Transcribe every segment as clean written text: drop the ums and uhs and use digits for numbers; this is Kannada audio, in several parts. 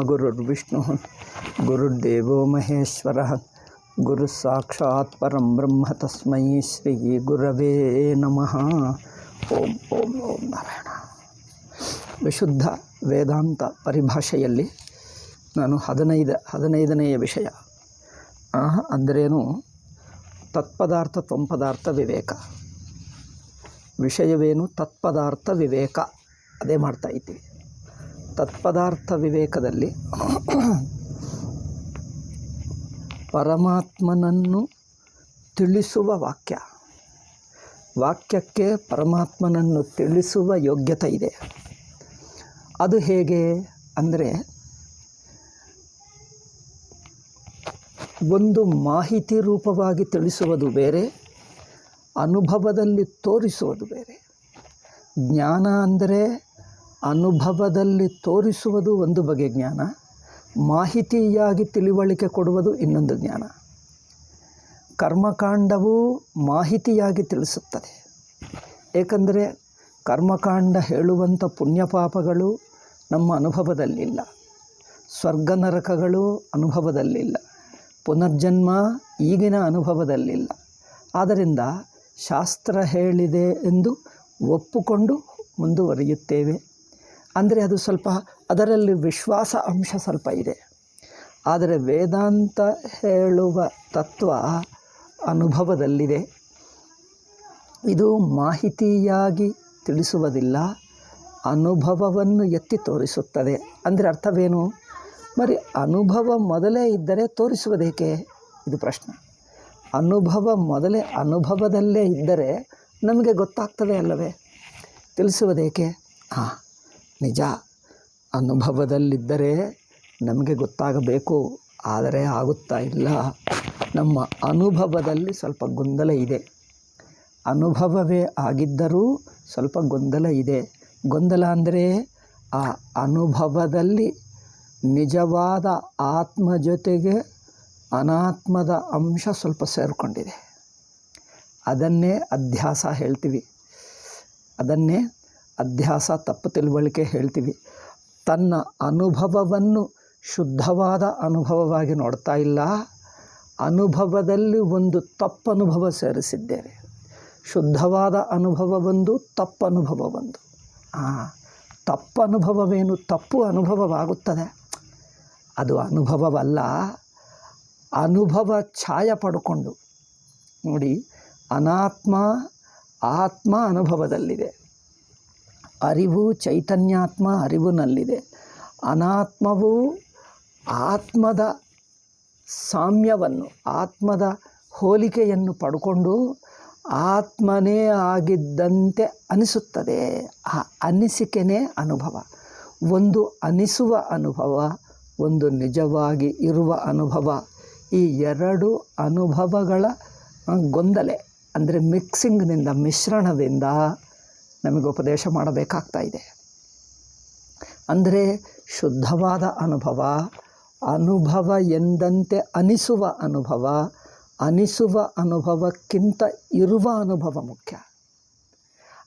ಗುರುರ್ವಿಷ್ಣು ಗುರುರ್ದೇವೋ ಮಹೇಶ್ವರ ಗುರು ಸಾಕ್ಷಾತ್ ಪರಂ ಬ್ರಹ್ಮ ತಸ್ಮೈ ಶ್ರೀ ಗುರವೇ ನಮಃ. ಓಂ ಓಂ ಓಂ ನಾರಾಯಣ. ವಿಶುದ್ಧ ವೇದಾಂತ ಪರಿಭಾಷೆಯಲ್ಲಿ ನಾನು ಹದಿನೈದನೆಯ ವಿಷಯ ಅಂದ್ರೇನು, ತತ್ಪದಾರ್ಥ ತ್ವಂಪದಾರ್ಥ ವಿವೇಕ. ವಿಷಯವೇನು? ತತ್ಪದಾರ್ಥ ವಿವೇಕ. ಅದೇ ಮಾಡ್ತಾ ಇದ್ದೀವಿ. ತತ್ಪದಾರ್ಥ ವಿವೇಕದಲ್ಲಿ ಪರಮಾತ್ಮನನ್ನು ತಿಳಿಸುವ ವಾಕ್ಯಕ್ಕೆ ಪರಮಾತ್ಮನನ್ನು ತಿಳಿಸುವ ಯೋಗ್ಯತೆ ಇದೆ. ಅದು ಹೇಗೆ ಅಂದರೆ, ಒಂದು ಮಾಹಿತಿ ರೂಪವಾಗಿ ತಿಳಿಸುವುದು ಬೇರೆ, ಅನುಭವದಲ್ಲಿ ತೋರಿಸುವುದು ಬೇರೆ. ಜ್ಞಾನ ಅಂದರೆ ಅನುಭವದಲ್ಲಿ ತೋರಿಸುವುದು ಒಂದು ಬಗೆಯ ಜ್ಞಾನ, ಮಾಹಿತಿಯಾಗಿ ತಿಳಿವಳಿಕೆ ಕೊಡುವುದು ಇನ್ನೊಂದು ಜ್ಞಾನ. ಕರ್ಮಕಾಂಡವು ಮಾಹಿತಿಯಾಗಿ ತಿಳಿಸುತ್ತದೆ. ಏಕೆಂದರೆ ಕರ್ಮಕಾಂಡ ಹೇಳುವಂಥ ಪುಣ್ಯಪಾಪಗಳು ನಮ್ಮ ಅನುಭವದಲ್ಲಿಲ್ಲ, ಸ್ವರ್ಗ ನರಕಗಳು ಅನುಭವದಲ್ಲಿಲ್ಲ, ಪುನರ್ಜನ್ಮ ಈಗಿನ ಅನುಭವದಲ್ಲಿಲ್ಲ. ಆದ್ದರಿಂದ ಶಾಸ್ತ್ರ ಹೇಳಿದೆ ಎಂದು ಒಪ್ಪುಕೊಂಡು ಮುಂದುವರಿಯುತ್ತೇವೆ. ಅಂದರೆ ಅದು ಸ್ವಲ್ಪ, ಅದರಲ್ಲಿ ವಿಶ್ವಾಸ ಅಂಶ ಸ್ವಲ್ಪ ಇದೆ. ಆದರೆ ವೇದಾಂತ ಹೇಳುವ ತತ್ವ ಅನುಭವದಲ್ಲಿದೆ. ಇದು ಮಾಹಿತಿಯಾಗಿ ತಿಳಿಸುವುದಿಲ್ಲ, ಅನುಭವವನ್ನು ಎತ್ತಿ ತೋರಿಸುತ್ತದೆ. ಅಂದರೆ ಅರ್ಥವೇನು? ಬರೀ ಅನುಭವ ಮೊದಲೇ ಇದ್ದರೆ ತೋರಿಸುವುದೇಕೆ? ಇದು ಪ್ರಶ್ನೆ. ಅನುಭವದಲ್ಲೇ ಇದ್ದರೆ ನಮಗೆ ಗೊತ್ತಾಗ್ತದೆ ಅಲ್ಲವೇ? ತಿಳಿಸುವುದೇಕೆ? ನಿಜ, ಅನುಭವದಲ್ಲಿದ್ದರೆ ನಮಗೆ ಗೊತ್ತಾಗಬೇಕು, ಆದರೆ ಆಗುತ್ತಾ ಇಲ್ಲ. ನಮ್ಮ ಅನುಭವದಲ್ಲಿ ಸ್ವಲ್ಪ ಗೊಂದಲ ಇದೆ. ಅನುಭವವೇ ಆಗಿದ್ದರೂ ಸ್ವಲ್ಪ ಗೊಂದಲ ಇದೆ. ಗೊಂದಲ ಅಂದರೆ ಆ ಅನುಭವದಲ್ಲಿ ನಿಜವಾದ ಆತ್ಮ ಜೊತೆಗೆ ಅನಾತ್ಮದ ಅಂಶ ಸ್ವಲ್ಪ ಸೇರಿಕೊಂಡಿದೆ. ಅದನ್ನೇ ಅಧ್ಯಾಸ ಹೇಳ್ತೀವಿ. ಅದನ್ನೇ ಅಧ್ಯಾಸ, ತಪ್ಪು ತಿಳುವಳಿಕೆ ಹೇಳ್ತೀವಿ. ತನ್ನ ಅನುಭವವನ್ನು ಶುದ್ಧವಾದ ಅನುಭವವಾಗಿ ನೋಡ್ತಾ ಇಲ್ಲ, ಅನುಭವದಲ್ಲಿ ಒಂದು ತಪ್ಪು ಅನುಭವ ಸೇರಿಸಿದ್ದೇವೆ. ಶುದ್ಧವಾದ ಅನುಭವ ಒಂದು, ತಪ್ಪು ಅನುಭವ ಒಂದು. ತಪ್ಪು ಅನುಭವವೇನು? ತಪ್ಪು ಅನುಭವವಾಗುತ್ತದೆ, ಅದು ಅನುಭವವಲ್ಲ. ಅನುಭವ ಛಾಯ ಪಡ್ಕೊಂಡು ನೋಡಿ, ಅನಾತ್ಮ ಆತ್ಮ ಅನುಭವದಲ್ಲಿದೆ, ಅರಿವು ಚೈತನ್ಯಾತ್ಮ ಅರಿವಿನಲ್ಲಿದೆ. ಅನಾತ್ಮವು ಆತ್ಮದ ಸಾಮ್ಯವನ್ನು, ಆತ್ಮದ ಹೋಲಿಕೆಯನ್ನು ಪಡ್ಕೊಂಡು ಆತ್ಮನೇ ಆಗಿದ್ದಂತೆ ಅನಿಸುತ್ತದೆ. ಆ ಅನಿಸಿಕೆನೇ ಅನುಭವ. ಒಂದು ಅನಿಸುವ ಅನುಭವ, ಒಂದು ನಿಜವಾಗಿ ಇರುವ ಅನುಭವ. ಈ ಎರಡು ಅನುಭವಗಳ ಗೊಂದಲೆ ಅಂದರೆ ಮಿಕ್ಸಿಂಗ್ನಿಂದ, ಮಿಶ್ರಣದಿಂದ ನಮಗೆ ಉಪದೇಶ ಮಾಡಬೇಕಾಗ್ತಾ ಇದೆ. ಅಂದರೆ ಶುದ್ಧವಾದ ಅನುಭವ, ಅನುಭವ ಎಂದಂತೆ ಅನಿಸುವ ಅನುಭವ, ಅನಿಸುವ ಅನುಭವಕ್ಕಿಂತ ಇರುವ ಅನುಭವ ಮುಖ್ಯ.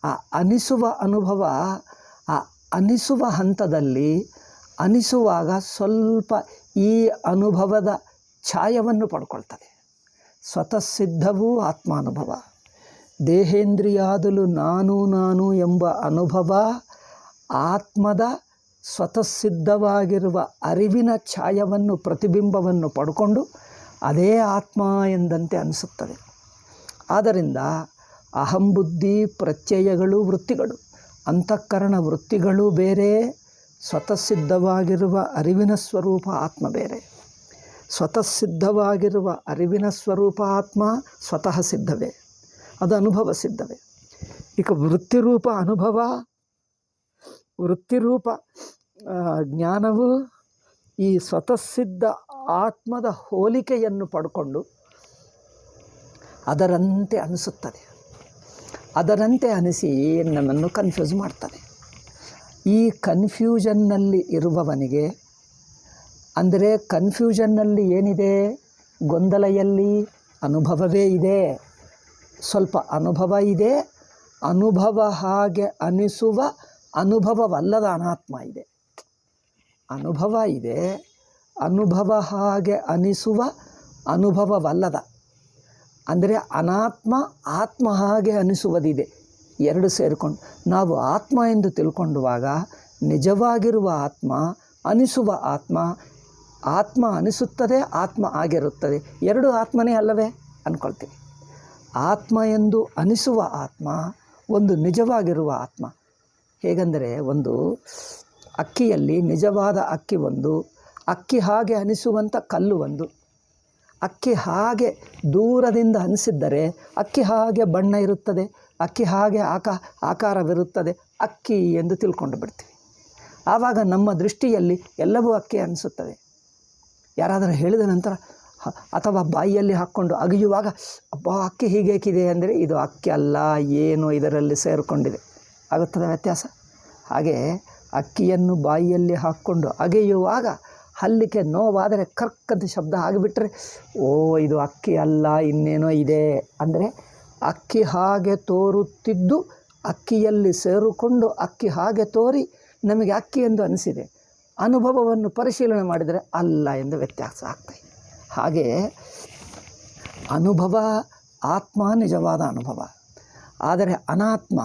ಆ ಅನಿಸುವ ಅನುಭವ, ಆ ಅನಿಸುವ ಹಂತದಲ್ಲಿ ಅನಿಸುವಾಗ ಸ್ವಲ್ಪ ಈ ಅನುಭವದ ಛಾಯವನ್ನು ಪಡ್ಕೊಳ್ತದೆ. ಸ್ವತಃ ಸಿದ್ಧವೂ ಆತ್ಮಾನುಭವ. ದೇಹೇಂದ್ರಿಯಾದಲು ನಾನು ಎಂಬ ಅನುಭವ ಆತ್ಮದ ಸ್ವತಃ ಸಿದ್ಧವಾಗಿರುವ ಅರಿವಿನ ಛಾಯವನ್ನು, ಪ್ರತಿಬಿಂಬವನ್ನು ಪಡ್ಕೊಂಡು ಅದೇ ಆತ್ಮ ಎಂದಂತೆ ಅನಿಸುತ್ತದೆ. ಆದ್ದರಿಂದ ಅಹಂಬುದ್ಧಿ ಪ್ರತ್ಯಯಗಳು ವೃತ್ತಿಗಳು, ಅಂತಃಕರಣ ವೃತ್ತಿಗಳು ಬೇರೆ, ಸ್ವತಃ ಸಿದ್ಧವಾಗಿರುವ ಅರಿವಿನ ಸ್ವರೂಪ ಆತ್ಮ ಬೇರೆ. ಸ್ವತಃ ಸಿದ್ಧವಾಗಿರುವ ಅರಿವಿನ ಸ್ವರೂಪ ಆತ್ಮ ಸ್ವತಃ ಸಿದ್ಧವೇ, ಅದು ಅನುಭವ ಸಿದ್ಧವೇ. ಈಗ ವೃತ್ತಿರೂಪ ಅನುಭವ, ವೃತ್ತಿರೂಪ ಜ್ಞಾನವು ಈ ಸ್ವತಃ ಸಿದ್ಧ ಆತ್ಮದ ಹೋಲಿಕೆಯನ್ನು ಪಡ್ಕೊಂಡು ಅದರಂತೆ ಅನಿಸುತ್ತದೆ. ಅದರಂತೆ ಅನಿಸಿ ನಮ್ಮನ್ನು ಕನ್ಫ್ಯೂಸ್ ಮಾಡ್ತದೆ. ಈ ಕನ್ಫ್ಯೂಷನ್ನಲ್ಲಿ ಇರುವವನಿಗೆ, ಅಂದರೆ ಕನ್ಫ್ಯೂಷನ್ನಲ್ಲಿ ಏನಿದೆ? ಗೊಂದಲೆಯಲ್ಲಿ ಅನುಭವವೇ ಇದೆ, ಸ್ವಲ್ಪ ಅನುಭವ ಇದೆ. ಅನುಭವ ಹಾಗೆ ಅನಿಸುವ ಅನುಭವವಲ್ಲದ ಅನಾತ್ಮ ಇದೆ. ಅನುಭವ ಇದೆ, ಅನುಭವ ಹಾಗೆ ಅನಿಸುವ ಅನುಭವವಲ್ಲದ, ಅಂದರೆ ಅನಾತ್ಮ ಆತ್ಮ ಹಾಗೆ ಅನಿಸುವುದಿದೆ. ಎರಡು ಸೇರಿಕೊಂಡು ನಾವು ಆತ್ಮ ಎಂದು ತಿಳ್ಕೊಂಡುವಾಗ ನಿಜವಾಗಿರುವ ಆತ್ಮ, ಅನಿಸುವ ಆತ್ಮ, ಆತ್ಮ ಅನಿಸುತ್ತದೆ, ಆತ್ಮ ಆಗಿರುತ್ತದೆ, ಎರಡು ಆತ್ಮನೇ ಅಲ್ಲವೇ ಅಂದ್ಕೊಳ್ತೀವಿ. ಆತ್ಮ ಎಂದು ಅನಿಸುವ ಆತ್ಮ ಒಂದು ನಿಜವಾಗಿರುವ ಆತ್ಮ. ಹೇಗೆಂದರೆ ಒಂದು ಅಕ್ಕಿಯಲ್ಲಿ ನಿಜವಾದ ಅಕ್ಕಿ ಒಂದು, ಅಕ್ಕಿ ಹಾಗೆ ಅನಿಸುವಂಥ ಕಲ್ಲು ಒಂದು. ಅಕ್ಕಿ ಹಾಗೆ ದೂರದಿಂದ ಅನಿಸಿದ್ದರೆ ಅಕ್ಕಿ ಹಾಗೆ ಬಣ್ಣ ಇರುತ್ತದೆ, ಅಕ್ಕಿ ಹಾಗೆ ಆಕಾರವಿರುತ್ತದೆ, ಅಕ್ಕಿ ಎಂದು ತಿಳ್ಕೊಂಡು ಬಿಡ್ತೀವಿ. ಆವಾಗ ನಮ್ಮ ದೃಷ್ಟಿಯಲ್ಲಿ ಎಲ್ಲವೂ ಅಕ್ಕಿ ಅನಿಸುತ್ತದೆ. ಯಾರಾದರೂ ಹೇಳಿದ ನಂತರ ಅಥವಾ ಬಾಯಿಯಲ್ಲಿ ಹಾಕ್ಕೊಂಡು ಅಗಿಯುವಾಗ ಅಬ್ಬ ಅಕ್ಕಿ ಹೀಗೇಕಿದೆ ಅಂದರೆ ಇದು ಅಕ್ಕಿ ಅಲ್ಲ, ಏನು ಇದರಲ್ಲಿ ಸೇರಿಕೊಂಡಿದೆ, ಆಗುತ್ತದೆ ವ್ಯತ್ಯಾಸ. ಹಾಗೆ ಅಕ್ಕಿಯನ್ನು ಬಾಯಿಯಲ್ಲಿ ಹಾಕ್ಕೊಂಡು ಅಗೆಯುವಾಗ ಹಲ್ಲಿಗೆ ನೋವಾದರೆ ಕರ್ಕಂತ ಶಬ್ದ ಆಗಿಬಿಟ್ರೆ ಓ ಇದು ಅಕ್ಕಿ ಅಲ್ಲ ಇನ್ನೇನೋ ಇದೆ ಅಂದರೆ ಅಕ್ಕಿ ಹಾಗೆ ತೋರುತ್ತಿದ್ದು ಅಕ್ಕಿಯಲ್ಲಿ ಸೇರಿಕೊಂಡು ಅಕ್ಕಿ ಹಾಗೆ ತೋರಿ ನಮಗೆ ಅಕ್ಕಿ ಎಂದು ಅನಿಸಿದೆ. ಅನುಭವವನ್ನು ಪರಿಶೀಲನೆ ಮಾಡಿದರೆ ಅಲ್ಲ ಎಂದು ವ್ಯತ್ಯಾಸ ಆಗ್ತಾಯಿದೆ. ಹಾಗೆ ಅನುಭವ ಆತ್ಮ ನಿಜವಾದ ಅನುಭವ. ಆದರೆ ಅನಾತ್ಮ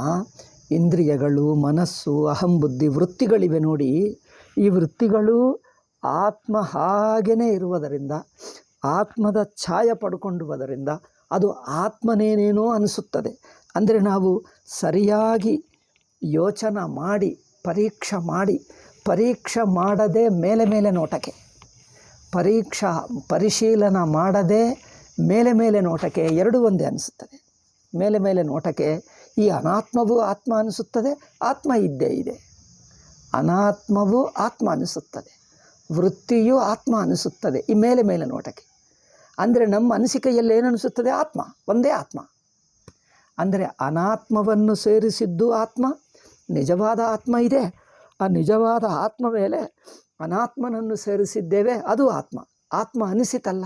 ಇಂದ್ರಿಯಗಳು, ಮನಸ್ಸು, ಅಹಂಬುದ್ಧಿ, ವೃತ್ತಿಗಳಿವೆ ನೋಡಿ. ಈ ವೃತ್ತಿಗಳು ಆತ್ಮ ಹಾಗೇ ಇರುವುದರಿಂದ, ಆತ್ಮದ ಛಾಯ ಪಡ್ಕೊಂಡುವುದರಿಂದ ಅದು ಆತ್ಮನೇನೇನೋ ಅನಿಸುತ್ತದೆ. ಅಂದರೆ ನಾವು ಸರಿಯಾಗಿ ಯೋಚನೆ ಮಾಡಿ ಪರೀಕ್ಷೆ ಮಾಡದೆ ಮೇಲೆ ನೋಟಕ್ಕೆ, ಪರಿಶೀಲನೆ ಮಾಡದೆ ಮೇಲೆ ನೋಟಕ್ಕೆ ಎರಡೂ ಒಂದೇ ಅನಿಸುತ್ತದೆ. ಮೇಲೆ ನೋಟಕ್ಕೆ ಈ ಅನಾತ್ಮವೂ ಆತ್ಮ ಅನಿಸುತ್ತದೆ, ಆತ್ಮ ಇದ್ದೇ ಇದೆ. ಅನಾತ್ಮವೂ ಆತ್ಮ ಅನಿಸುತ್ತದೆ, ವೃತ್ತಿಯೂ ಆತ್ಮ ಅನಿಸುತ್ತದೆ ಈ ಮೇಲೆ ನೋಟಕ್ಕೆ. ಅಂದರೆ ನಮ್ಮ ಅನಿಸಿಕೆಯಲ್ಲಿ ಏನು ಅನಿಸುತ್ತದೆ? ಆತ್ಮ ಒಂದೇ ಆತ್ಮ. ಅಂದರೆ ಅನಾತ್ಮವನ್ನು ಸೇರಿಸಿದ್ದು ಆತ್ಮ, ನಿಜವಾದ ಆತ್ಮ ಇದೆ. ಆ ನಿಜವಾದ ಆತ್ಮ ಮೇಲೆ ಅನಾತ್ಮನನ್ನು ಸೇರಿಸಿದ್ದೇವೆ, ಅದು ಆತ್ಮ ಅನಿಸಿತಲ್ಲ.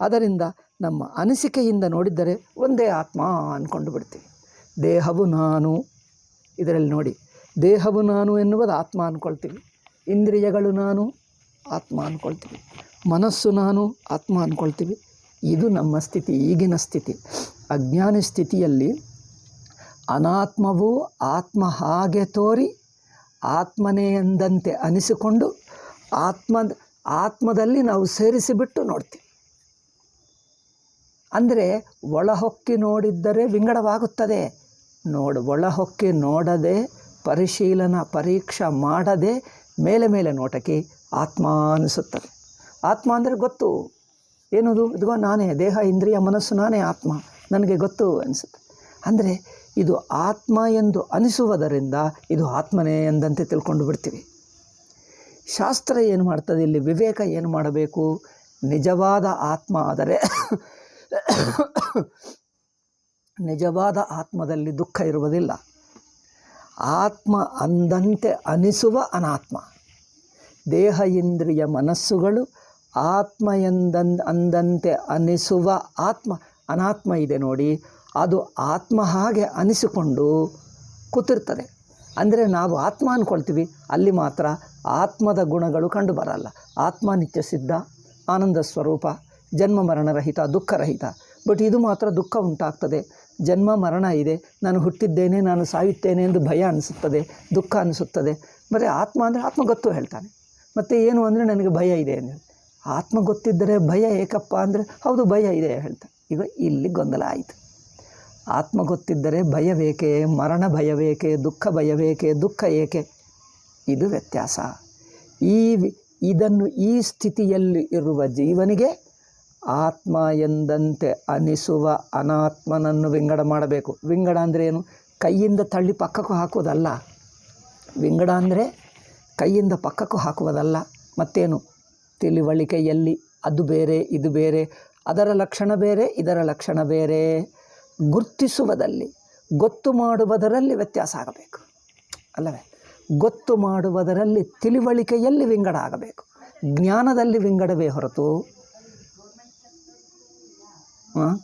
ಅದರಿಂದ ನಮ್ಮ ಅನಿಸಿಕೆಯಿಂದ ನೋಡಿದ್ದರೆ ಒಂದೇ ಆತ್ಮ ಅಂದ್ಕೊಂಡು ಬಿಡ್ತೀವಿ. ದೇಹವು ನಾನು, ಇದರಲ್ಲಿ ನೋಡಿ, ದೇಹವು ನಾನು ಎನ್ನುವುದು ಆತ್ಮ ಅಂದ್ಕೊಳ್ತೀವಿ, ಇಂದ್ರಿಯಗಳು ನಾನು ಆತ್ಮ ಅಂದ್ಕೊಳ್ತೀವಿ, ಮನಸ್ಸು ನಾನು ಆತ್ಮ ಅಂದ್ಕೊಳ್ತೀವಿ. ಇದು ನಮ್ಮ ಸ್ಥಿತಿ, ಈಗಿನ ಸ್ಥಿತಿ. ಅಜ್ಞಾನಿ ಸ್ಥಿತಿಯಲ್ಲಿ ಅನಾತ್ಮವು ಆತ್ಮ ಹಾಗೆ ತೋರಿ ಆತ್ಮನೇ ಎಂದಂತೆ ಅನಿಸಿಕೊಂಡು ಆತ್ಮದಲ್ಲಿ ನಾವು ಸೇರಿಸಿಬಿಟ್ಟು ನೋಡ್ತೀವಿ. ಅಂದರೆ ಒಳಹೊಕ್ಕಿ ನೋಡಿದ್ದರೆ ವಿಂಗಡವಾಗುತ್ತದೆ. ಒಳಹೊಕ್ಕಿ ನೋಡದೆ ಪರೀಕ್ಷೆ ಮಾಡದೆ ಮೇಲೆ ನೋಟಕ್ಕೆ ಆತ್ಮ ಅನಿಸುತ್ತದೆ. ಆತ್ಮ ಅಂದರೆ ಗೊತ್ತು, ಏನದು? ಇದುಗೋ ನಾನೇ, ದೇಹ ಇಂದ್ರಿಯ ಮನಸ್ಸು ನಾನೇ ಆತ್ಮ, ನನಗೆ ಗೊತ್ತು ಅನಿಸುತ್ತೆ. ಅಂದರೆ ಇದು ಆತ್ಮ ಎಂದು ಅನಿಸುವುದರಿಂದ ಇದು ಆತ್ಮನೇ ಎಂದಂತೆ ತಿಳ್ಕೊಂಡು ಬಿಡ್ತೀವಿ. ಶಾಸ್ತ್ರ ಏನು ಮಾಡ್ತದೆ ಇಲ್ಲಿ? ವಿವೇಕ ಏನು ಮಾಡಬೇಕು? ನಿಜವಾದ ಆತ್ಮ ಆದರೆ ನಿಜವಾದ ಆತ್ಮದಲ್ಲಿ ದುಃಖ ಇರುವುದಿಲ್ಲ. ಆತ್ಮ ಅಂದಂತೆ ಅನಿಸುವ ಅನಾತ್ಮ. ದೇಹ ಇಂದ್ರಿಯ ಮನಸ್ಸುಗಳು ಆತ್ಮ ಅಂದಂತೆ ಅನಿಸುವ ಅನಾತ್ಮ ಇದೆ ನೋಡಿ, ಅದು ಆತ್ಮ ಹಾಗೆ ಅನಿಸಿಕೊಂಡು ಕೂತಿರ್ತದೆ. ಅಂದರೆ ನಾವು ಆತ್ಮ ಅಂದ್ಕೊಳ್ತೀವಿ, ಅಲ್ಲಿ ಮಾತ್ರ ಆತ್ಮದ ಗುಣಗಳು ಕಂಡು ಬರಲ್ಲ. ಆತ್ಮ ನಿತ್ಯ ಸಿದ್ಧ, ಆನಂದ ಸ್ವರೂಪ, ಜನ್ಮ ಮರಣರಹಿತ, ದುಃಖರಹಿತ. ಬಟ್ ಇದು ಮಾತ್ರ ದುಃಖ ಉಂಟಾಗ್ತದೆ. ಜನ್ಮ ಮರಣ ಇದೆ, ನಾನು ಹುಟ್ಟಿದ್ದೇನೆ, ನಾನು ಸಾಯುತ್ತೇನೆ ಎಂದು ಭಯ ಅನಿಸುತ್ತದೆ, ದುಃಖ ಅನಿಸುತ್ತದೆ. ಬರೀ ಆತ್ಮ ಅಂದರೆ ಆತ್ಮ ಗೊತ್ತು ಹೇಳ್ತಾನೆ. ಮತ್ತು ಏನು ಅಂದರೆ ನನಗೆ ಭಯ ಇದೆ ಅಂದರೆ, ಆತ್ಮ ಗೊತ್ತಿದ್ದರೆ ಭಯ ಏಕಪ್ಪ ಅಂದರೆ ಹೌದು ಭಯ ಇದೆ ಹೇಳ್ತಾನೆ. ಈಗ ಇಲ್ಲಿ ಗೊಂದಲ ಆಯಿತು. ಆತ್ಮ ಗೊತ್ತಿದ್ದರೆ ಭಯವೇಕೆ? ಮರಣ ಭಯವೇಕೆ? ದುಃಖ ಭಯವೇಕೆ? ದುಃಖ ಏಕೆ? ಇದು ವ್ಯತ್ಯಾಸ. ಇದನ್ನು ಈ ಸ್ಥಿತಿಯಲ್ಲಿ ಇರುವ ಜೀವನಿಗೆ ಆತ್ಮ ಎಂದಂತೆ ಅನಿಸುವ ಅನಾತ್ಮನನ್ನು ವಿಂಗಡ ಮಾಡಬೇಕು. ವಿಂಗಡ ಅಂದರೆ ಏನು? ಕೈಯಿಂದ ತಳ್ಳಿ ಪಕ್ಕಕ್ಕೂ ಹಾಕುವುದಲ್ಲ. ವಿಂಗಡ ಅಂದರೆ ಕೈಯಿಂದ ಪಕ್ಕಕ್ಕೂ ಹಾಕುವುದಲ್ಲ. ಮತ್ತೇನು? ತಿಳಿವಳಿಕೆಯಲ್ಲಿ ಅದು ಬೇರೆ ಇದು ಬೇರೆ, ಅದರ ಲಕ್ಷಣ ಬೇರೆ ಇದರ ಲಕ್ಷಣ ಬೇರೆ. ಗುರ್ತಿಸುವುದಲ್ಲಿ, ಗೊತ್ತು ಮಾಡುವುದರಲ್ಲಿ ವ್ಯತ್ಯಾಸ ಆಗಬೇಕು ಅಲ್ಲವೇ? ಗೊತ್ತು ಮಾಡುವುದರಲ್ಲಿ, ತಿಳಿವಳಿಕೆಯಲ್ಲಿ ವಿಂಗಡ ಆಗಬೇಕು, ಜ್ಞಾನದಲ್ಲಿ ವಿಂಗಡವೇ ಹೊರತು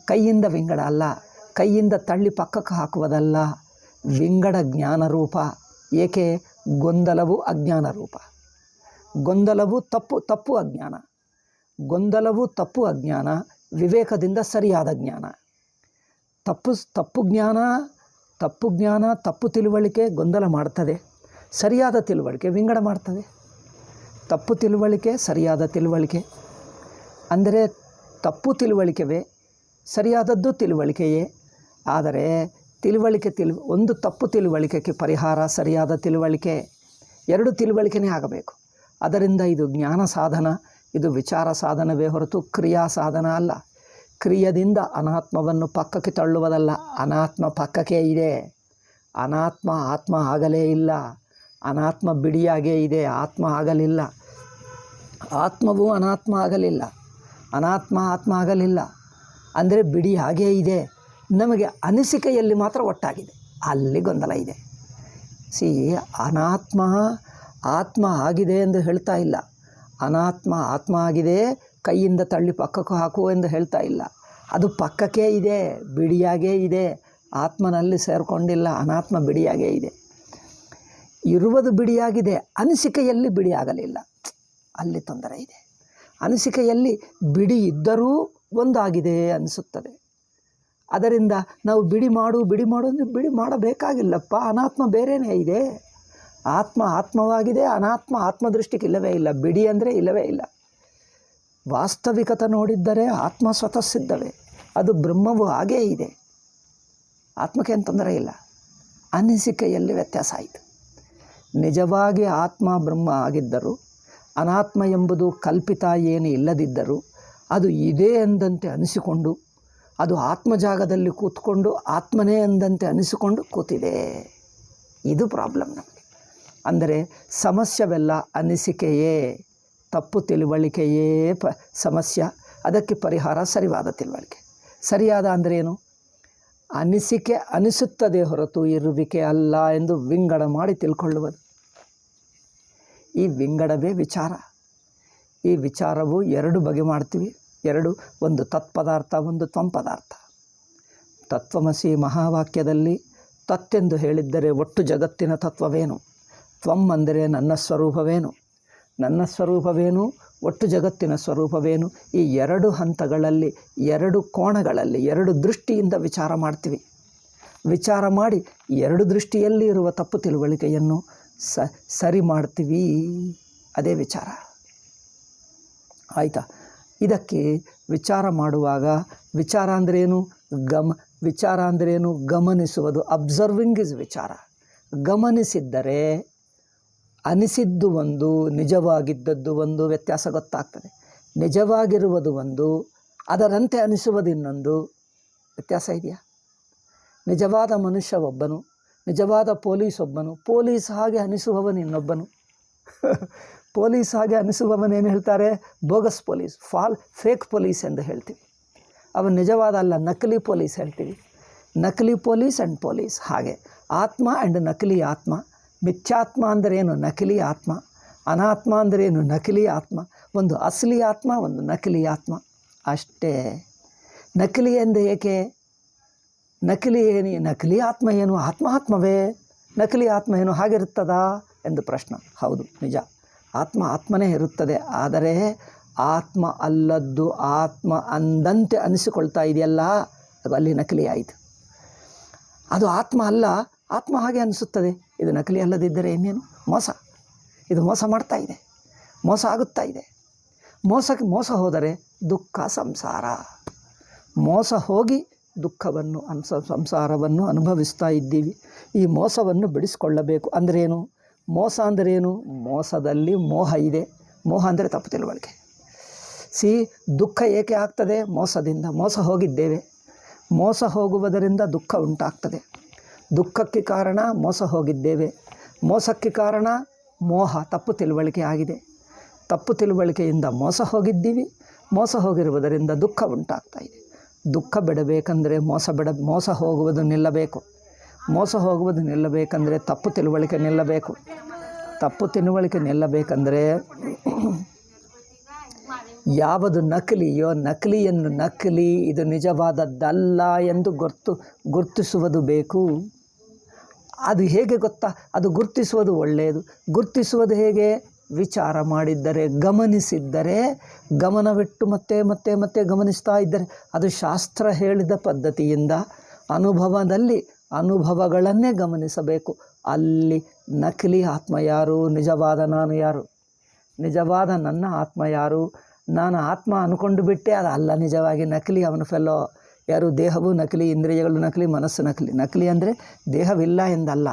ಕೈಯಿಂದ ವಿಂಗಡ ಅಲ್ಲ, ಕೈಯಿಂದ ತಳ್ಳಿ ಪಕ್ಕಕ್ಕೆ ಹಾಕುವುದಲ್ಲ. ವಿಂಗಡ ಜ್ಞಾನ ರೂಪ. ಏಕೆ? ಗೊಂದಲವು ಅಜ್ಞಾನ ರೂಪ. ಗೊಂದಲವು ತಪ್ಪು ಅಜ್ಞಾನ. ಗೊಂದಲವು ತಪ್ಪು ಅಜ್ಞಾನ, ವಿವೇಕದಿಂದ ಸರಿಯಾದ ಜ್ಞಾನ. ತಪ್ಪು ಜ್ಞಾನ ತಪ್ಪು ತಿಳುವಳಿಕೆ ಗೊಂದಲ ಮಾಡ್ತದೆ, ಸರಿಯಾದ ತಿಳುವಳಿಕೆ ವಿಂಗಡ ಮಾಡ್ತದೆ. ತಪ್ಪು ತಿಳುವಳಿಕೆ ಸರಿಯಾದ ತಿಳುವಳಿಕೆ ಅಂದರೆ ತಪ್ಪು ತಿಳುವಳಿಕೆವೇ, ಸರಿಯಾದದ್ದು ತಿಳುವಳಿಕೆಯೇ. ಆದರೆ ಒಂದು ತಪ್ಪು ತಿಳುವಳಿಕೆಗೆ ಪರಿಹಾರ ಸರಿಯಾದ ತಿಳುವಳಿಕೆ, ಎರಡು ತಿಳುವಳಿಕೆನೇ ಆಗಬೇಕು. ಅದರಿಂದ ಇದು ಜ್ಞಾನ ಸಾಧನ, ಇದು ವಿಚಾರ ಸಾಧನವೇ ಹೊರತು ಕ್ರಿಯಾ ಸಾಧನ ಅಲ್ಲ. ಕ್ರಿಯದಿಂದ ಅನಾತ್ಮವನ್ನು ಪಕ್ಕಕ್ಕೆ ತಳ್ಳುವುದಲ್ಲ, ಅನಾತ್ಮ ಪಕ್ಕಕ್ಕೆ ಇದೆ. ಅನಾತ್ಮ ಆತ್ಮ ಆಗಲೇ ಇಲ್ಲ, ಅನಾತ್ಮ ಬಿಡಿಯಾಗೇ ಇದೆ, ಆತ್ಮ ಆಗಲಿಲ್ಲ. ಆತ್ಮವು ಅನಾತ್ಮ ಆಗಲಿಲ್ಲ, ಅನಾತ್ಮ ಆತ್ಮ ಆಗಲಿಲ್ಲ, ಅಂದರೆ ಬಿಡಿ ಹಾಗೇ ಇದೆ. ನಮಗೆ ಅನಿಸಿಕೆಯಲ್ಲಿ ಮಾತ್ರ ಒಟ್ಟಾಗಿದೆ, ಅಲ್ಲಿ ಗೊಂದಲ ಇದೆ. ಅನಾತ್ಮ ಆತ್ಮ ಆಗಿದೆ ಎಂದು ಹೇಳ್ತಾ ಇಲ್ಲ, ಅನಾತ್ಮ ಆತ್ಮ ಆಗಿದೆ ಕೈಯಿಂದ ತಳ್ಳಿ ಪಕ್ಕಕ್ಕೆ ಹಾಕು ಎಂದು ಹೇಳ್ತಾ ಇಲ್ಲ. ಅದು ಪಕ್ಕಕ್ಕೆ ಇದೆ, ಬಿಡಿಯಾಗೇ ಇದೆ, ಆತ್ಮನಲ್ಲಿ ಸೇರಿಕೊಂಡಿಲ್ಲ. ಅನಾತ್ಮ ಬಿಡಿಯಾಗೇ ಇದೆ, ಇರುವುದು ಬಿಡಿಯಾಗಿದೆ, ಅನಿಸಿಕೆಯಲ್ಲಿ ಬಿಡಿಯಾಗಲಿಲ್ಲ, ಅಲ್ಲಿ ತೊಂದರೆ ಇದೆ. ಅನಿಸಿಕೆಯಲ್ಲಿ ಬಿಡಿ ಇದ್ದರೂ ಒಂದಾಗಿದೆ ಅನಿಸುತ್ತದೆ. ಅದರಿಂದ ನಾವು ಬಿಡಿ ಮಾಡು ಅಂದರೆ ಬಿಡಿ ಮಾಡಬೇಕಾಗಿಲ್ಲಪ್ಪ, ಅನಾತ್ಮ ಬೇರೆಯೇ ಇದೆ. ಆತ್ಮ ಆತ್ಮವಾಗಿದೆ, ಅನಾತ್ಮ ಆತ್ಮದೃಷ್ಟಿಗೆ ಇಲ್ಲವೇ ಇಲ್ಲ. ಬಿಡಿ ಅಂದರೆ ಇಲ್ಲವೇ ಇಲ್ಲ. ವಾಸ್ತವಿಕತೆ ನೋಡಿದ್ದರೆ ಆತ್ಮ ಸ್ವತಃ ಸಿದ್ಧವೇ, ಅದು ಬ್ರಹ್ಮವು ಹಾಗೇ ಇದೆ, ಆತ್ಮಕ್ಕೆ ಏನು ತೊಂದರೆ ಇಲ್ಲ. ಅನಿಸಿಕೆಯಲ್ಲಿ ವ್ಯತ್ಯಾಸ ಆಯಿತು. ನಿಜವಾಗಿ ಆತ್ಮ ಬ್ರಹ್ಮ ಆಗಿದ್ದರೂ, ಅನಾತ್ಮ ಎಂಬುದು ಕಲ್ಪಿತ ಏನು ಇಲ್ಲದಿದ್ದರೂ, ಅದು ಇದೆ ಎಂದಂತೆ ಅನಿಸಿಕೊಂಡು, ಅದು ಆತ್ಮ ಜಾಗದಲ್ಲಿ ಕೂತ್ಕೊಂಡು ಆತ್ಮನೇ ಎಂದಂತೆ ಅನಿಸಿಕೊಂಡು ಕೂತಿದೆ. ಇದು ಪ್ರಾಬ್ಲಮ್ ನಮಗೆ. ಅಂದರೆ ಸಮಸ್ಯೆವೆಲ್ಲ ಅನಿಸಿಕೆಯೇ, ತಪ್ಪು ತಿಳುವಳಿಕೆಯೇ ಸಮಸ್ಯೆ. ಅದಕ್ಕೆ ಪರಿಹಾರ ಸರಿಯಾದ ತಿಳುವಳಿಕೆ. ಸರಿಯಾದ ಅಂದರೆ ಏನು? ಅನಿಸಿಕೆ ಅನಿಸುತ್ತದೆ ಹೊರತು ಇರುವಿಕೆ ಅಲ್ಲ ಎಂದು ವಿಂಗಡ ಮಾಡಿ ತಿಳ್ಕೊಳ್ಳುವುದು. ಈ ವಿಂಗಡವೇ ವಿಚಾರ. ಈ ವಿಚಾರವು ಎರಡು ಬಗೆ ಮಾಡ್ತೀವಿ. ಒಂದು ತತ್ಪದಾರ್ಥ, ಒಂದು ತ್ವಂ ಪದಾರ್ಥ. ತತ್ವಮಸಿ ಮಹಾವಾಕ್ಯದಲ್ಲಿ ತತ್ತೆಂದು ಹೇಳಿದ್ದರೆ ಒಟ್ಟು ಜಗತ್ತಿನ ತತ್ವವೇನು, ತ್ವಂ ಅಂದರೆ ನನ್ನ ಸ್ವರೂಪವೇನು, ನನ್ನ ಸ್ವರೂಪವೇನು, ಒಟ್ಟು ಜಗತ್ತಿನ ಸ್ವರೂಪವೇನು. ಈ ಎರಡು ಹಂತಗಳಲ್ಲಿ, ಎರಡು ಕೋಣಗಳಲ್ಲಿ, ಎರಡು ದೃಷ್ಟಿಯಿಂದ ವಿಚಾರ ಮಾಡ್ತೀವಿ. ವಿಚಾರ ಮಾಡಿ ಎರಡು ದೃಷ್ಟಿಯಲ್ಲಿ ಇರುವ ತಪ್ಪು ತಿಳುವಳಿಕೆಯನ್ನು ಸರಿ ಮಾಡ್ತೀವಿ. ಅದೇ ವಿಚಾರ. ಆಯಿತಾ? ಇದಕ್ಕೆ ವಿಚಾರ ಮಾಡುವಾಗ ವಿಚಾರ ಅಂದ್ರೇನು? ವಿಚಾರ ಅಂದ್ರೇನು? ಗಮನಿಸುವುದು. ಅಬ್ಸರ್ವಿಂಗ್ ಇಸ್ ವಿಚಾರ. ಗಮನಿಸಿದ್ದರೆ ಅನಿಸಿದ್ದು ಒಂದು, ನಿಜವಾಗಿದ್ದದ್ದು ಒಂದು, ವ್ಯತ್ಯಾಸ ಗೊತ್ತಾಗ್ತದೆ. ನಿಜವಾಗಿರುವುದು ಒಂದು, ಅದರಂತೆ ಅನಿಸುವುದು ಇನ್ನೊಂದು. ವ್ಯತ್ಯಾಸ ಇದೆಯಾ? ನಿಜವಾದ ಮನುಷ್ಯ ಒಬ್ಬನು, ನಿಜವಾದ ಪೊಲೀಸ್ ಒಬ್ಬನು, ಪೊಲೀಸ್ ಹಾಗೆ ಅನಿಸುವವನು ಇನ್ನೊಬ್ಬನು. ಪೊಲೀಸ್ ಹಾಗೆ ಅನಿಸುವವನೇನು ಹೇಳ್ತಾರೆ? ಬೋಗಸ್ ಪೊಲೀಸ್, ಫೇಕ್ ಪೊಲೀಸ್ ಎಂದು ಹೇಳ್ತೀವಿ. ಅವನು ನಿಜವಾದ ಅಲ್ಲ, ನಕಲಿ ಪೊಲೀಸ್ ಹೇಳ್ತೀವಿ. ನಕಲಿ ಪೊಲೀಸ್ ಆ್ಯಂಡ್ ಪೊಲೀಸ್. ಹಾಗೆ ಆತ್ಮ ಆ್ಯಂಡ್ ನಕಲಿ ಆತ್ಮ. ಮಿಥ್ಯಾತ್ಮ ಅಂದರೇನು? ನಕಲಿ ಆತ್ಮ. ಅನಾತ್ಮ ಅಂದರೇನು? ನಕಲಿ ಆತ್ಮ. ಒಂದು ಅಸಲಿ ಆತ್ಮ, ಒಂದು ನಕಲಿ ಆತ್ಮ, ಅಷ್ಟೇ. ನಕಲಿ ಎಂದು ಏಕೆ? ನಕಲಿ ಆತ್ಮ ಏನು? ಆತ್ಮವೇ. ನಕಲಿ ಆತ್ಮ ಏನು ಹಾಗಿರುತ್ತದಾ ಎಂದು ಪ್ರಶ್ನೆ. ಹೌದು, ನಿಜ. ಆತ್ಮನೇ ಇರುತ್ತದೆ. ಆದರೆ ಆತ್ಮ ಅಲ್ಲದ್ದು ಆತ್ಮ ಅಂದಂತೆ ಅನಿಸಿಕೊಳ್ತಾ ಇದೆಯಲ್ಲ, ಅದು ಅಲ್ಲಿ ನಕಲಿ ಆಯಿತು. ಅದು ಆತ್ಮ ಅಲ್ಲ, ಆತ್ಮ ಹಾಗೆ ಅನಿಸುತ್ತದೆ. ಇದು ನಕಲಿ ಅಲ್ಲದಿದ್ದರೆ ಇನ್ನೇನು? ಮೋಸ. ಇದು ಮೋಸ ಮಾಡ್ತಾ ಇದೆ, ಮೋಸ ಆಗುತ್ತಾ ಇದೆ. ಮೋಸ ಹೋದರೆ ದುಃಖ ಸಂಸಾರ. ಮೋಸ ಹೋಗಿ ದುಃಖವನ್ನು ಸಂಸಾರವನ್ನು ಅನುಭವಿಸ್ತಾ ಇದ್ದೀವಿ. ಈ ಮೋಸವನ್ನು ಬಿಡಿಸಿಕೊಳ್ಳಬೇಕು. ಅಂದ್ರೇನು? ಮೋಸ ಅಂದರೇನು? ಮೋಸದಲ್ಲಿ ಮೋಹ ಇದೆ. ಮೋಹ ಅಂದರೆ ತಪ್ಪು ತಿಳುವಳಿಕೆ. ದುಃಖ ಏಕೆ ಆಗ್ತದೆ? ಮೋಸದಿಂದ. ಮೋಸ ಹೋಗಿದ್ದೇವೆ, ಮೋಸ ಹೋಗುವುದರಿಂದ ದುಃಖ ಉಂಟಾಗ್ತದೆ. ದುಃಖಕ್ಕೆ ಕಾರಣ ಮೋಸ ಹೋಗಿದ್ದೇವೆ. ಮೋಸಕ್ಕೆ ಕಾರಣ ಮೋಹ, ತಪ್ಪು ತಿಳುವಳಿಕೆ ಆಗಿದೆ. ತಪ್ಪು ತಿಳುವಳಿಕೆಯಿಂದ ಮೋಸ ಹೋಗಿದ್ದೀವಿ. ಮೋಸ ಹೋಗಿರುವುದರಿಂದ ದುಃಖ ಉಂಟಾಗ್ತಾ ಇದೆ. ದುಃಖ ಬಿಡಬೇಕಂದ್ರೆ ಮೋಸ ಹೋಗುವುದು ನಿಲ್ಲಬೇಕು. ಮೋಸ ಹೋಗುವುದು ನಿಲ್ಲಬೇಕಂದ್ರೆ ತಪ್ಪು ತಿಳುವಳಿಕೆ ನಿಲ್ಲಬೇಕು. ತಪ್ಪು ತಿಳುವಳಿಕೆ ನಿಲ್ಲಬೇಕಂದ್ರೆ ಯಾವುದು ನಕಲಿಯೋ, ನಕಲಿಯನ್ನು ನಕಲಿ, ಇದು ನಿಜವಾದದ್ದಲ್ಲ ಎಂದು ಗುರುತಿಸುವುದು ಬೇಕು. ಅದು ಹೇಗೆ ಗೊತ್ತಾ? ಅದು ಗುರುತಿಸುವುದು ಒಳ್ಳೆಯದು. ಗುರುತಿಸುವುದು ಹೇಗೆ? ವಿಚಾರ ಮಾಡಿದ್ದರೆ, ಗಮನಿಸಿದ್ದರೆ, ಗಮನವಿಟ್ಟು ಮತ್ತೆ ಮತ್ತೆ ಮತ್ತೆ ಗಮನಿಸ್ತಾ ಇದ್ದರೆ, ಅದು ಶಾಸ್ತ್ರ ಹೇಳಿದ ಪದ್ಧತಿಯಿಂದ ಅನುಭವದಲ್ಲಿ ಅನುಭವಗಳನ್ನೇ ಗಮನಿಸಬೇಕು. ಅಲ್ಲಿ ನಕಲಿ ಆತ್ಮ ಯಾರು, ನಿಜವಾದ ನಾನು ಯಾರು, ನಿಜವಾದ ನನ್ನ ಆತ್ಮ ಯಾರು, ನಾನು ಆತ್ಮ ಅಂದ್ಕೊಂಡು ಬಿಟ್ಟೆ, ಅದು ಅಲ್ಲ ನಿಜವಾಗಿ ನಕಲಿ ಅವನ ಫೆಲ್ಲೋ. ಯಾರು? ದೇಹವು ನಕಲಿ, ಇಂದ್ರಿಯಗಳು ನಕಲಿ, ಮನಸ್ಸು ನಕಲಿ. ನಕಲಿ ಅಂದರೆ ದೇಹವಿಲ್ಲ ಎಂದಲ್ಲ,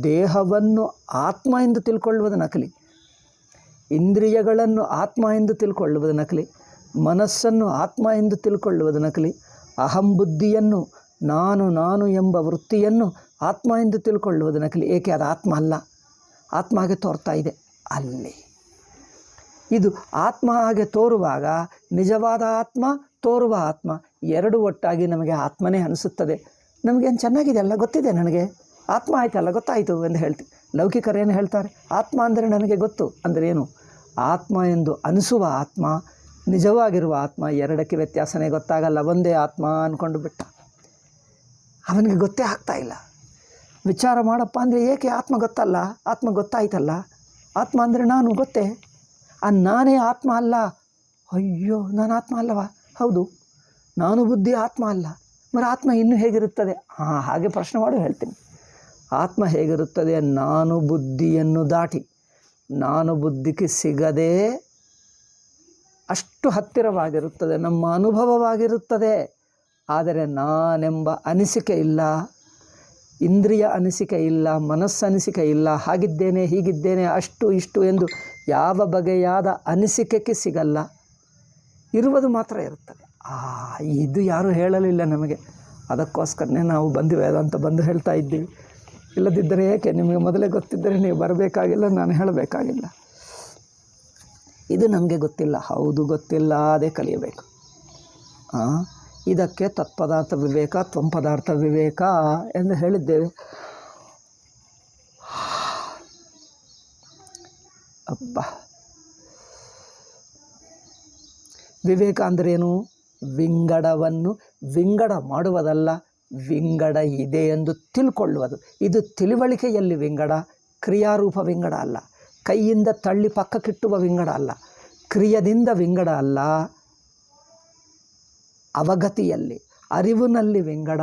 ದೇಹವನ್ನು ಆತ್ಮ ಎಂದು ತಿಳ್ಕೊಳ್ಳುವುದು ನಕಲಿ, ಇಂದ್ರಿಯಗಳನ್ನು ಆತ್ಮ ಎಂದು ತಿಳ್ಕೊಳ್ಳುವುದು ನಕಲಿ, ಮನಸ್ಸನ್ನು ಆತ್ಮ ಎಂದು ತಿಳ್ಕೊಳ್ಳುವುದು ನಕಲಿ, ಅಹಂಬುದ್ಧಿಯನ್ನು ನಾನು ನಾನು ಎಂಬ ವೃತ್ತಿಯನ್ನು ಆತ್ಮ ಎಂದು ತಿಳ್ಕೊಳ್ಳುವುದು ನಕಲಿ. ಏಕೆ? ಅದು ಆತ್ಮ ಅಲ್ಲ, ಆತ್ಮ ಹಾಗೆ ತೋರ್ತಾ ಇದೆ ಅಲ್ಲಿ. ಇದು ಆತ್ಮ ಹಾಗೆ ತೋರುವಾಗ ನಿಜವಾದ ಆತ್ಮ, ತೋರುವ ಆತ್ಮ ಎರಡು ಒಟ್ಟಾಗಿ ನಮಗೆ ಆತ್ಮನೇ ಅನಿಸುತ್ತದೆ. ನಮಗೇನು ಚೆನ್ನಾಗಿದೆ ಅಲ್ಲ, ಗೊತ್ತಿದೆ ನನಗೆ, ಆತ್ಮ ಆಯ್ತಲ್ಲ, ಗೊತ್ತಾಯಿತು ಎಂದು ಹೇಳ್ತೀವಿ. ಲೌಕಿಕರು ಏನು ಹೇಳ್ತಾರೆ? ಆತ್ಮ ಅಂದರೆ ನನಗೆ ಗೊತ್ತು ಅಂದರೆ ಏನು? ಆತ್ಮ ಎಂದು ಅನಿಸುವ ಆತ್ಮ, ನಿಜವಾಗಿರುವ ಆತ್ಮ, ಎರಡಕ್ಕೆ ವ್ಯತ್ಯಾಸನೇ ಗೊತ್ತಾಗಲ್ಲ. ಒಂದೇ ಆತ್ಮ ಅಂದ್ಕೊಂಡು ಬಿಟ್ಟ, ಅವನಿಗೆ ಗೊತ್ತೇ ಆಗ್ತಾ ಇಲ್ಲ. ವಿಚಾರ ಮಾಡಪ್ಪ ಅಂದರೆ ಏಕೆ? ಆತ್ಮ ಗೊತ್ತಲ್ಲ, ಆತ್ಮ ಗೊತ್ತಾಯ್ತಲ್ಲ, ಆತ್ಮ ಅಂದರೆ ನಾನು ಗೊತ್ತೇ, ನಾನೇ ಆತ್ಮ ಅಲ್ಲ. ಅಯ್ಯೋ, ನಾನು ಆತ್ಮ ಅಲ್ಲವಾ? ಹೌದು, ನಾನು ಬುದ್ಧಿ ಆತ್ಮ ಅಲ್ಲ. మరి ಆತ್ಮ ಇನ್ನೂ ಹೇಗಿರುತ್ತದೆ? ಹಾಗೆ ಪ್ರಶ್ನೆ ಮಾಡಿ ಹೇಳ್ತೀನಿ. ಆತ್ಮ ಹೇಗಿರುತ್ತದೆ? ನಾನು ಬುದ್ಧಿಯನ್ನು ದಾಟಿ, ನಾನು ಬುದ್ಧಿಗೆ ಸಿಗದೆ ಅಷ್ಟು ಹತ್ತಿರವಾಗಿರುತ್ತದೆ, ನಮ್ಮ ಅನುಭವವಾಗಿರುತ್ತದೆ. ಆದರೆ ನಾನೆಂಬ ಅನಿಸಿಕೆ ಇಲ್ಲ, ಇಂದ್ರಿಯ ಅನಿಸಿಕೆ ಇಲ್ಲ, ಮನಸ್ಸು ಅನಿಸಿಕೆ ಇಲ್ಲ, ಹಾಗಿದ್ದೇನೆ ಹೀಗಿದ್ದೇನೆ ಅಷ್ಟು ಇಷ್ಟು ಎಂದು ಯಾವ ಬಗೆಯಾದ ಅನಿಸಿಕೆಗೆ ಸಿಗಲ್ಲ, ಇರುವುದು ಮಾತ್ರ ಇರುತ್ತದೆ. ಇದು ಯಾರೂ ಹೇಳಲಿಲ್ಲ ನಮಗೆ, ಅದಕ್ಕೋಸ್ಕರನೇ ನಾವು ಬಂದು ವೇದಾಂತ ಬಂದು ಹೇಳ್ತಾ ಇದ್ದೀವಿ. ಇಲ್ಲದಿದ್ದರೆ ಏಕೆ? ನಿಮಗೆ ಮೊದಲೇ ಗೊತ್ತಿದ್ದರೆ ನೀವು ಬರಬೇಕಾಗಿಲ್ಲ, ನಾನು ಹೇಳಬೇಕಾಗಿಲ್ಲ. ಇದು ನಮಗೆ ಗೊತ್ತಿಲ್ಲ, ಹೌದು ಗೊತ್ತಿಲ್ಲ, ಅದೇ ಕಲಿಯಬೇಕು. ಇದಕ್ಕೆ ತತ್ಪದಾರ್ಥ ವಿವೇಕ, ತ್ವಂಪದಾರ್ಥ ವಿವೇಕ ಎಂದು ಹೇಳಿದ್ದೇವೆ. ಅಬ್ಬ, ವಿವೇಕ ಅಂದ್ರೇನು? ವಿಂಗಡವನ್ನು ವಿಂಗಡ ಮಾಡುವುದಲ್ಲ, ವಿಂಗಡ ಇದೆ ಎಂದು ತಿಳ್ಕೊಳ್ಳುವುದು. ಇದು ತಿಳುವಳಿಕೆಯಲ್ಲಿ ವಿಂಗಡ, ಕ್ರಿಯಾರೂಪ ವಿಂಗಡ ಅಲ್ಲ. ಕೈಯಿಂದ ತಳ್ಳಿ ಪಕ್ಕಕ್ಕಿಟ್ಟುವ ವಿಂಗಡ ಅಲ್ಲ, ಕ್ರಿಯದಿಂದ ವಿಂಗಡ ಅಲ್ಲ. ಅವಗತಿಯಲ್ಲಿ, ಅರಿವಿನಲ್ಲಿ ವಿಂಗಡ,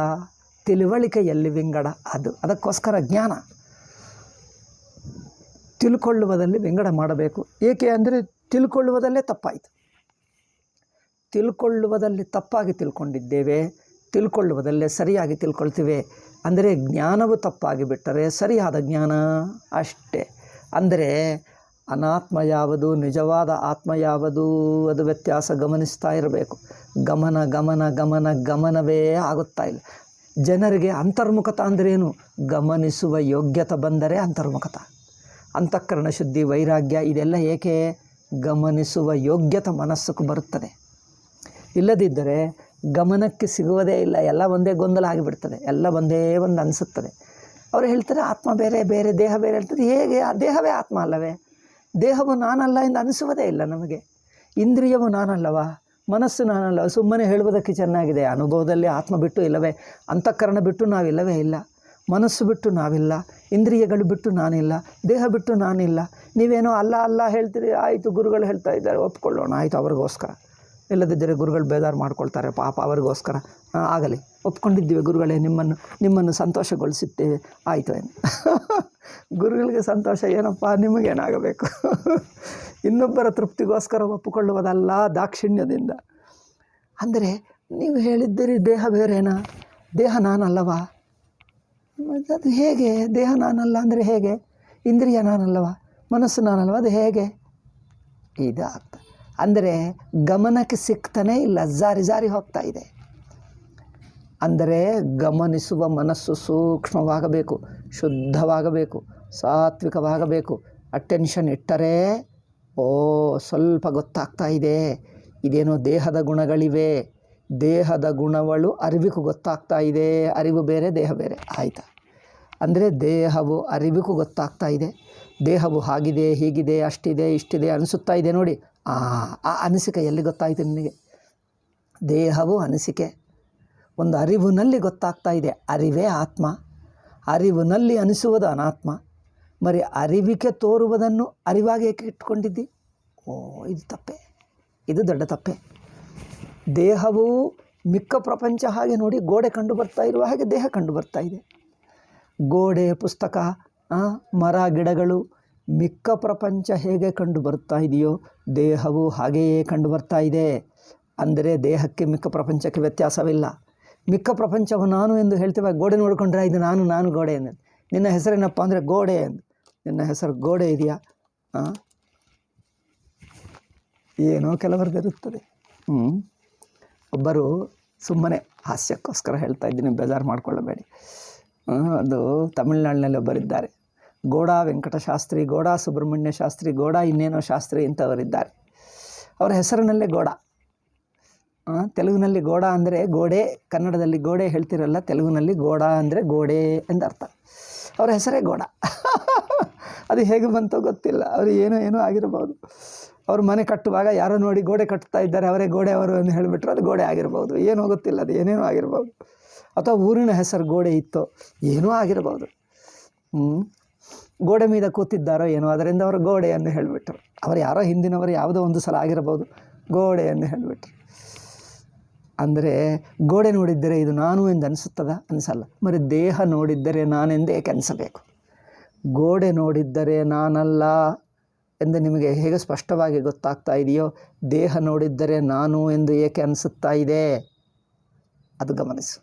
ತಿಳುವಳಿಕೆಯಲ್ಲಿ ವಿಂಗಡ. ಅದಕ್ಕೋಸ್ಕರ ಜ್ಞಾನ ತಿಳ್ಕೊಳ್ಳುವುದಲ್ಲಿ ವಿಂಗಡ ಮಾಡಬೇಕು. ಏಕೆ ಅಂದರೆ ತಿಳ್ಕೊಳ್ಳುವುದಲ್ಲೇ ತಪ್ಪಾಯಿತು, ತಿಳ್ಕೊಳ್ಳುವುದಲ್ಲಿ ತಪ್ಪಾಗಿ ತಿಳ್ಕೊಂಡಿದ್ದೇವೆ, ತಿಳ್ಕೊಳ್ಳುವುದಲ್ಲೇ ಸರಿಯಾಗಿ ತಿಳ್ಕೊಳ್ತೀವಿ. ಅಂದರೆ ಜ್ಞಾನವು ತಪ್ಪಾಗಿ ಬಿಟ್ಟರೆ ಸರಿಯಾದ ಜ್ಞಾನ ಅಷ್ಟೇ. ಅಂದರೆ ಅನಾತ್ಮ ಯಾವುದು, ನಿಜವಾದ ಆತ್ಮ ಯಾವುದು, ಅದು ವ್ಯತ್ಯಾಸ ಗಮನಿಸ್ತಾ ಇರಬೇಕು. ಗಮನ ಗಮನ ಗಮನ ಗಮನವೇ ಆಗುತ್ತಾ ಇಲ್ಲ. ಜನರಿಗೆ ಅಂತರ್ಮುಖತ ಅಂದ್ರೇನು? ಗಮನಿಸುವ ಯೋಗ್ಯತೆ ಬಂದರೆ ಅಂತರ್ಮುಖತ, ಅಂತಃಕರಣ ಶುದ್ಧಿ, ವೈರಾಗ್ಯ ಇದೆಲ್ಲ ಏಕೆ? ಗಮನಿಸುವ ಯೋಗ್ಯತೆ ಮನಸ್ಸಿಗೆ ಬರುತ್ತದೆ. ಇಲ್ಲದಿದ್ದರೆ ಗಮನಕ್ಕೆ ಸಿಗುವುದೇ ಇಲ್ಲ, ಎಲ್ಲ ಒಂದೇ ಗೊಂದಲ ಆಗಿಬಿಡ್ತದೆ, ಎಲ್ಲ ಒಂದೇ ಒಂದು ಅನಿಸುತ್ತದೆ. ಅವರು ಹೇಳ್ತಾರೆ ಆತ್ಮ ಬೇರೆ ಬೇರೆ, ದೇಹ ಬೇರೆ ಹೇಳ್ತಾರೆ. ಹೇಗೆ? ಆ ದೇಹವೇ ಆತ್ಮ ಅಲ್ಲವೇ? ದೇಹವು ನಾನಲ್ಲ ಎಂದು ಅನಿಸುವುದೇ ಇಲ್ಲ ನಮಗೆ. ಇಂದ್ರಿಯವು ನಾನಲ್ಲವಾ, ಮನಸ್ಸು ನಾನಲ್ಲ. ಸುಮ್ಮನೆ ಹೇಳುವುದಕ್ಕೆ ಚೆನ್ನಾಗಿದೆ, ಅನುಭವದಲ್ಲಿ ಆತ್ಮ ಬಿಟ್ಟು ಇಲ್ಲವೇ, ಅಂತಃಕರಣ ಬಿಟ್ಟು ನಾವಿಲ್ಲವೇ ಇಲ್ಲ, ಮನಸ್ಸು ಬಿಟ್ಟು ನಾವಿಲ್ಲ, ಇಂದ್ರಿಯಗಳು ಬಿಟ್ಟು ನಾನಿಲ್ಲ, ದೇಹ ಬಿಟ್ಟು ನಾನಿಲ್ಲ. ನೀವೇನೋ ಅಲ್ಲ ಅಲ್ಲ ಹೇಳ್ತೀರಿ, ಆಯಿತು ಗುರುಗಳು ಹೇಳ್ತಾ ಇದ್ದಾರೆ ಒಪ್ಕೊಳ್ಳೋಣ, ಆಯಿತು ಅವ್ರಿಗೋಸ್ಕರ. ಇಲ್ಲದಿದ್ದರೆ ಗುರುಗಳು ಬೇಜಾರು ಮಾಡ್ಕೊಳ್ತಾರೆ ಪಾಪ, ಅವರಿಗೋಸ್ಕರ ಆಗಲಿ, ಒಪ್ಕೊಂಡಿದ್ದೀವಿ ಗುರುಗಳೇ, ನಿಮ್ಮನ್ನು ಸಂತೋಷಗೊಳಿಸುತ್ತೇವೆ, ಆಯಿತು ಏನು. ಗುರುಗಳಿಗೆ ಸಂತೋಷ ಏನಪ್ಪ, ನಿಮಗೇನಾಗಬೇಕು? ಇನ್ನೊಬ್ಬರ ತೃಪ್ತಿಗೋಸ್ಕರ ಒಪ್ಪಿಕೊಳ್ಳುವುದಲ್ಲ ದಾಕ್ಷಿಣ್ಯದಿಂದ. ಅಂದರೆ ನೀವು ಹೇಳಿದ್ದೀರಿ ದೇಹ ಬೇರೆನಾ, ದೇಹ ನಾನಲ್ಲವಾ? ಅದು ಹೇಗೆ? ದೇಹ ನಾನಲ್ಲ ಅಂದರೆ ಹೇಗೆ? ಇಂದ್ರಿಯ ನಾನಲ್ಲವ, ಮನಸ್ಸು ನಾನಲ್ವ, ಅದು ಹೇಗೆ? ಇದಾಗ್ತದೆ. ಅಂದರೆ ಗಮನಕ್ಕೆ ಸಿಗ್ತಾನೇ ಇಲ್ಲ, ಜಾರಿ ಜಾರಿ ಹೋಗ್ತಾ ಇದೆ. ಅಂದರೆ ಗಮನಿಸುವ ಮನಸ್ಸು ಸೂಕ್ಷ್ಮವಾಗಬೇಕು, ಶುದ್ಧವಾಗಬೇಕು, ಸಾತ್ವಿಕವಾಗಬೇಕು. ಅಟೆನ್ಷನ್ ಇಟ್ಟರೆ ಸ್ವಲ್ಪ ಗೊತ್ತಾಗ್ತಾ ಇದೆ, ಇದೇನೋ ದೇಹದ ಗುಣಗಳಿವೆ, ದೇಹದ ಗುಣಗಳು ಅರಿವಿಗೂ ಗೊತ್ತಾಗ್ತಾ ಇದೆ. ಅರಿವು ಬೇರೆ, ದೇಹ ಬೇರೆ, ಆಯಿತಾ? ಅಂದರೆ ದೇಹವು ಅರಿವಿಗೂ ಗೊತ್ತಾಗ್ತಾ ಇದೆ, ದೇಹವು ಹಾಗಿದೆ ಹೀಗಿದೆ ಅಷ್ಟಿದೆ ಇಷ್ಟಿದೆ ಅನಿಸುತ್ತಾ ಇದೆ ನೋಡಿ. ಆ ಅನಿಸಿಕೆ ಎಲ್ಲಿ ಗೊತ್ತಾಯಿತು ನಿನಗೆ? ದೇಹವು ಅನಿಸಿಕೆ, ಒಂದು ಅರಿವಿನಲ್ಲಿ ಗೊತ್ತಾಗ್ತಾ ಇದೆ. ಅರಿವೇ ಆತ್ಮ, ಅರಿವಿನಲ್ಲಿ ಅನಿಸುವುದು ಅನಾತ್ಮ. మరి ಅರಿವಿಕೆ ತೋರುವುದನ್ನು ಅರಿವಾಗಿ ಏಕೆ ಇಟ್ಕೊಂಡಿದ್ದಿ? ಓ, ಇದು ತಪ್ಪೆ, ಇದು ದೊಡ್ಡ ತಪ್ಪೆ. ದೇಹವು ಮಿಕ್ಕ ಪ್ರಪಂಚ ಹಾಗೆ ನೋಡಿ ಗೋಡೆ ಕಂಡು ಬರ್ತಾ ಇರುವ ಹಾಗೆ ದೇಹ ಕಂಡು ಬರ್ತಾ ಇದೆ. ಗೋಡೆ, ಪುಸ್ತಕ, ಮರ, ಗಿಡಗಳು, ಮಿಕ್ಕ ಪ್ರಪಂಚ ಹೇಗೆ ಕಂಡು ಬರ್ತಾ ಇದೆಯೋ ದೇಹವು ಹಾಗೆಯೇ ಕಂಡು ಬರ್ತಾ ಇದೆ. ಅಂದರೆ ದೇಹಕ್ಕೆ ಮಿಕ್ಕ ಪ್ರಪಂಚಕ್ಕೆ ವ್ಯತ್ಯಾಸವಿಲ್ಲ. ಮಿಕ್ಕ ಪ್ರಪಂಚವು ನಾನು ಎಂದು ಹೇಳ್ತೇವೆ. ಗೋಡೆ ನೋಡಿಕೊಂಡ್ರೆ ಇದು ನಾನು ಗೋಡೆ ಎಂದು. ನಿನ್ನ ಹೆಸರೇನಪ್ಪ ಅಂದರೆ ಗೋಡೆ ಎಂದು. ನಿನ್ನ ಹೆಸರು ಗೋಡೆ ಇದೆಯಾ? ಏನೋ ಕೆಲವರದಿರುತ್ತದೆ. ಒಬ್ಬರು ಸುಮ್ಮನೆ ಹಾಸ್ಯಕ್ಕೋಸ್ಕರ ಹೇಳ್ತಾ ಇದ್ದೀನಿ, ಬೇಜಾರು ಮಾಡಿಕೊಳ್ಳಬೇಡಿ. ಅದು ತಮಿಳ್ನಾಡಿನಲ್ಲಿ ಒಬ್ಬರಿದ್ದಾರೆ, ಗೋಡಾ ವೆಂಕಟಶಾಸ್ತ್ರಿ, ಗೋಡಾ ಸುಬ್ರಹ್ಮಣ್ಯ ಶಾಸ್ತ್ರಿ, ಗೋಡಾ ಇನ್ನೇನೋ ಶಾಸ್ತ್ರಿ ಇಂಥವರಿದ್ದಾರೆ. ಅವರ ಹೆಸರಿನಲ್ಲೇ ಗೋಡ. ತೆಲುಗಿನಲ್ಲಿ ಗೋಡ ಅಂದರೆ ಗೋಡೆ, ಕನ್ನಡದಲ್ಲಿ ಗೋಡೆ ಹೇಳ್ತಿರಲ್ಲ, ತೆಲುಗಿನಲ್ಲಿ ಗೋಡ ಅಂದರೆ ಗೋಡೆ ಎಂದರ್ಥ. ಅವರ ಹೆಸರೇ ಗೋಡ. ಅದು ಹೇಗೆ ಬಂತೋ ಗೊತ್ತಿಲ್ಲ, ಅವರು ಏನೋ ಆಗಿರಬಹುದು. ಅವರು ಮನೆ ಕಟ್ಟುವಾಗ ಯಾರೋ ನೋಡಿ ಗೋಡೆ ಕಟ್ತಾ ಇದ್ದಾರೆ, ಅವರೇ ಗೋಡೆ ಅವರು ಎಂದು ಹೇಳಿಬಿಟ್ರು, ಅದು ಗೋಡೆ ಆಗಿರ್ಬೋದು. ಏನೋ ಗೊತ್ತಿಲ್ಲ, ಅದು ಏನೇನೋ ಆಗಿರ್ಬೋದು. ಅಥವಾ ಊರಿನ ಹೆಸರು ಗೋಡೆ ಇತ್ತೋ, ಏನೋ ಆಗಿರ್ಬೋದು. ಗೋಡೆ మీద ಕೂತಿದ್ದಾರೋ ಏನೋ, ಅದರಿಂದ ಅವರು ಗೋಡೆ ಎಂದು ಹೇಳಿಬಿಟ್ರು. ಅವರು ಯಾರೋ ಹಿಂದಿನವರು ಯಾವುದೋ ಒಂದು ಸಲ ಆಗಿರ್ಬೋದು, ಗೋಡೆ ಎಂದು ಹೇಳಿಬಿಟ್ರು. ಅಂದರೆ ಗೋಡೆ ನೋಡಿದ್ದರೆ ಇದು ನಾನು ಎಂದು ಅನಿಸುತ್ತದ? ಅನಿಸಲ್ಲ. మరి ದೇಹ ನೋಡಿದ್ದರೆ ನಾನೆಂದು ಏಕೆ ಅನಿಸಬೇಕು? ಗೋಡೆ ನೋಡಿದ್ದರೆ ನಾನಲ್ಲ ಎಂದು ನಿಮಗೆ ಹೇಗೆ ಸ್ಪಷ್ಟವಾಗಿ ಗೊತ್ತಾಗ್ತಾ ಇದೆಯೋ, ದೇಹ ನೋಡಿದ್ದರೆ ನಾನು ಎಂದು ಏಕೆ ಅನಿಸುತ್ತಾ ಇದೆ? ಅದು ಗಮನಿಸು.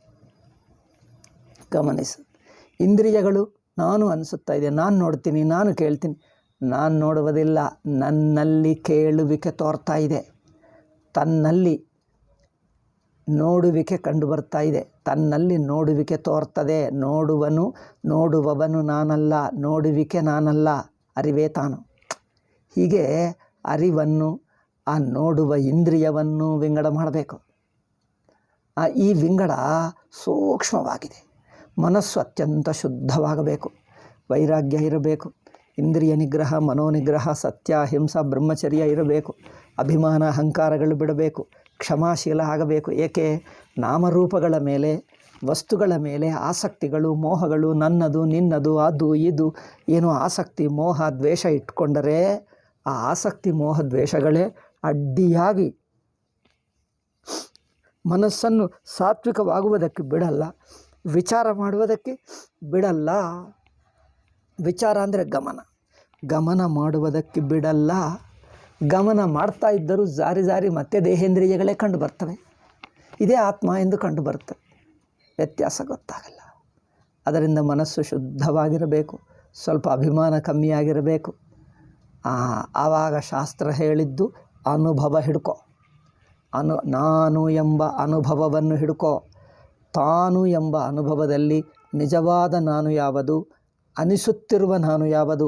ಇಂದ್ರಿಯಗಳು ನಾನು ಅನಿಸುತ್ತಾ ಇದೆ, ನಾನು ನೋಡ್ತೀನಿ, ನಾನು ಕೇಳ್ತೀನಿ. ನಾನು ನೋಡುವುದಿಲ್ಲ, ನನ್ನಲ್ಲಿ ಕೇಳುವಿಕೆ ತೋರ್ತಾ ಇದೆ. ತನ್ನಲ್ಲಿ ನೋಡುವಿಕೆ ಕಂಡು ಬರ್ತಾ ಇದೆ, ತನ್ನಲ್ಲಿ ನೋಡುವಿಕೆ ತೋರ್ತದೆ. ನೋಡುವವನು ನಾನಲ್ಲ, ನೋಡುವಿಕೆ ನಾನಲ್ಲ, ಅರಿವೇ ತಾನು. ಹೀಗೆ ಅರಿವನ್ನು, ಆ ನೋಡುವ ಇಂದ್ರಿಯವನ್ನು ವಿಂಗಡ ಮಾಡಬೇಕು. ಈ ವಿಂಗಡ ಸೂಕ್ಷ್ಮವಾಗಿದೆ. ಮನಸ್ಸು ಅತ್ಯಂತ ಶುದ್ಧವಾಗಬೇಕು, ವೈರಾಗ್ಯ ಇರಬೇಕು, ಇಂದ್ರಿಯ ನಿಗ್ರಹ, ಮನೋನಿಗ್ರಹ, ಸತ್ಯ, ಅಹಿಂಸಾ, ಬ್ರಹ್ಮಚರ್ಯ ಇರಬೇಕು, ಅಭಿಮಾನ ಅಹಂಕಾರಗಳು ಬಿಡಬೇಕು, ಕ್ಷಮಾಶೀಲ ಆಗಬೇಕು. ಏಕೆ? ನಾಮರೂಪಗಳ ಮೇಲೆ, ವಸ್ತುಗಳ ಮೇಲೆ ಆಸಕ್ತಿಗಳು, ಮೋಹಗಳು, ನನ್ನದು, ನಿನ್ನದು, ಅದು, ಇದು ಏನೋ ಆಸಕ್ತಿ, ಮೋಹ, ದ್ವೇಷ ಇಟ್ಕೊಂಡರೆ ಆ ಆಸಕ್ತಿ, ಮೋಹ, ದ್ವೇಷಗಳೇ ಅಡ್ಡಿಯಾಗಿ ಮನಸ್ಸನ್ನು ಸಾತ್ವಿಕವಾಗುವುದಕ್ಕೆ ಬಿಡಲ್ಲ, ವಿಚಾರ ಮಾಡುವುದಕ್ಕೆ ಬಿಡಲ್ಲ. ವಿಚಾರ ಅಂದರೆ ಗಮನ ಮಾಡುವುದಕ್ಕೆ ಬಿಡಲ್ಲ. ಗಮನ ಮಾಡ್ತಾ ಇದ್ದರೂ ಜಾರಿ ಮತ್ತೆ ದೇಹೇಂದ್ರಿಯಗಳೇ ಕಂಡು ಬರ್ತವೆ. ಇದೇ ಆತ್ಮ ಎಂದು ಕಂಡು ಬರ್ತವೆ, ವ್ಯತ್ಯಾಸ ಗೊತ್ತಾಗಲ್ಲ. ಅದರಿಂದ ಮನಸ್ಸು ಶುದ್ಧವಾಗಿರಬೇಕು, ಸ್ವಲ್ಪ ಅಭಿಮಾನ ಕಮ್ಮಿಯಾಗಿರಬೇಕು. ಆವಾಗ ಶಾಸ್ತ್ರ ಹೇಳಿದ್ದು ಅನುಭವ ಹಿಡ್ಕೊ. ನಾನು ಎಂಬ ಅನುಭವವನ್ನು ಹಿಡ್ಕೊ. ತಾನು ಎಂಬ ಅನುಭವದಲ್ಲಿ ನಿಜವಾದ ನಾನು ಯಾವುದು, ಅನಿಸುತ್ತಿರುವ ನಾನು ಯಾವುದು,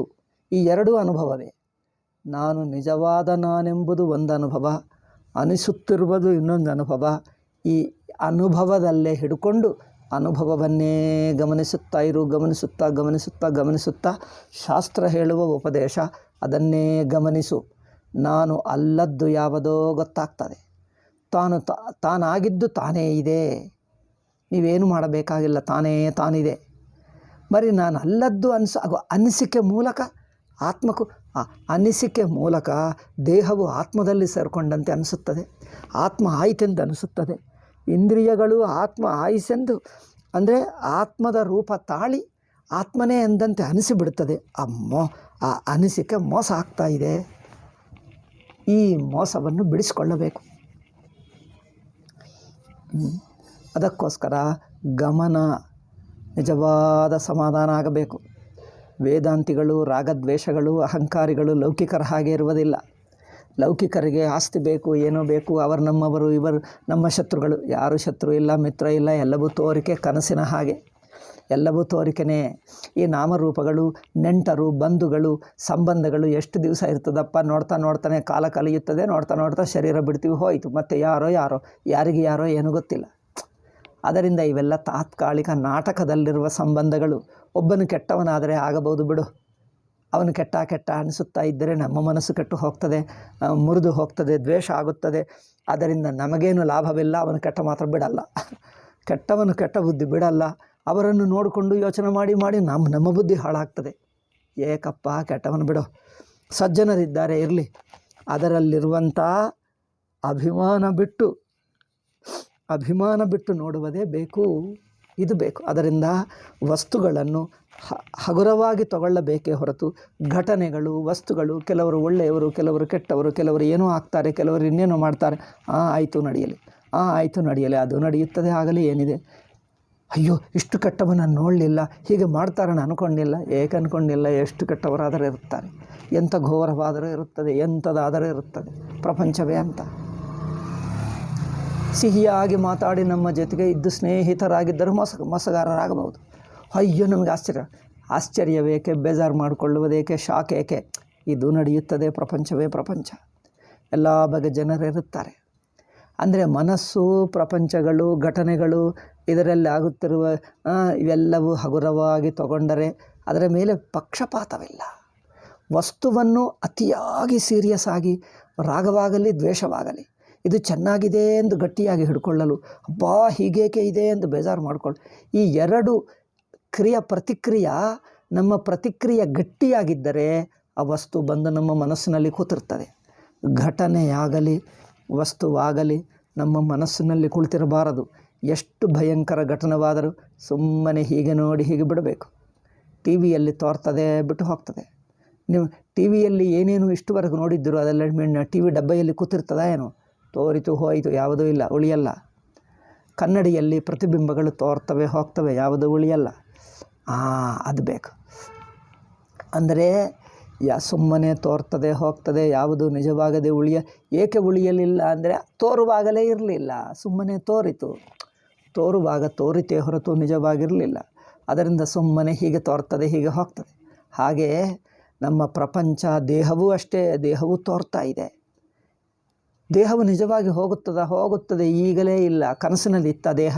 ಈ ಎರಡೂ ಅನುಭವವೇ. ನಾನು ನಿಜವಾದ ನಾನೆಂಬುದು ಒಂದು ಅನುಭವ, ಅನಿಸುತ್ತಿರುವುದು ಇನ್ನೊಂದು ಅನುಭವ. ಈ ಅನುಭವದಲ್ಲೇ ಹಿಡ್ಕೊಂಡು ಅನುಭವವನ್ನೇ ಗಮನಿಸುತ್ತಾ ಶಾಸ್ತ್ರ ಹೇಳುವ ಉಪದೇಶ ಅದನ್ನೇ ಗಮನಿಸು. ನಾನು ಅಲ್ಲದ್ದು ಯಾವುದೋ ಗೊತ್ತಾಗ್ತದೆ. ತಾನಾಗಿದ್ದು ತಾನೇ ಇದೆ, ನೀವೇನು ಮಾಡಬೇಕಾಗಿಲ್ಲ, ತಾನಿದೆ. మరి ನಾನು ಅಲ್ಲದ್ದು ಅನಿಸಿಕೆ ಮೂಲಕ ಆತ್ಮಕ್ಕೂ ಅನಿಸಿಕೆ ಮೂಲಕ ದೇಹವು ಆತ್ಮದಲ್ಲಿ ಸೇರಿಕೊಂಡಂತೆ ಅನಿಸುತ್ತದೆ, ಆತ್ಮ ಆಯಿತೆಂದು ಅನಿಸುತ್ತದೆ. ಇಂದ್ರಿಯಗಳು ಆತ್ಮ ಆಯಿಸೆಂದು ಅಂದರೆ ಆತ್ಮದ ರೂಪ ತಾಳಿ ಆತ್ಮನೇ ಎಂದಂತೆ ಅನಿಸಿಬಿಡುತ್ತದೆ. ಆ ಅನಿಸಿಕೆ ಮೋಸ ಆಗ್ತಾ ಇದೆ. ಈ ಮೋಸವನ್ನು ಬಿಡಿಸಿಕೊಳ್ಳಬೇಕು. ಅದಕ್ಕೋಸ್ಕರ ಗಮನ, ನಿಜವಾದ ಸಮಾಧಾನ ಆಗಬೇಕು. ವೇದಾಂತಿಗಳು, ರಾಗದ್ವೇಷಗಳು, ಅಹಂಕಾರಿಗಳು ಲೌಕಿಕರ ಹಾಗೆ ಇರುವುದಿಲ್ಲ. ಲೌಕಿಕರಿಗೆ ಆಸ್ತಿ ಬೇಕು, ಏನೋ ಬೇಕು, ಅವರು ನಮ್ಮವರು, ಇವರು ನಮ್ಮ ಶತ್ರುಗಳು. ಯಾರೂ ಶತ್ರು ಇಲ್ಲ, ಮಿತ್ರ ಇಲ್ಲ, ಎಲ್ಲವೂ ತೋರಿಕೆ, ಕನಸಿನ ಹಾಗೆ ಎಲ್ಲವೂ ತೋರಿಕೆನೇ. ಈ ನಾಮರೂಪಗಳು, ನೆಂಟರು, ಬಂಧುಗಳು, ಸಂಬಂಧಗಳು ಎಷ್ಟು ದಿವಸ ಇರ್ತದಪ್ಪ? ನೋಡ್ತಾನೆ ಕಾಲ ಕಲಿಯುತ್ತದೆ, ನೋಡ್ತಾ ಶರೀರ ಬಿಡ್ತೀವಿ, ಹೋಯಿತು. ಮತ್ತು ಯಾರಿಗೆ ಯಾರೋ ಏನೂ ಗೊತ್ತಿಲ್ಲ. ಅದರಿಂದ ಇವೆಲ್ಲ ತಾತ್ಕಾಲಿಕ ನಾಟಕದಲ್ಲಿರುವ ಸಂಬಂಧಗಳು. ಒಬ್ಬನು ಕೆಟ್ಟವನಾದರೆ ಆಗಬಹುದು ಬಿಡು, ಅವನು ಕೆಟ್ಟ ಅನಿಸುತ್ತಾ ಇದ್ದರೆ ನಮ್ಮ ಮನಸ್ಸು ಕೆಟ್ಟು ಹೋಗ್ತದೆ, ಮುರಿದು ಹೋಗ್ತದೆ, ದ್ವೇಷ ಆಗುತ್ತದೆ. ಅದರಿಂದ ನಮಗೇನು ಲಾಭವಿಲ್ಲ. ಅವನು ಕೆಟ್ಟ ಮಾತ್ರ ಬಿಡಲ್ಲ, ಕೆಟ್ಟವನು ಕೆಟ್ಟ ಬುದ್ಧಿ ಬಿಡಲ್ಲ. ಅವರನ್ನು ನೋಡಿಕೊಂಡು ಯೋಚನೆ ಮಾಡಿ ನಮ್ಮ ಬುದ್ಧಿ ಹಾಳಾಗ್ತದೆ. ಏಕಪ್ಪ ಕೆಟ್ಟವನು ಬಿಡು, ಸಜ್ಜನರಿದ್ದಾರೆ ಇರಲಿ, ಅದರಲ್ಲಿರುವಂಥ ಅಭಿಮಾನ ಬಿಟ್ಟು ನೋಡುವುದೇ ಬೇಕು, ಇದು ಬೇಕು. ಅದರಿಂದ ವಸ್ತುಗಳನ್ನು ಹಗುರವಾಗಿ ತಗೊಳ್ಳಬೇಕೇ ಹೊರತು ಘಟನೆಗಳು, ವಸ್ತುಗಳು, ಕೆಲವರು ಒಳ್ಳೆಯವರು, ಕೆಲವರು ಕೆಟ್ಟವರು, ಕೆಲವರು ಏನೋ ಆಗ್ತಾರೆ, ಕೆಲವರು ಇನ್ನೇನೋ ಮಾಡ್ತಾರೆ, ಆಯಿತು ನಡೆಯಲಿ, ಅದು ನಡೆಯುತ್ತದೆ, ಆಗಲಿ, ಏನಿದೆ, ಅಯ್ಯೋ ಇಷ್ಟು ಕೆಟ್ಟವನನ್ನು ನೋಡಲಿಲ್ಲ, ಹೀಗೆ ಮಾಡ್ತಾರನ್ನು ಅಂದ್ಕೊಂಡಿಲ್ಲ, ಏಕೆ ಅಂದ್ಕೊಂಡಿಲ್ಲ, ಎಷ್ಟು ಕೆಟ್ಟವರಾದರೂ ಇರುತ್ತಾರೆ, ಎಂಥ ಘೋರವಾದರೂ ಇರುತ್ತದೆ, ಎಂಥದಾದರೂ ಇರುತ್ತದೆ ಪ್ರಪಂಚವೇ ಅಂತ. ಸಿಹಿಯಾಗಿ ಮಾತಾಡಿ ನಮ್ಮ ಜೊತೆಗೆ ಇದ್ದು ಸ್ನೇಹಿತರಾಗಿದ್ದರೂ ಮೋಸಗಾರರಾಗಬಹುದು. ಅಯ್ಯೋ ನಮಗೆ ಆಶ್ಚರ್ಯವೇಕೆ, ಬೇಜಾರು ಮಾಡಿಕೊಳ್ಳುವುದೇಕೆ, ಶಾಕ್ ಏಕೆ, ಇದು ನಡೆಯುತ್ತದೆ, ಪ್ರಪಂಚವೇ ಪ್ರಪಂಚ, ಎಲ್ಲ ಬಗೆಯ ಜನರಿರುತ್ತಾರೆ. ಅಂದರೆ ಮನಸ್ಸು, ಪ್ರಪಂಚಗಳು, ಘಟನೆಗಳು, ಇದರಲ್ಲಿ ಆಗುತ್ತಿರುವ ಇವೆಲ್ಲವೂ ಹಗುರವಾಗಿ ತಗೊಂಡರೆ ಅದರ ಮೇಲೆ ಪಕ್ಷಪಾತವಿಲ್ಲ. ವಸ್ತುವನ್ನು ಅತಿಯಾಗಿ ಸೀರಿಯಸ್ ಆಗಿ, ರಾಗವಾಗಲಿ ದ್ವೇಷವಾಗಲಿ, ಇದು ಚೆನ್ನಾಗಿದೆ ಎಂದು ಗಟ್ಟಿಯಾಗಿ ಹಿಡ್ಕೊಳ್ಳಲು, ಅಬ್ಬಾ ಹೀಗೇಕೆ ಇದೆ ಎಂದು ಬೇಜಾರು ಮಾಡಿಕೊಳ್ಳು, ಈ ಎರಡು ಪ್ರತಿಕ್ರಿಯೆ, ನಮ್ಮ ಪ್ರತಿಕ್ರಿಯೆ ಗಟ್ಟಿಯಾಗಿದ್ದರೆ ಆ ವಸ್ತು ಬಂದು ನಮ್ಮ ಮನಸ್ಸಿನಲ್ಲಿ ಕೂತಿರ್ತದೆ. ಘಟನೆಯಾಗಲಿ ವಸ್ತುವಾಗಲಿ ನಮ್ಮ ಮನಸ್ಸಿನಲ್ಲಿ ಕುಳಿತಿರಬಾರದು. ಎಷ್ಟು ಭಯಂಕರ ಘಟನೆವಾದರೂ ಸುಮ್ಮನೆ ಹೀಗೆ ನೋಡಿ ಹೀಗೆ ಬಿಡಬೇಕು. ಟಿ ವಿಯಲ್ಲಿ ತೋರ್ತದೆ, ಬಿಟ್ಟು ಹೋಗ್ತದೆ. ನೀವು ಟಿ ವಿಯಲ್ಲಿ ಏನೇನು ಇಷ್ಟುವರೆಗೂ ನೋಡಿದ್ದರು ಅದೆಲ್ಲ ಟಿ ವಿ ಡಬ್ಬೆಯಲ್ಲಿ ಕೂತಿರ್ತದ ಏನೋ, ತೋರಿತು ಹೋಯಿತು, ಯಾವುದೂ ಇಲ್ಲ, ಉಳಿಯಲ್ಲ. ಕನ್ನಡಿಯಲ್ಲಿ ಪ್ರತಿಬಿಂಬಗಳು ತೋರ್ತವೆ ಹೋಗ್ತವೆ, ಯಾವುದೂ ಉಳಿಯಲ್ಲ. ಅದು ಬೇಕು. ಅಂದರೆ ಸುಮ್ಮನೆ ತೋರ್ತದೆ ಹೋಗ್ತದೆ, ಯಾವುದು ನಿಜವಾಗದೆ ಏಕೆ ಉಳಿಯಲಿಲ್ಲ ಅಂದರೆ ತೋರುವಾಗಲೇ ಇರಲಿಲ್ಲ, ಸುಮ್ಮನೆ ತೋರುವಾಗ ತೋರಿತೇ ಹೊರತು ನಿಜವಾಗಿರಲಿಲ್ಲ. ಅದರಿಂದ ಸುಮ್ಮನೆ ಹೀಗೆ ತೋರ್ತದೆ, ಹೀಗೆ ಹೋಗ್ತದೆ. ಹಾಗೆಯೇ ನಮ್ಮ ಪ್ರಪಂಚ, ದೇಹವೂ ಅಷ್ಟೇ, ದೇಹವೂ ತೋರ್ತಾ ಇದೆ. ದೇಹವು ನಿಜವಾಗಿ ಹೋಗುತ್ತದೆ, ಈಗಲೇ ಇಲ್ಲ. ಕನಸಿನಲ್ಲಿ ಇತ್ತ ದೇಹ,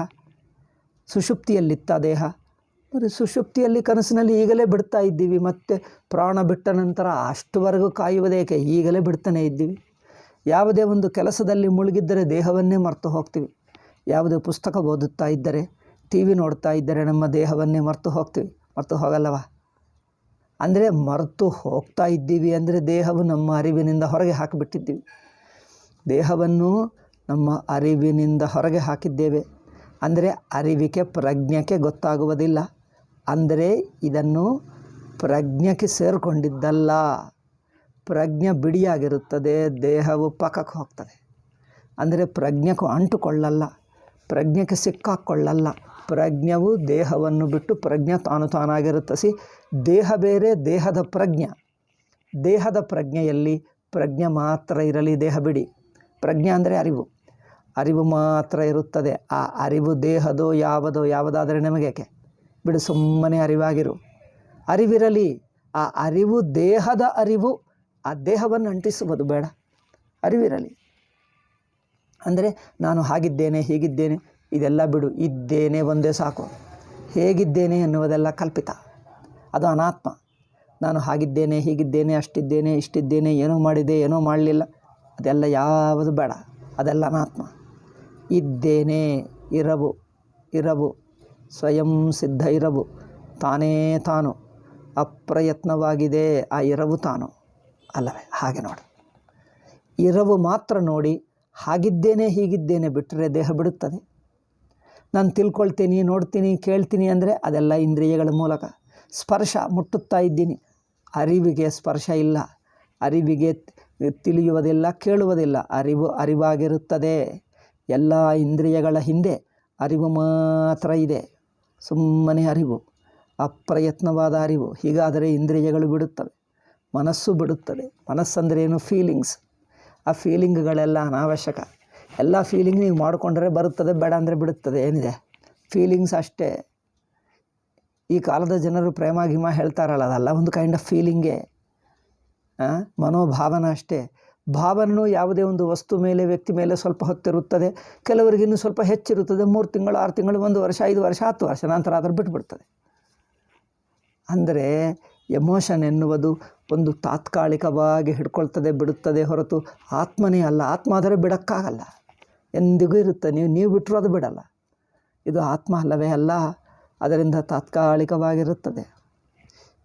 ಸುಷುಪ್ತಿಯಲ್ಲಿತ್ತ ದೇಹ, మరి ಸುಷುಪ್ತಿಯಲ್ಲಿ ಕನಸಿನಲ್ಲಿ ಈಗಲೇ ಬಿಡ್ತಾ ಇದ್ದೀವಿ. ಮತ್ತು ಪ್ರಾಣ ಬಿಟ್ಟ ನಂತರ ಅಷ್ಟುವರೆಗೂ ಕಾಯುವುದೇಕೆ, ಈಗಲೇ ಬಿಡ್ತಾನೆ ಇದ್ದೀವಿ. ಯಾವುದೇ ಒಂದು ಕೆಲಸದಲ್ಲಿ ಮುಳುಗಿದ್ದರೆ ದೇಹವನ್ನೇ ಮರೆತು ಹೋಗ್ತೀವಿ. ಯಾವುದೇ ಪುಸ್ತಕ ಓದುತ್ತಾ ಇದ್ದರೆ, ಟಿ ವಿ ನೋಡ್ತಾ ಇದ್ದರೆ ನಮ್ಮ ದೇಹವನ್ನೇ ಮರೆತು ಹೋಗ್ತೀವಿ. ಮರೆತು ಹೋಗಲ್ಲವ? ಅಂದರೆ ಮರೆತು ಹೋಗ್ತಾ ಇದ್ದೀವಿ ಅಂದರೆ ದೇಹವು ನಮ್ಮ ಅರಿವಿನಿಂದ ಹೊರಗೆ ಹಾಕಿಬಿಟ್ಟಿದ್ದೀವಿ. ದೇಹವನ್ನು ನಮ್ಮ ಅರಿವಿನಿಂದ ಹೊರಗೆ ಹಾಕಿದ್ದೇವೆ. ಅಂದರೆ ಅರಿವಿಗೆ ಪ್ರಜ್ಞೆಗೆ ಗೊತ್ತಾಗುವುದಿಲ್ಲ. ಅಂದರೆ ಇದನ್ನು ಪ್ರಜ್ಞೆಗೆ ಸೇರಿಕೊಂಡಿದ್ದಲ್ಲ. ಪ್ರಜ್ಞೆ ಬಿಡಿಯಾಗಿರುತ್ತದೆ, ದೇಹವು ಪಕ್ಕಕ್ಕೆ ಹೋಗ್ತದೆ. ಅಂದರೆ ಪ್ರಜ್ಞೆಗೂ ಅಂಟುಕೊಳ್ಳಲ್ಲ, ಪ್ರಜ್ಞೆಗೆ ಸಿಕ್ಕಾಕ್ಕೊಳ್ಳಲ್ಲ. ಪ್ರಜ್ಞೆವು ದೇಹವನ್ನು ಬಿಟ್ಟು ಪ್ರಜ್ಞೆ ತಾನಾಗಿರುತ್ತೆ. ದೇಹ ಬೇರೆ, ದೇಹದ ಪ್ರಜ್ಞೆಯಲ್ಲಿ ಪ್ರಜ್ಞೆ ಮಾತ್ರ ಇರಲಿ, ದೇಹ ಬಿಡಿ. ಪ್ರಜ್ಞೆ ಅಂದರೆ ಅರಿವು ಮಾತ್ರ ಇರುತ್ತದೆ. ಆ ಅರಿವು ದೇಹದೋ ಯಾವುದಾದರೆ ನಮಗೇಕೆ ಬಿಡು, ಸುಮ್ಮನೆ ಅರಿವಿರಲಿ. ಆ ಅರಿವು ದೇಹದ ಅರಿವು, ಆ ದೇಹವನ್ನು ಅಂಟಿಸುವುದು ಬೇಡ, ಅರಿವಿರಲಿ. ಅಂದರೆ ನಾನು ಹಾಗಿದ್ದೇನೆ, ಹೀಗಿದ್ದೇನೆ, ಇದೆಲ್ಲ ಬಿಡು, ಇದ್ದೇನೆ ಒಂದೇ ಸಾಕು. ಹೇಗಿದ್ದೇನೆ ಎನ್ನುವುದೆಲ್ಲ ಕಲ್ಪಿತ, ಅದು ಅನಾತ್ಮ. ನಾನು ಹಾಗಿದ್ದೇನೆ, ಹೀಗಿದ್ದೇನೆ, ಅಷ್ಟಿದ್ದೇನೆ, ಇಷ್ಟಿದ್ದೇನೆ, ಏನೋ ಮಾಡಿದೆ, ಏನೋ ಮಾಡಲಿಲ್ಲ, ಅದೆಲ್ಲ ಯಾವುದು ಬೇಡ, ಅದೆಲ್ಲ ಅನಾತ್ಮ. ಇದ್ದೇನೆ, ಇರವು, ಸ್ವಯಂ ಸಿದ್ಧ ಇರವು, ತಾನೇ ತಾನು ಅಪ್ರಯತ್ನವಾಗಿದೆ. ಆ ಇರವು ತಾನು ಅಲ್ಲವೇ? ಹಾಗೆ ನೋಡಿ, ಇರವು ಮಾತ್ರ ನೋಡಿ. ಹಾಗಿದ್ದೇನೆ, ಹೀಗಿದ್ದೇನೆ ಬಿಟ್ಟರೆ ದೇಹ ಬಿಡುತ್ತದೆ. ನಾನು ತಿಳ್ಕೊಳ್ತೀನಿ, ನೋಡ್ತೀನಿ, ಕೇಳ್ತೀನಿ ಅಂದರೆ ಅದೆಲ್ಲ ಇಂದ್ರಿಯಗಳ ಮೂಲಕ. ಸ್ಪರ್ಶ, ಮುಟ್ಟುತ್ತಾ ಇದ್ದೀನಿ, ಅರಿವಿಗೆ ಸ್ಪರ್ಶ ಇಲ್ಲ, ಅರಿವಿಗೆ ತಿಳಿಯುವುದಿಲ್ಲ, ಕೇಳುವುದಿಲ್ಲ. ಅರಿವಾಗಿರುತ್ತದೆ. ಎಲ್ಲ ಇಂದ್ರಿಯಗಳ ಹಿಂದೆ ಅರಿವು ಮಾತ್ರ ಇದೆ. ಸುಮ್ಮನೆ ಅರಿವು, ಅಪ್ರಯತ್ನವಾದ ಅರಿವು. ಹೀಗಾದರೆ ಇಂದ್ರಿಯಗಳು ಬಿಡುತ್ತವೆ, ಮನಸ್ಸು ಬಿಡುತ್ತದೆ. ಮನಸ್ಸಂದರೆ ಏನು? ಫೀಲಿಂಗ್ಸ್. ಆ ಫೀಲಿಂಗ್ಗಳೆಲ್ಲ ಅನಾವಶ್ಯಕ. ಎಲ್ಲ ಫೀಲಿಂಗ್ ನೀವು ಮಾಡಿಕೊಂಡ್ರೆ ಬರುತ್ತದೆ, ಬೇಡ ಅಂದರೆ ಬಿಡುತ್ತದೆ. ಏನಿದೆ ಫೀಲಿಂಗ್ಸ್ ಅಷ್ಟೇ. ಈ ಕಾಲದ ಜನರು ಪ್ರೇಮ ಗಿಮ ಹೇಳ್ತಾರಲ್ಲ, ಅದೆಲ್ಲ ಒಂದು ಕೈಂಡ್ ಆಫ್ ಫೀಲಿಂಗೇ, ಮನೋಭಾವನ ಅಷ್ಟೇ. ಭಾವನೂ ಯಾವುದೇ ಒಂದು ವಸ್ತು ಮೇಲೆ, ವ್ಯಕ್ತಿ ಮೇಲೆ ಸ್ವಲ್ಪ ಹೊತ್ತಿರುತ್ತದೆ. ಕೆಲವರಿಗೆ ಇನ್ನೂ ಸ್ವಲ್ಪ ಹೆಚ್ಚಿರುತ್ತದೆ. 3 ತಿಂಗಳು, 6 ತಿಂಗಳು, 1 ವರ್ಷ, 5 ವರ್ಷ, 10 ವರ್ಷ ನಂತರ ಅದರ ಬಿಟ್ಟುಬಿಡ್ತದೆ. ಅಂದರೆ ಎಮೋಷನ್ ಎನ್ನುವುದು ಒಂದು ತಾತ್ಕಾಲಿಕವಾಗಿ ಹಿಡ್ಕೊಳ್ತದೆ, ಬಿಡುತ್ತದೆ ಹೊರತು ಆತ್ಮನೇ ಅಲ್ಲ. ಆತ್ಮ ಆದರೆ ಬಿಡೋಕ್ಕಾಗಲ್ಲ, ಎಂದಿಗೂ ಇರುತ್ತೆ. ನೀವು ಬಿಟ್ಟರು ಅದು ಬಿಡಲ್ಲ. ಇದು ಆತ್ಮ ಅಲ್ಲವೇ ಅಲ್ಲ. ಅದರಿಂದ ತಾತ್ಕಾಲಿಕವಾಗಿರುತ್ತದೆ.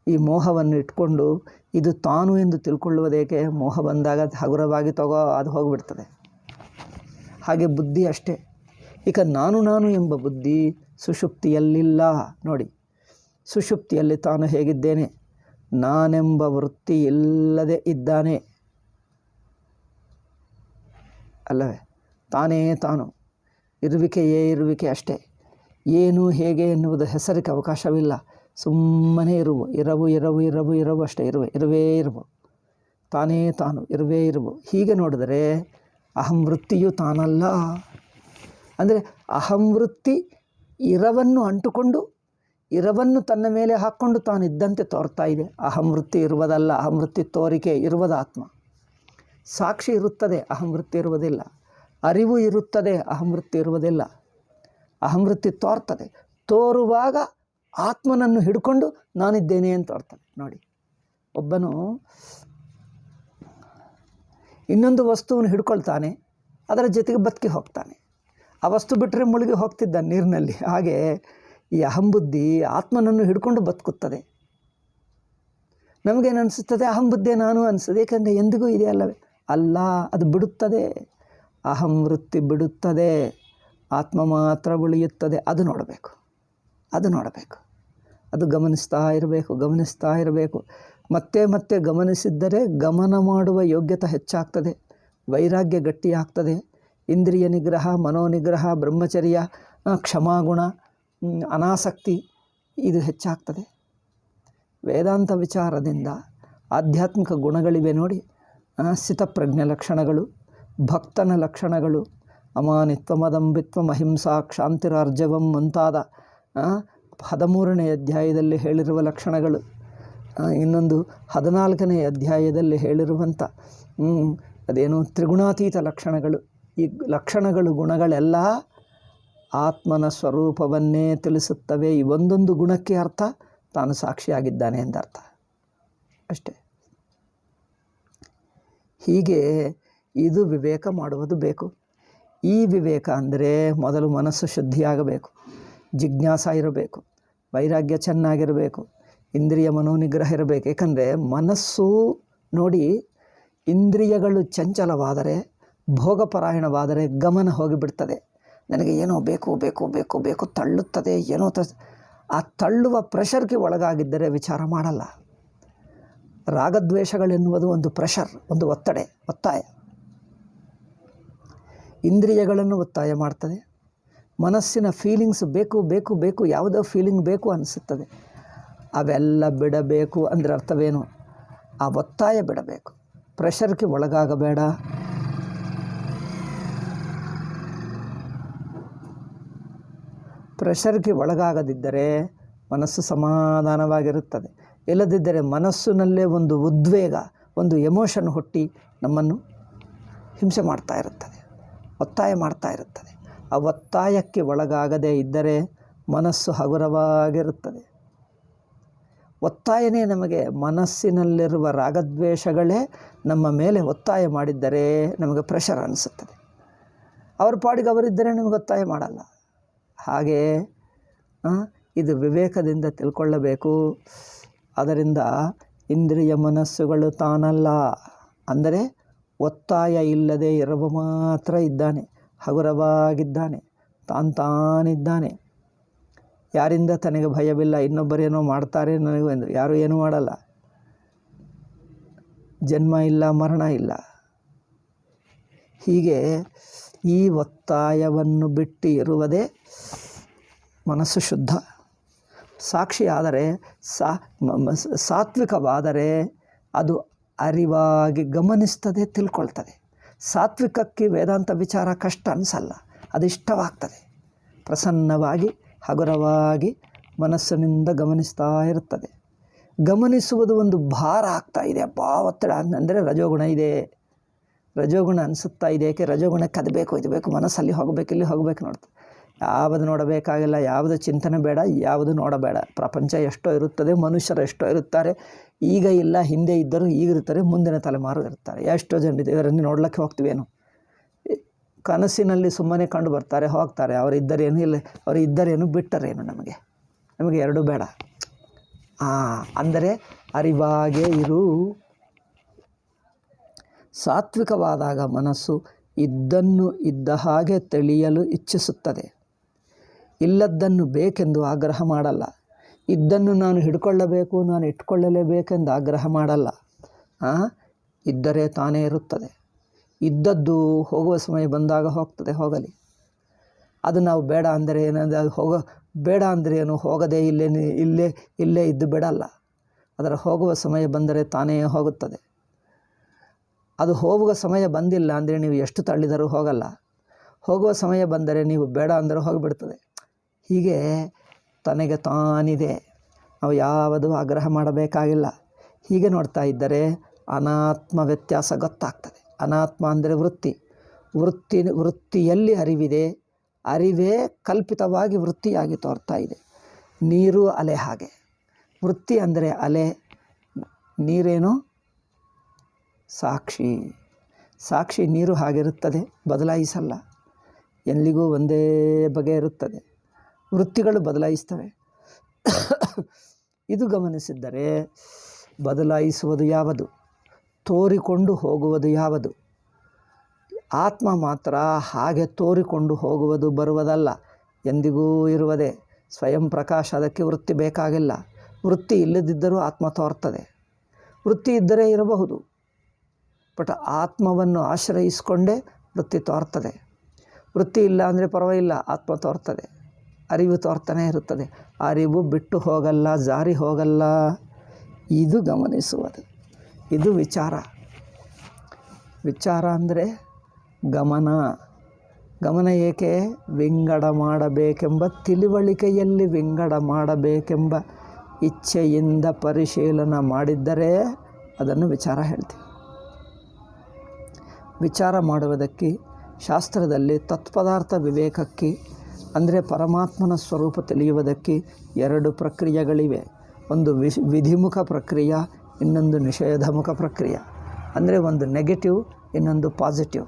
ಈ ಮೋಹವನ್ನು ಇಟ್ಕೊಂಡು ಇದು ತಾನು ಎಂದು ತಿಳ್ಕೊಳ್ಳುವುದೇಕೆ? ಮೋಹ ಬಂದಾಗ ಹಗುರವಾಗಿ ತಗೋ, ಅದು ಹೋಗಿಬಿಡ್ತದೆ. ಹಾಗೆ ಬುದ್ಧಿ ಅಷ್ಟೇ. ಈಗ ನಾನು ಎಂಬ ಬುದ್ಧಿ ಸುಷುಪ್ತಿಯಲ್ಲಿಲ್ಲ. ನೋಡಿ, ಸುಷುಪ್ತಿಯಲ್ಲಿ ತಾನು ಹೇಗಿದ್ದೇನೆ? ನಾನೆಂಬ ವೃತ್ತಿ ಇಲ್ಲದೆ ಇದ್ದಾನೆ ಅಲ್ಲವೇ? ತಾನೇ ತಾನು, ಇರುವಿಕೆಯೇ ಇರುವಿಕೆ ಅಷ್ಟೇ. ಏನು ಹೇಗೆ ಎನ್ನುವುದು ಹೆಸರಿಗೆ ಅವಕಾಶವಿಲ್ಲ. ಸುಮ್ಮನೆ ಇರವು ಅಷ್ಟೇ. ಇರುವೇ ಇರುವು, ತಾನೇ ತಾನು, ಇರುವೇ ಇರುವು. ಹೀಗೆ ನೋಡಿದರೆ ಅಹಂವೃತ್ತಿಯು ತಾನಲ್ಲ. ಅಂದರೆ ಅಹಂವೃತ್ತಿ ಇರವನ್ನು ಅಂಟುಕೊಂಡು ಇರವನ್ನು ತನ್ನ ಮೇಲೆ ಹಾಕ್ಕೊಂಡು ತಾನಿದ್ದಂತೆ ತೋರ್ತಾ ಇದೆ. ಅಹಂವೃತ್ತಿ ಇರುವುದಲ್ಲ, ಅಹಂವೃತ್ತಿ ತೋರಿಕೆ. ಇರುವುದು ಆತ್ಮ. ಸಾಕ್ಷಿ ಇರುತ್ತದೆ, ಅಹಂವೃತ್ತಿ ಇರುವುದಿಲ್ಲ. ಅರಿವು ಇರುತ್ತದೆ, ಅಹಂವೃತ್ತಿ ಇರುವುದಿಲ್ಲ. ಅಹಂವೃತ್ತಿ ತೋರ್ತದೆ. ತೋರುವಾಗ ಆತ್ಮನನ್ನು ಹಿಡ್ಕೊಂಡು ನಾನಿದ್ದೇನೆ ಅಂತ ತೋರ್ತದೆ. ನೋಡಿ, ಒಬ್ಬನು ಇನ್ನೊಂದು ವಸ್ತುವನ್ನು ಹಿಡ್ಕೊಳ್ತಾನೆ, ಅದರ ಜೊತೆಗೆ ಬದುಕಿ ಹೋಗ್ತಾನೆ. ಆ ವಸ್ತು ಬಿಟ್ಟರೆ ಮುಳುಗಿ ಹೋಗ್ತಿದ್ದ ನೀರಿನಲ್ಲಿ. ಹಾಗೆ ಈ ಅಹಂಬುದ್ಧಿ ಆತ್ಮನನ್ನು ಹಿಡ್ಕೊಂಡು ಬದುಕುತ್ತದೆ. ನಮಗೇನು ಅನಿಸುತ್ತದೆ? ಅಹಂಬುದ್ಧಿ ನಾನು ಅನಿಸ್ತದೆ. ಏಕೆಂದರೆ ಎಂದಿಗೂ ಇದೆಯಲ್ಲವೇ? ಅಲ್ಲ, ಅದು ಬಿಡುತ್ತದೆ. ಅಹಂವೃತ್ತಿ ಬಿಡುತ್ತದೆ, ಆತ್ಮ ಮಾತ್ರ ಉಳಿಯುತ್ತದೆ. ಅದು ನೋಡಬೇಕು. ಅದು ಗಮನಿಸ್ತಾ ಇರಬೇಕು. ಮತ್ತೆ ಮತ್ತೆ ಗಮನಿಸಿದ್ದರೆ ಗಮನ ಮಾಡುವ ಯೋಗ್ಯತೆ ಹೆಚ್ಚಾಗ್ತದೆ, ವೈರಾಗ್ಯ ಗಟ್ಟಿಯಾಗ್ತದೆ, ಇಂದ್ರಿಯ ನಿಗ್ರಹ, ಮನೋನಿಗ್ರಹ, ಬ್ರಹ್ಮಚರ್ಯ, ಕ್ಷಮಾಗುಣ, ಅನಾಸಕ್ತಿ ಇದು ಹೆಚ್ಚಾಗ್ತದೆ. ವೇದಾಂತ ವಿಚಾರದಿಂದ ಆಧ್ಯಾತ್ಮಿಕ ಗುಣಗಳಿವೆ ನೋಡಿ. ಸ್ಥಿತಪ್ರಜ್ಞ ಲಕ್ಷಣಗಳು, ಭಕ್ತನ ಲಕ್ಷಣಗಳು, ಅಮಾನಿತ್ವ, ಮದಂಬಿತ್ವ, ಅಹಿಂಸಾ, ಕ್ಷಾಂತಿರಾರ್ಜವಂ ಮುಂತಾದ 13ನೇ ಅಧ್ಯಾಯದಲ್ಲಿ ಹೇಳಿರುವ ಲಕ್ಷಣಗಳು, ಇನ್ನೊಂದು 14ನೇ ಅಧ್ಯಾಯದಲ್ಲಿ ಹೇಳಿರುವಂಥ ಅದೇನು ತ್ರಿಗುಣಾತೀತ ಲಕ್ಷಣಗಳು. ಈ ಲಕ್ಷಣಗಳು, ಗುಣಗಳೆಲ್ಲ ಆತ್ಮನ ಸ್ವರೂಪವನ್ನೇ ತಿಳಿಸುತ್ತವೆ. ಈ ಒಂದೊಂದು ಗುಣಕ್ಕೆ ಅರ್ಥ ತಾನು ಸಾಕ್ಷಿಯಾಗಿದ್ದಾನೆ ಎಂದರ್ಥ ಅಷ್ಟೇ. ಹೀಗೆ ಇದು ವಿವೇಕ ಮಾಡುವುದು ಬೇಕು. ಈ ವಿವೇಕ ಅಂದರೆ ಮೊದಲು ಮನಸ್ಸು ಶುದ್ಧಿಯಾಗಬೇಕು, ಜಿಜ್ಞಾಸ ಇರಬೇಕು, ವೈರಾಗ್ಯ ಚೆನ್ನಾಗಿರಬೇಕು, ಇಂದ್ರಿಯ ಮನೋನಿಗ್ರಹ ಇರಬೇಕು. ಏಕೆಂದರೆ ಮನಸ್ಸು ನೋಡಿ, ಇಂದ್ರಿಯಗಳು ಚಂಚಲವಾದರೆ, ಭೋಗಪರಾಯಣವಾದರೆ ಗಮನ ಹೋಗಿಬಿಡ್ತದೆ. ನನಗೆ ಏನೋ ಬೇಕು ತಳ್ಳುತ್ತದೆ. ಆ ತಳ್ಳುವ ಪ್ರೆಷರ್ಗೆ ಒಳಗಾಗಿದ್ದರೆ ವಿಚಾರ ಮಾಡಲ್ಲ. ರಾಗದ್ವೇಷಗಳೆನ್ನುವುದು ಒಂದು ಪ್ರೆಷರ್, ಒಂದು ಒತ್ತಾಯ. ಇಂದ್ರಿಯಗಳನ್ನು ಒತ್ತಾಯ ಮಾಡ್ತದೆ. ಮನಸ್ಸಿನ ಫೀಲಿಂಗ್ಸ್ ಬೇಕು, ಯಾವುದೋ ಫೀಲಿಂಗ್ ಬೇಕು ಅನಿಸುತ್ತದೆ. ಅವೆಲ್ಲ ಬಿಡಬೇಕು ಅಂದರೆ ಅರ್ಥವೇನು? ಆ ಒತ್ತಾಯ ಬಿಡಬೇಕು, ಪ್ರೆಷರ್ಗೆ ಒಳಗಾಗಬೇಡ. ಪ್ರೆಷರ್ಗೆ ಒಳಗಾಗದಿದ್ದರೆ ಮನಸ್ಸು ಸಮಾಧಾನವಾಗಿರುತ್ತದೆ. ಇಲ್ಲದಿದ್ದರೆ ಮನಸ್ಸಿನಲ್ಲೇ ಒಂದು ಉದ್ವೇಗ, ಒಂದು ಎಮೋಷನ್ ಹುಟ್ಟಿ ನಮ್ಮನ್ನು ಹಿಂಸೆ ಮಾಡ್ತಾ ಇರುತ್ತದೆ, ಒತ್ತಾಯ ಮಾಡ್ತಾ ಇರುತ್ತದೆ. ಆ ಒತ್ತಾಯಕ್ಕೆ ಒಳಗಾಗದೇ ಇದ್ದರೆ ಮನಸ್ಸು ಹಗುರವಾಗಿರುತ್ತದೆ. ಒತ್ತಾಯನೇ ನಮಗೆ, ಮನಸ್ಸಿನಲ್ಲಿರುವ ರಾಗದ್ವೇಷಗಳೇ ನಮ್ಮ ಮೇಲೆ ಒತ್ತಾಯ ಮಾಡಿದ್ದರೆ ನಮಗೆ ಪ್ರೆಷರ್ ಅನಿಸುತ್ತದೆ. ಅವ್ರ ಪಾಡಿಗೆ ಅವರಿದ್ದರೆ ನಮಗೆ ಒತ್ತಾಯ ಮಾಡಲ್ಲ. ಹಾಗೆ ಇದು ವಿವೇಕದಿಂದ ತಿಳ್ಕೊಳ್ಳಬೇಕು. ಅದರಿಂದ ಇಂದ್ರಿಯ ಮನಸ್ಸುಗಳು ತಾನಲ್ಲ, ಅಂದರೆ ಒತ್ತಾಯ ಇಲ್ಲದೆ ಇರುವ ಮಾತ್ರ ಇದ್ದಾನೆ, ಹಗುರವಾಗಿದ್ದಾನೆ, ತಾನಿದ್ದಾನೆ. ಯಾರಿಂದ ತನಗೆ ಭಯವಿಲ್ಲ. ಇನ್ನೊಬ್ಬರೇನೋ ಮಾಡ್ತಾರೆ ನನಗೂ ಎಂದು ಯಾರೂ ಏನೂ ಮಾಡಲ್ಲ. ಜನ್ಮ ಇಲ್ಲ, ಮರಣ ಇಲ್ಲ. ಹೀಗೆ ಈ ಒತ್ತಾಯವನ್ನು ಬಿಟ್ಟು ಇರುವುದೇ ಮನಸ್ಸು ಶುದ್ಧ. ಸಾಕ್ಷಿಯಾದರೆ, ಸಾತ್ವಿಕವಾದರೆ ಅದು ಅರಿವಾಗಿ ಗಮನಿಸ್ತದೆ, ತಿಳ್ಕೊಳ್ತದೆ. ಸಾತ್ವಿಕಕ್ಕೆ ವೇದಾಂತ ವಿಚಾರ ಕಷ್ಟ ಅನಿಸಲ್ಲ, ಅದು ಇಷ್ಟವಾಗ್ತದೆ. ಪ್ರಸನ್ನವಾಗಿ, ಹಗುರವಾಗಿ ಮನಸ್ಸಿನಿಂದ ಗಮನಿಸ್ತಾ ಇರುತ್ತದೆ. ಗಮನಿಸುವುದು ಒಂದು ಭಾರ ಆಗ್ತಾ ಇದೆ, ಒತ್ತಡ ಅಂದರೆ ರಜೋಗುಣ ಇದೆ. ರಜೋಗುಣ ಅನಿಸುತ್ತಾ ಇದೆ. ಏಕೆ? ರಜೋಗುಣಕ್ಕೆ ಅದು ಬೇಕು, ಇದು ಬೇಕು, ಮನಸ್ಸಲ್ಲಿ ಹೋಗಬೇಕು, ಇಲ್ಲಿ ಹೋಗಬೇಕು ನೋಡ್ತದೆ. ಯಾವುದು ನೋಡಬೇಕಾಗಿಲ್ಲ, ಯಾವುದು ಚಿಂತನೆ ಬೇಡ, ಯಾವುದು ನೋಡಬೇಡ. ಪ್ರಪಂಚ ಎಷ್ಟೋ ಇರುತ್ತದೆ, ಮನುಷ್ಯರು ಎಷ್ಟೋ ಇರುತ್ತಾರೆ. ಈಗ ಇಲ್ಲ, ಹಿಂದೆ ಇದ್ದರು, ಈಗಿರ್ತಾರೆ, ಮುಂದಿನ ತಲೆಮಾರು ಇರ್ತಾರೆ. ಎಷ್ಟೋ ಜನರಿದೆ, ಇವರನ್ನು ನೋಡ್ಲಿಕ್ಕೆ ಹೋಗ್ತೀವೇನು? ಕನಸಿನಲ್ಲಿ ಸುಮ್ಮನೆ ಕಂಡು ಬರ್ತಾರೆ, ಹೋಗ್ತಾರೆ. ಅವರು ಇದ್ದರೇನು, ಇಲ್ಲ ಅವರು ಇದ್ದರೇನು, ಬಿಟ್ಟರೇನು. ನಮಗೆ ಎರಡೂ ಬೇಡ. ಅಂದರೆ ಅರಿವಾಗೇ ಇರು. ಸಾತ್ವಿಕವಾದಾಗ ಮನಸ್ಸು ಇದ್ದನ್ನು ಇದ್ದ ಹಾಗೆ ತಿಳಿಯಲು ಇಚ್ಛಿಸುತ್ತದೆ. ಇಲ್ಲದ್ದನ್ನು ಬೇಕೆಂದು ಆಗ್ರಹ ಮಾಡಲ್ಲ. ಇದ್ದನ್ನು ನಾನು ಹಿಡ್ಕೊಳ್ಳಬೇಕು, ನಾನು ಇಟ್ಕೊಳ್ಳಲೇಬೇಕೆಂದು ಆಗ್ರಹ ಮಾಡಲ್ಲ. ಇದ್ದರೆ ತಾನೇ ಇರುತ್ತದೆ. ಇದ್ದದ್ದು ಹೋಗುವ ಸಮಯ ಬಂದಾಗ ಹೋಗ್ತದೆ, ಹೋಗಲಿ. ಅದು ನಾವು ಬೇಡ ಅಂದರೆ ಏನಂದರೆ ಅದು ಬೇಡ ಅಂದರೆ ಏನು, ಹೋಗದೆ ಇಲ್ಲೇ ಇದ್ದು ಬಿಡಲ್ಲ. ಅದರ ಹೋಗುವ ಸಮಯ ಬಂದರೆ ತಾನೇ ಹೋಗುತ್ತದೆ. ಅದು ಹೋಗುವ ಸಮಯ ಬಂದಿಲ್ಲ ಅಂದರೆ ನೀವು ಎಷ್ಟು ತಳ್ಳಿದರೂ ಹೋಗಲ್ಲ. ಹೋಗುವ ಸಮಯ ಬಂದರೆ ನೀವು ಬೇಡ ಅಂದರೆ ಹೋಗಿಬಿಡ್ತದೆ. ಹೀಗೆ ತನಗೆ ತಾನಿದೆ, ನಾವು ಯಾವುದು ಆಗ್ರಹ ಮಾಡಬೇಕಾಗಿಲ್ಲ. ಹೀಗೆ ನೋಡ್ತಾ ಇದ್ದರೆ ಅನಾತ್ಮ ವ್ಯತ್ಯಾಸ ಗೊತ್ತಾಗ್ತದೆ. ಅನಾತ್ಮ ಅಂದರೆ ವೃತ್ತಿಯಲ್ಲಿ ಅರಿವಿದೆ. ಅರಿವೇ ಕಲ್ಪಿತವಾಗಿ ವೃತ್ತಿಯಾಗಿ ತೋರ್ತಾ ಇದೆ. ನೀರು ಅಲೆ ಹಾಗೆ. ವೃತ್ತಿ ಅಂದರೆ ಅಲೆ, ನೀರೇನು ಸಾಕ್ಷಿ. ನೀರು ಹಾಗಿರುತ್ತದೆ, ಬದಲಾಯಿಸಲ್ಲ. ಎಲ್ಲಿಗೂ ಒಂದೇ ಬಗೆ ಇರುತ್ತದೆ. ವೃತ್ತಿಗಳು ಬದಲಾಯಿಸ್ತವೆ. ಇದು ಗಮನಿಸಿದ್ದರೆ ಬದಲಾಯಿಸುವುದು ಯಾವುದು, ತೋರಿಕೊಂಡು ಹೋಗುವುದು ಯಾವುದು? ಆತ್ಮ ಮಾತ್ರ ಹಾಗೆ ತೋರಿಕೊಂಡು ಹೋಗುವುದು ಬರುವುದಲ್ಲ, ಎಂದಿಗೂ ಇರುವುದೇ. ಸ್ವಯಂ ಪ್ರಕಾಶ. ಅದಕ್ಕೆ ವೃತ್ತಿ ಬೇಕಾಗಿಲ್ಲ. ವೃತ್ತಿ ಇಲ್ಲದಿದ್ದರೂ ಆತ್ಮ ತೋರ್ತದೆ. ವೃತ್ತಿ ಇದ್ದರೆ ಇರಬಹುದು, ಬಟ್ ಆತ್ಮವನ್ನು ಆಶ್ರಯಿಸಿಕೊಂಡೇ ವೃತ್ತಿ ತೋರ್ತದೆ. ವೃತ್ತಿ ಇಲ್ಲ ಅಂದರೆ ಪರವಾಗಿಲ್ಲ, ಆತ್ಮ ತೋರ್ತದೆ. ಅರಿವು ತೋರ್ತಾನೆ ಇರುತ್ತದೆ. ಅರಿವು ಬಿಟ್ಟು ಹೋಗಲ್ಲ, ಜಾರಿ ಹೋಗಲ್ಲ. ಇದು ಗಮನಿಸುವುದು. ಇದು ವಿಚಾರ. ವಿಚಾರ ಅಂದರೆ ಗಮನ ಏಕೆ? ವಿಂಗಡ ಮಾಡಬೇಕೆಂಬ ತಿಳುವಳಿಕೆಯಲ್ಲಿ ವಿಂಗಡ ಮಾಡಬೇಕೆಂಬ ಇಚ್ಛೆಯಿಂದ ಪರಿಶೀಲನೆ ಮಾಡಿದ್ದರೆ ಅದನ್ನು ವಿಚಾರ ಹೇಳ್ತೀವಿ. ವಿಚಾರ ಮಾಡುವುದಕ್ಕೆ ಶಾಸ್ತ್ರದಲ್ಲಿ ತತ್ಪದಾರ್ಥ ವಿವೇಕಕ್ಕೆ ಅಂದರೆ ಪರಮಾತ್ಮನ ಸ್ವರೂಪ ತಿಳಿಯುವುದಕ್ಕೆ 2 ಪ್ರಕ್ರಿಯೆಗಳಿವೆ. ಒಂದು ವಿಧಿಮುಖ ಪ್ರಕ್ರಿಯೆ, ಇನ್ನೊಂದು ನಿಷೇಧಮುಖ ಪ್ರಕ್ರಿಯೆ. ಅಂದರೆ ಒಂದು ನೆಗೆಟಿವ್, ಇನ್ನೊಂದು ಪಾಸಿಟಿವ್.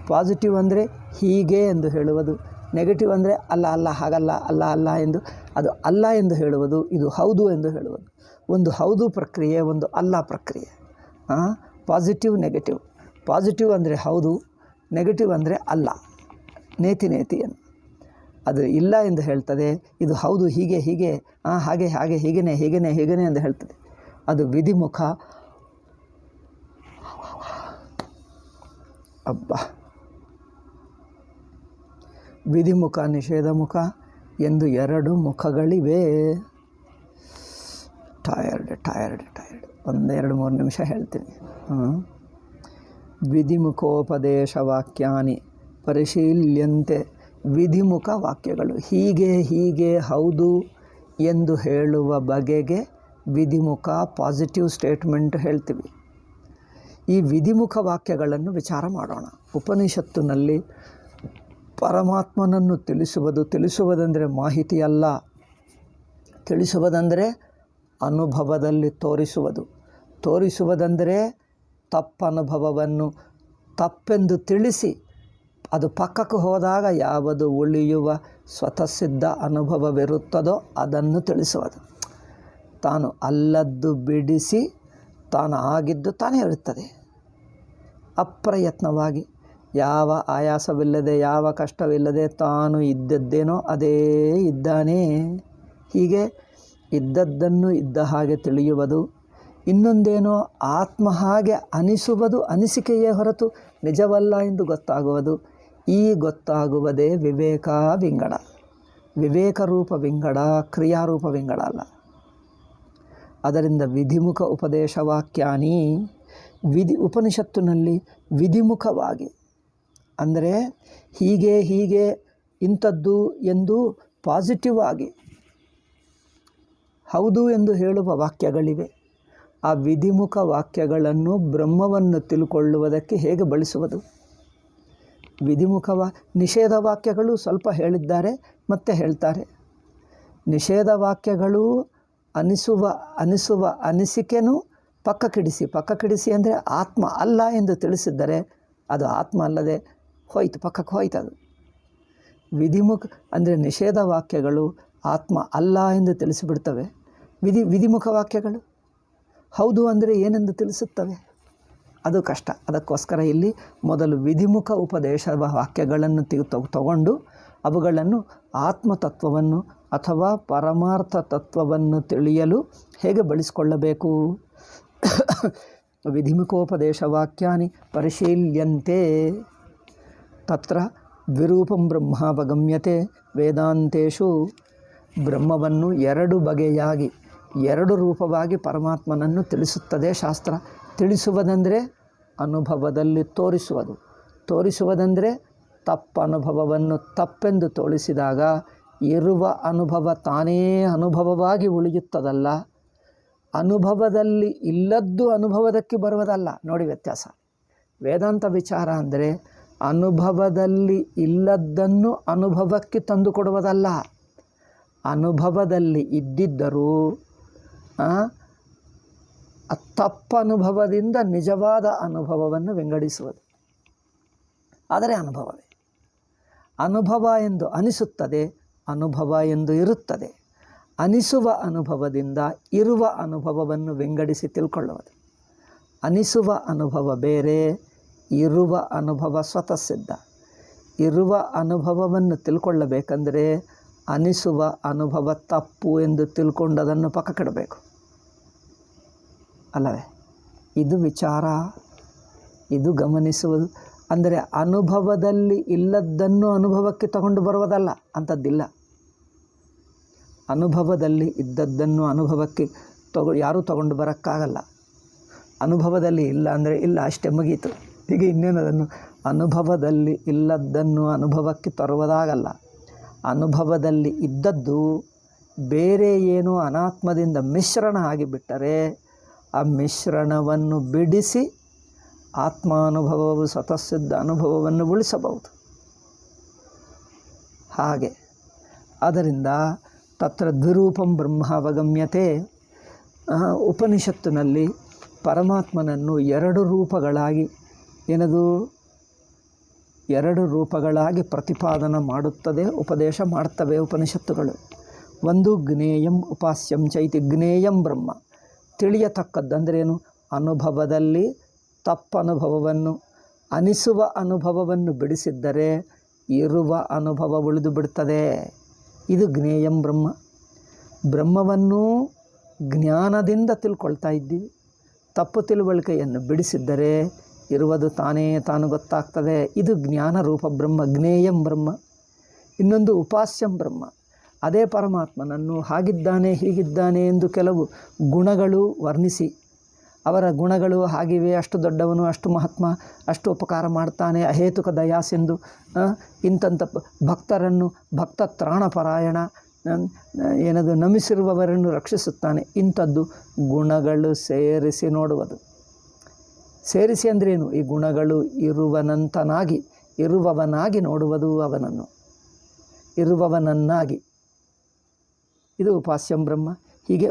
ಪಾಸಿಟಿವ್ ಅಂದರೆ ಹೀಗೆ ಎಂದು ಹೇಳುವುದು. ನೆಗೆಟಿವ್ ಅಂದರೆ ಅಲ್ಲ ಹಾಗಲ್ಲ, ಅಲ್ಲ ಎಂದು ಅದು ಅಲ್ಲ ಎಂದು ಹೇಳುವುದು, ಇದು ಹೌದು ಎಂದು ಹೇಳುವುದು. ಒಂದು ಹೌದು ಪ್ರಕ್ರಿಯೆ, ಒಂದು ಅಲ್ಲ ಪ್ರಕ್ರಿಯೆ. Positive, negative. ಪಾಸಿಟಿವ್ ಅಂದರೆ ಹೌದು, ನೆಗೆಟಿವ್ ಅಂದರೆ ಅಲ್ಲ, ನೇತಿಯನ್ನು. ಅದು ಇಲ್ಲ ಎಂದು ಹೇಳ್ತದೆ, ಇದು ಹೌದು, ಹೀಗೆ ಹಾಗೆ ಹೀಗೇ ಎಂದು ಹೇಳ್ತದೆ. ಅದು ವಿಧಿಮುಖ. ವಿಧಿಮುಖ, ನಿಷೇಧಮುಖ ಎಂದು 2 ಮುಖಗಳಿವೆ. ಟಯರ್ಡ್ 1-2-3 ನಿಮಿಷ ಹೇಳ್ತೀನಿ. ವಿಧಿಮುಖೋಪದೇಶ ವಾಕ್ಯಾನಿ ಪರಿಶೀಲ್ಯಂತೆ. ವಿಧಿಮುಖ ವಾಕ್ಯಗಳು ಹೀಗೆ ಹೌದು ಎಂದು ಹೇಳುವ ಬಗೆಗೆ ವಿಧಿಮುಖ, ಪಾಸಿಟಿವ್ ಸ್ಟೇಟ್ಮೆಂಟ್ ಹೇಳ್ತೀವಿ. ಈ ವಿಧಿಮುಖ ವಾಕ್ಯಗಳನ್ನು ವಿಚಾರ ಮಾಡೋಣ. ಉಪನಿಷತ್ತಿನಲ್ಲಿ ಪರಮಾತ್ಮನನ್ನು ತಿಳಿಸುವುದಂದರೆ ಮಾಹಿತಿಯಲ್ಲ. ತಿಳಿಸುವುದಂದರೆ ಅನುಭವದಲ್ಲಿ ತೋರಿಸುವುದಂದರೆ ತಪ್ಪನುಭವವನ್ನು ತಪ್ಪೆಂದು ತಿಳಿಸಿ ಅದು ಪಕ್ಕಕ್ಕೆ ಹೋದಾಗ ಯಾವುದು ಉಳಿಯುವ ಸ್ವತಃಸಿದ್ಧ ಅನುಭವವಿರುತ್ತದೋ ಅದನ್ನು ತಿಳಿಸುವುದು. ತಾನು ಅಲ್ಲದ್ದು ಬಿಡಿಸಿ ತಾನು ಆಗಿದ್ದು ತಾನೇ ಇರುತ್ತದೆ. ಅಪ್ರಯತ್ನವಾಗಿ, ಯಾವ ಆಯಾಸವಿಲ್ಲದೆ, ಯಾವ ಕಷ್ಟವಿಲ್ಲದೆ ತಾನು ಇದ್ದದ್ದೇನೋ ಅದೇ ಇದ್ದಾನೆ. ಹೀಗೆ ಇದ್ದದ್ದನ್ನು ಇದ್ದ ಹಾಗೆ ತಿಳಿಯುವುದು. ಇನ್ನೊಂದೇನೋ ಆತ್ಮ ಹಾಗೆ ಅನಿಸುವುದು ಅನಿಸಿಕೆಯೇ ಹೊರತು ನಿಜವಲ್ಲ ಎಂದು ಗೊತ್ತಾಗುವುದು. ಈ ಗೊತ್ತಾಗುವುದೇ ವಿವೇಕ ವಿಂಗಡ. ವಿವೇಕರೂಪ ವಿಂಗಡ, ಕ್ರಿಯಾರೂಪ ವಿಂಗಡ ಅಲ್ಲ. ಅದರಿಂದ ವಿಧಿಮುಖ ಉಪದೇಶ ವಾಕ್ಯಾನಿ, ಉಪನಿಷತ್ತಿನಲ್ಲಿ ವಿಧಿಮುಖವಾಗಿ ಅಂದರೆ ಹೀಗೆ ಇಂಥದ್ದು ಎಂದು ಪಾಸಿಟಿವ್ ಆಗಿ ಹೌದು ಎಂದು ಹೇಳುವ ವಾಕ್ಯಗಳಿವೆ. ಆ ವಿಧಿಮುಖ ವಾಕ್ಯಗಳನ್ನು ಬ್ರಹ್ಮವನ್ನು ತಿಳ್ಕೊಳ್ಳುವುದಕ್ಕೆ ಹೇಗೆ ಬಳಸುವುದು? ನಿಷೇಧ ವಾಕ್ಯಗಳು ಸ್ವಲ್ಪ ಹೇಳಿದ್ದಾರೆ, ಮತ್ತೆ ಹೇಳ್ತಾರೆ. ನಿಷೇಧ ವಾಕ್ಯಗಳು ಅನಿಸುವ ಅನಿಸಿಕೆನೂ ಪಕ್ಕಕ್ಕಿಡಿಸಿ ಅಂದರೆ ಆತ್ಮ ಅಲ್ಲ ಎಂದು ತಿಳಿಸಿದ್ದರೆ ಅದು ಆತ್ಮ ಅಲ್ಲದೆ ಹೋಯ್ತು, ಪಕ್ಕಕ್ಕೆ ಹೋಯ್ತು. ಅದು ವಿಧಿಮುಖ ಅಂದರೆ ನಿಷೇಧ ವಾಕ್ಯಗಳು ಆತ್ಮ ಅಲ್ಲ ಎಂದು ತಿಳಿಸಿಬಿಡ್ತವೆ. ವಿಧಿಮುಖ ವಾಕ್ಯಗಳು ಹೌದು ಅಂದರೆ ಏನೆಂದು ತಿಳಿಸುತ್ತವೆ? ಅದು ಕಷ್ಟ. ಅದಕ್ಕೋಸ್ಕರ ಇಲ್ಲಿ ಮೊದಲು ವಿಧಿಮುಖ ಉಪದೇಶ ವಾಕ್ಯಗಳನ್ನು ತಗೊಂಡು ಅವುಗಳನ್ನು ಆತ್ಮತತ್ವವನ್ನು ಅಥವಾ ಪರಮಾರ್ಥ ತತ್ವವನ್ನು ತಿಳಿಯಲು ಹೇಗೆ ಬಳಸಿಕೊಳ್ಳಬೇಕು? ವಿಧಿಮುಖೋಪದೇಶ ವಾಕ್ಯಾನಿ ಪರಿಶೀಲ್ಯಂತೆ ತತ್ರ ದ್ವಿರೂಪಂ ಬ್ರಹ್ಮಾವಗಮ್ಯತೆ ವೇದಾಂತೇಶು. ಬ್ರಹ್ಮವನ್ನು ಎರಡು ಬಗೆಯಾಗಿ, ಎರಡು ರೂಪವಾಗಿ ಪರಮಾತ್ಮನನ್ನು ತಿಳಿಸುತ್ತದೆ ಶಾಸ್ತ್ರ. ತಿಳಿಸುವುದಂದರೆ ಅನುಭವದಲ್ಲಿ ತೋರಿಸುವುದು. ತೋರಿಸುವುದಂದರೆ ತಪ್ಪನುಭವವನ್ನು ತಪ್ಪೆಂದು ತೋರಿಸಿದಾಗ ಇರುವ ಅನುಭವ ತಾನೇ ಅನುಭವವಾಗಿ ಉಳಿಯುತ್ತದಲ್ಲ, ಅನುಭವದಲ್ಲಿ ಇಲ್ಲದ್ದು ಅನುಭವದಕ್ಕೆ ಬರುವುದಲ್ಲ. ನೋಡಿ ವ್ಯತ್ಯಾಸ. ವೇದಾಂತ ವಿಚಾರ ಅಂದರೆ ಅನುಭವದಲ್ಲಿ ಇಲ್ಲದ್ದನ್ನು ಅನುಭವಕ್ಕೆ ತಂದುಕೊಡುವುದಲ್ಲ, ಅನುಭವದಲ್ಲಿ ಇದ್ದಿದ್ದರೂ ತಪ್ಪನುಭವದಿಂದ ನಿಜವಾದ ಅನುಭವವನ್ನು ವಿಂಗಡಿಸುವುದು. ಆದರೆ ಅನುಭವವೇ. ಅನುಭವ ಎಂದು ಅನಿಸುತ್ತದೆ, ಅನುಭವ ಎಂದು ಇರುತ್ತದೆ. ಅನಿಸುವ ಅನುಭವದಿಂದ ಇರುವ ಅನುಭವವನ್ನು ವಿಂಗಡಿಸಿ ತಿಳ್ಕೊಳ್ಳುವುದು. ಅನಿಸುವ ಅನುಭವ ಬೇರೆ, ಇರುವ ಅನುಭವ ಸ್ವತಃ ಸಿದ್ಧ. ಇರುವ ಅನುಭವವನ್ನು ತಿಳ್ಕೊಳ್ಳಬೇಕಂದರೆ ಅನಿಸುವ ಅನುಭವ ತಪ್ಪು ಎಂದು ತಿಳ್ಕೊಂಡದನ್ನು ಪಕ್ಕಕ್ಕಿಡಬೇಕು ಅಲ್ಲವೇ? ಇದು ವಿಚಾರ, ಇದು ಗಮನಿಸುವುದು. ಅಂದರೆ ಅನುಭವದಲ್ಲಿ ಇಲ್ಲದ್ದನ್ನು ಅನುಭವಕ್ಕೆ ತಗೊಂಡು ಬರುವುದಲ್ಲ, ಅಂಥದ್ದಿಲ್ಲ. ಅನುಭವದಲ್ಲಿ ಇದ್ದದ್ದನ್ನು ಅನುಭವಕ್ಕೆ ಯಾರೂ ತಗೊಂಡು ಬರೋಕ್ಕಾಗಲ್ಲ. ಅನುಭವದಲ್ಲಿ ಇಲ್ಲ ಅಂದರೆ ಇಲ್ಲ, ಅಷ್ಟೇ ಮುಗೀತು. ಹೀಗೆ ಇನ್ನೇನದನ್ನು ಅನುಭವದಲ್ಲಿ ಇಲ್ಲದ್ದನ್ನು ಅನುಭವಕ್ಕೆ ತರುವುದಾಗಲ್ಲ. ಅನುಭವದಲ್ಲಿ ಇದ್ದದ್ದು ಬೇರೆ ಏನೋ ಅನಾತ್ಮದಿಂದ ಮಿಶ್ರಣ ಆಗಿಬಿಟ್ಟರೆ ಆ ಮಿಶ್ರಣವನ್ನು ಬಿಡಿಸಿ ಆತ್ಮಾನುಭವವು ಸ್ವತಃಸಿದ್ಧ ಅನುಭವವನ್ನು ಉಳಿಸಬಹುದು. ಹಾಗೆ ಆದ್ದರಿಂದ ತತ್ರ ದ್ವಿರೂಪಂ ಬ್ರಹ್ಮಾವಗಮ್ಯತೆ. ಉಪನಿಷತ್ತಿನಲ್ಲಿ ಪರಮಾತ್ಮನನ್ನು ಎರಡು ರೂಪಗಳಾಗಿ ಎರಡು ರೂಪಗಳಾಗಿ ಪ್ರತಿಪಾದನೆ ಮಾಡುತ್ತದೆ, ಉಪದೇಶ ಮಾಡ್ತವೆ ಉಪನಿಷತ್ತುಗಳು. ಒಂದು ಜ್ಞೇಯಂ ಉಪಾಸ್ಯಂ ಚೈತಿ. ಜ್ಞೇಯಂ ಬ್ರಹ್ಮ, ತಿಳಿಯತಕ್ಕದ್ದಂದ್ರೇನು? ಅನುಭವದಲ್ಲಿ ತಪ್ಪನುಭವವನ್ನು, ಅನಿಸುವ ಅನುಭವವನ್ನು ಬಿಡಿಸಿದ್ದರೆ ಇರುವ ಅನುಭವ ಉಳಿದು ಬಿಡ್ತದೆ. ಇದು ಜ್ಞೇಯಂ ಬ್ರಹ್ಮ. ಬ್ರಹ್ಮವನ್ನು ಜ್ಞಾನದಿಂದ ತಿಳ್ಕೊಳ್ತಾ ಇದ್ದೀವಿ. ತಪ್ಪು ತಿಳುವಳಿಕೆಯನ್ನು ಬಿಡಿಸಿದ್ದರೆ ಇರುವುದು ತಾನು ಗೊತ್ತಾಗ್ತದೆ. ಇದು ಜ್ಞಾನ ರೂಪ ಬ್ರಹ್ಮ, ಜ್ಞೇಯಂ ಬ್ರಹ್ಮ. ಇನ್ನೊಂದು ಉಪಾಸ್ಯಂ ಬ್ರಹ್ಮ. ಅದೇ ಪರಮಾತ್ಮನನ್ನು ಹಾಗಿದ್ದಾನೆ ಹೀಗಿದ್ದಾನೆ ಎಂದು ಕೆಲವು ಗುಣಗಳು ವರ್ಣಿಸಿ, ಅವರ ಗುಣಗಳು ಹಾಗಿವೆ, ಅಷ್ಟು ದೊಡ್ಡವನು, ಅಷ್ಟು ಮಹಾತ್ಮ, ಅಷ್ಟು ಉಪಕಾರ ಮಾಡ್ತಾನೆ, ಅಹೇತುಕ ದಯಾಸಿಂಧು, ಇಂಥಂಥ ಭಕ್ತರನ್ನು ಭಕ್ತ ತ್ರಾಣಪರಾಯಣ, ನಮಿಸಿರುವವರನ್ನು ರಕ್ಷಿಸುತ್ತಾನೆ, ಇಂಥದ್ದು ಗುಣಗಳು ಸೇರಿಸಿ ನೋಡುವುದು. ಸೇರಿಸಿ ಅಂದ್ರೇನು? ಈ ಗುಣಗಳು ಇರುವವನಾಗಿ ನೋಡುವುದು, ಅವನನ್ನು ಇರುವವನನ್ನಾಗಿ. ಇದು ಉಪಾಸ್ಯಂ ಬ್ರಹ್ಮ. ಹೀಗೆ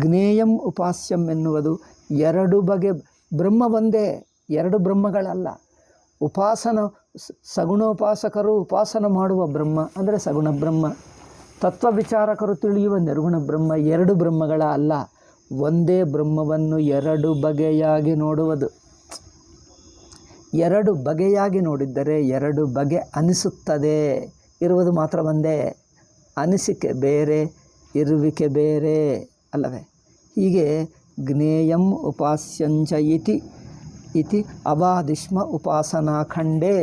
ಜ್ಞೇಯಂ ಉಪಾಸ್ಯಂ ಎನ್ನುವುದು ಎರಡು ಬಗೆ ಬ್ರಹ್ಮ ಒಂದೇ, ಎರಡು ಬ್ರಹ್ಮಗಳಲ್ಲ. ಸಗುಣೋಪಾಸಕರು ಉಪಾಸನ ಮಾಡುವ ಬ್ರಹ್ಮ ಅಂದರೆ ಸಗುಣ ಬ್ರಹ್ಮ, ತತ್ವ ವಿಚಾರಕರು ತಿಳಿಯುವ ನಿರ್ಗುಣ ಬ್ರಹ್ಮ ಎರಡು ಬ್ರಹ್ಮಗಳ ಅಲ್ಲ, ಒಂದೇ ಬ್ರಹ್ಮವನ್ನು ಎರಡು ಬಗೆಯಾಗಿ ನೋಡುವುದು. ಎರಡು ಬಗೆಯಾಗಿ ನೋಡಿದ್ದರೆ ಎರಡು ಬಗೆ ಅನಿಸುತ್ತದೆ, ಇರುವುದು ಮಾತ್ರ ಒಂದೇ. ಅನಿಸಿಕೆ ಬೇರೆ, ಇರುವಿಕೆ ಬೇರೆ ಅಲ್ಲವೇ? ಹೀಗೆ ಜ್ಞೇಯಂ ಉಪಾಸ್ಯಂಚ ಇತಿ ಅವಾದಿಷ್ಮ ಉಪಾಸನಾಖಂಡೇ.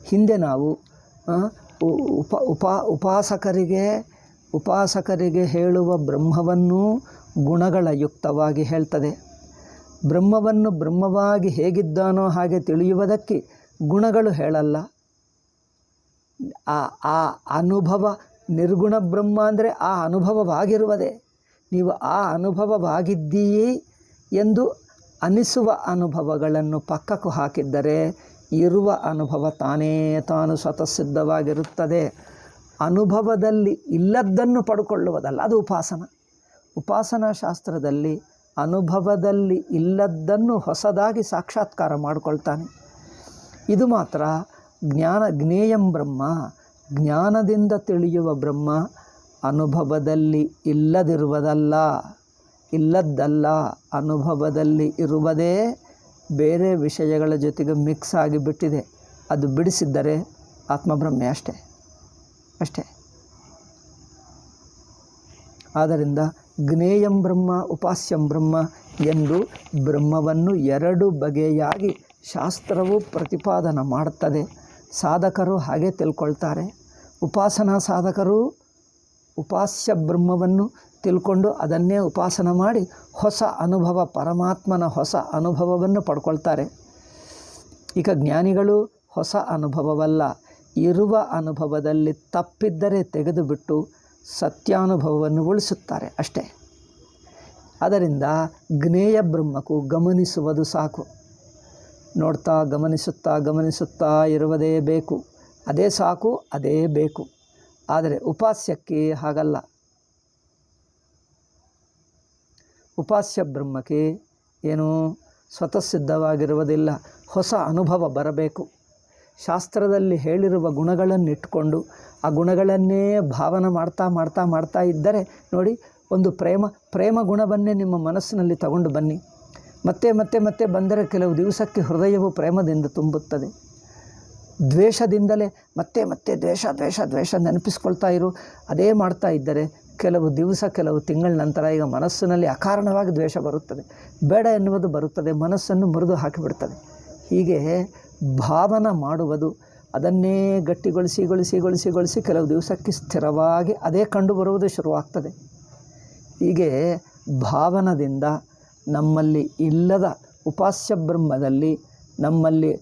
ಹಿಂದೆ ನಾವು ಉಪಾಸಕರಿಗೆ ಹೇಳುವ ಬ್ರಹ್ಮವನ್ನು ಗುಣಗಳ ಯುಕ್ತವಾಗಿ ಹೇಳ್ತದೆ. ಬ್ರಹ್ಮವನ್ನು ಬ್ರಹ್ಮವಾಗಿ ಹೇಗಿದ್ದಾನೋ ಹಾಗೆ ತಿಳಿಯುವುದಕ್ಕೆ ಗುಣಗಳು ಹೇಳಲ್ಲ. ಆ ಅನುಭವ ನಿರ್ಗುಣ ಬ್ರಹ್ಮ ಅಂದರೆ ಆ ಅನುಭವವಾಗಿರುವುದೇ. ನೀವು ಆ ಅನುಭವವಾಗಿದ್ದೀಯೇ ಎಂದು ಅನಿಸುವ ಅನುಭವಗಳನ್ನು ಪಕ್ಕಕ್ಕೆ ಹಾಕಿದ್ದರೆ ಇರುವ ಅನುಭವ ತಾನು ಸ್ವತಃಸಿದ್ಧವಾಗಿರುತ್ತದೆ. ಅನುಭವದಲ್ಲಿ ಇಲ್ಲದ್ದನ್ನು ಪಡ್ಕೊಳ್ಳುವುದಲ್ಲ, ಅದು ಉಪಾಸನ. ಉಪಾಸನಾ ಶಾಸ್ತ್ರದಲ್ಲಿ ಅನುಭವದಲ್ಲಿ ಇಲ್ಲದ್ದನ್ನು ಹೊಸದಾಗಿ ಸಾಕ್ಷಾತ್ಕಾರ ಮಾಡಿಕೊಳ್ತಾನೆ. ಇದು ಮಾತ್ರ ಜ್ಞೇಯಂ ಬ್ರಹ್ಮ, ಜ್ಞಾನದಿಂದ ತಿಳಿಯುವ ಬ್ರಹ್ಮ. ಅನುಭವದಲ್ಲಿ ಇಲ್ಲದ್ದಲ್ಲ, ಅನುಭವದಲ್ಲಿ ಇರುವುದೇ ಬೇರೆ ವಿಷಯಗಳ ಜೊತೆಗೆ ಮಿಕ್ಸ್ ಆಗಿಬಿಟ್ಟಿದೆ. ಅದು ಬಿಡಿಸಿದ್ದರೆ ಆತ್ಮಬ್ರಹ್ಮೆ ಅಷ್ಟೇ. ಆದ್ದರಿಂದ ಜ್ಞೇಯಂ ಬ್ರಹ್ಮ ಉಪಾಸ್ಯಂ ಬ್ರಹ್ಮ ಎಂದು ಬ್ರಹ್ಮವನ್ನು ಎರಡು ಬಗೆಯಾಗಿ ಶಾಸ್ತ್ರವು ಪ್ರತಿಪಾದನೆ ಮಾಡುತ್ತದೆ. ಸಾಧಕರು ಹಾಗೆ ತಿಳ್ಕೊಳ್ತಾರೆ. ಉಪಾಸನಾ ಸಾಧಕರು ಉಪಾಸ್ಯ ಬ್ರಹ್ಮವನ್ನು ತಿಳ್ಕೊಂಡು ಅದನ್ನೇ ಉಪಾಸನ ಮಾಡಿ ಹೊಸ ಅನುಭವ, ಪರಮಾತ್ಮನ ಹೊಸ ಅನುಭವವನ್ನು ಪಡ್ಕೊಳ್ತಾರೆ. ಈಗ ಜ್ಞಾನಿಗಳು ಹೊಸ ಅನುಭವವಲ್ಲ, ಇರುವ ಅನುಭವದಲ್ಲಿ ತಪ್ಪಿದ್ದರೆ ತೆಗೆದುಬಿಟ್ಟು ಸತ್ಯಾನುಭವವನ್ನು ಉಳಿಸುತ್ತಾರೆ ಅಷ್ಟೇ. ಅದರಿಂದ ಜ್ಞೇಯ ಬ್ರಹ್ಮಕ್ಕೂ ಗಮನಿಸುವುದು ಸಾಕು. ನೋಡ್ತಾ ಗಮನಿಸುತ್ತಾ ಇರುವುದೇ ಬೇಕು, ಅದೇ ಸಾಕು, ಅದೇ ಬೇಕು. ಆದರೆ ಉಪಾಸ್ಯಕ್ಕೆ ಹಾಗಲ್ಲ. ಉಪಾಸ್ಯ ಬ್ರಹ್ಮಕ್ಕೆ ಏನು ಸ್ವತಃ ಸಿದ್ಧವಾಗಿರುವುದಿಲ್ಲ, ಹೊಸ ಅನುಭವ ಬರಬೇಕು. ಶಾಸ್ತ್ರದಲ್ಲಿ ಹೇಳಿರುವ ಗುಣಗಳನ್ನು ಇಟ್ಕೊಂಡು ಆ ಗುಣಗಳನ್ನೇ ಭಾವನೆ ಮಾಡ್ತಾ ಇದ್ದರೆ ನೋಡಿ, ಒಂದು ಪ್ರೇಮ ಗುಣವನ್ನೇ ನಿಮ್ಮ ಮನಸ್ಸಿನಲ್ಲಿ ತಗೊಂಡು ಬನ್ನಿ. ಮತ್ತೆ ಬಂದರೆ ಕೆಲವು ದಿವಸಕ್ಕೆ ಹೃದಯವು ಪ್ರೇಮದಿಂದ ತುಂಬುತ್ತದೆ. ದ್ವೇಷದಿಂದಲೇ ಮತ್ತೆ ದ್ವೇಷ ನೆನಪಿಸ್ಕೊಳ್ತಾ ಇರು. ಅದೇ ಮಾಡ್ತಾ ಇದ್ದರೆ ಕೆಲವು ದಿವಸ, ಕೆಲವು ತಿಂಗಳ ನಂತರ ಈಗ ಮನಸ್ಸಿನಲ್ಲಿ ಅಕಾರಣವಾಗಿ ದ್ವೇಷ ಬರುತ್ತದೆ, ಬೇಡ ಎನ್ನುವುದು ಬರುತ್ತದೆ, ಮನಸ್ಸನ್ನು ಮುರಿದು ಹಾಕಿಬಿಡ್ತದೆ. ಹೀಗೆ ಭಾವನ ಮಾಡುವುದು, ಅದನ್ನೇ ಗಟ್ಟಿಗೊಳಿಸಿ ಕೆಲವು ದಿವಸಕ್ಕೆ ಸ್ಥಿರವಾಗಿ ಅದೇ ಕಂಡು ಬರುವುದು ಶುರುವಾಗ್ತದೆ. ಹೀಗೆ ಭಾವನದಿಂದ ನಮ್ಮಲ್ಲಿ ಇಲ್ಲದ ಉಪಾಸ್ಯ ಬ್ರಹ್ಮದಲ್ಲಿ ನಮ್ಮಲ್ಲಿ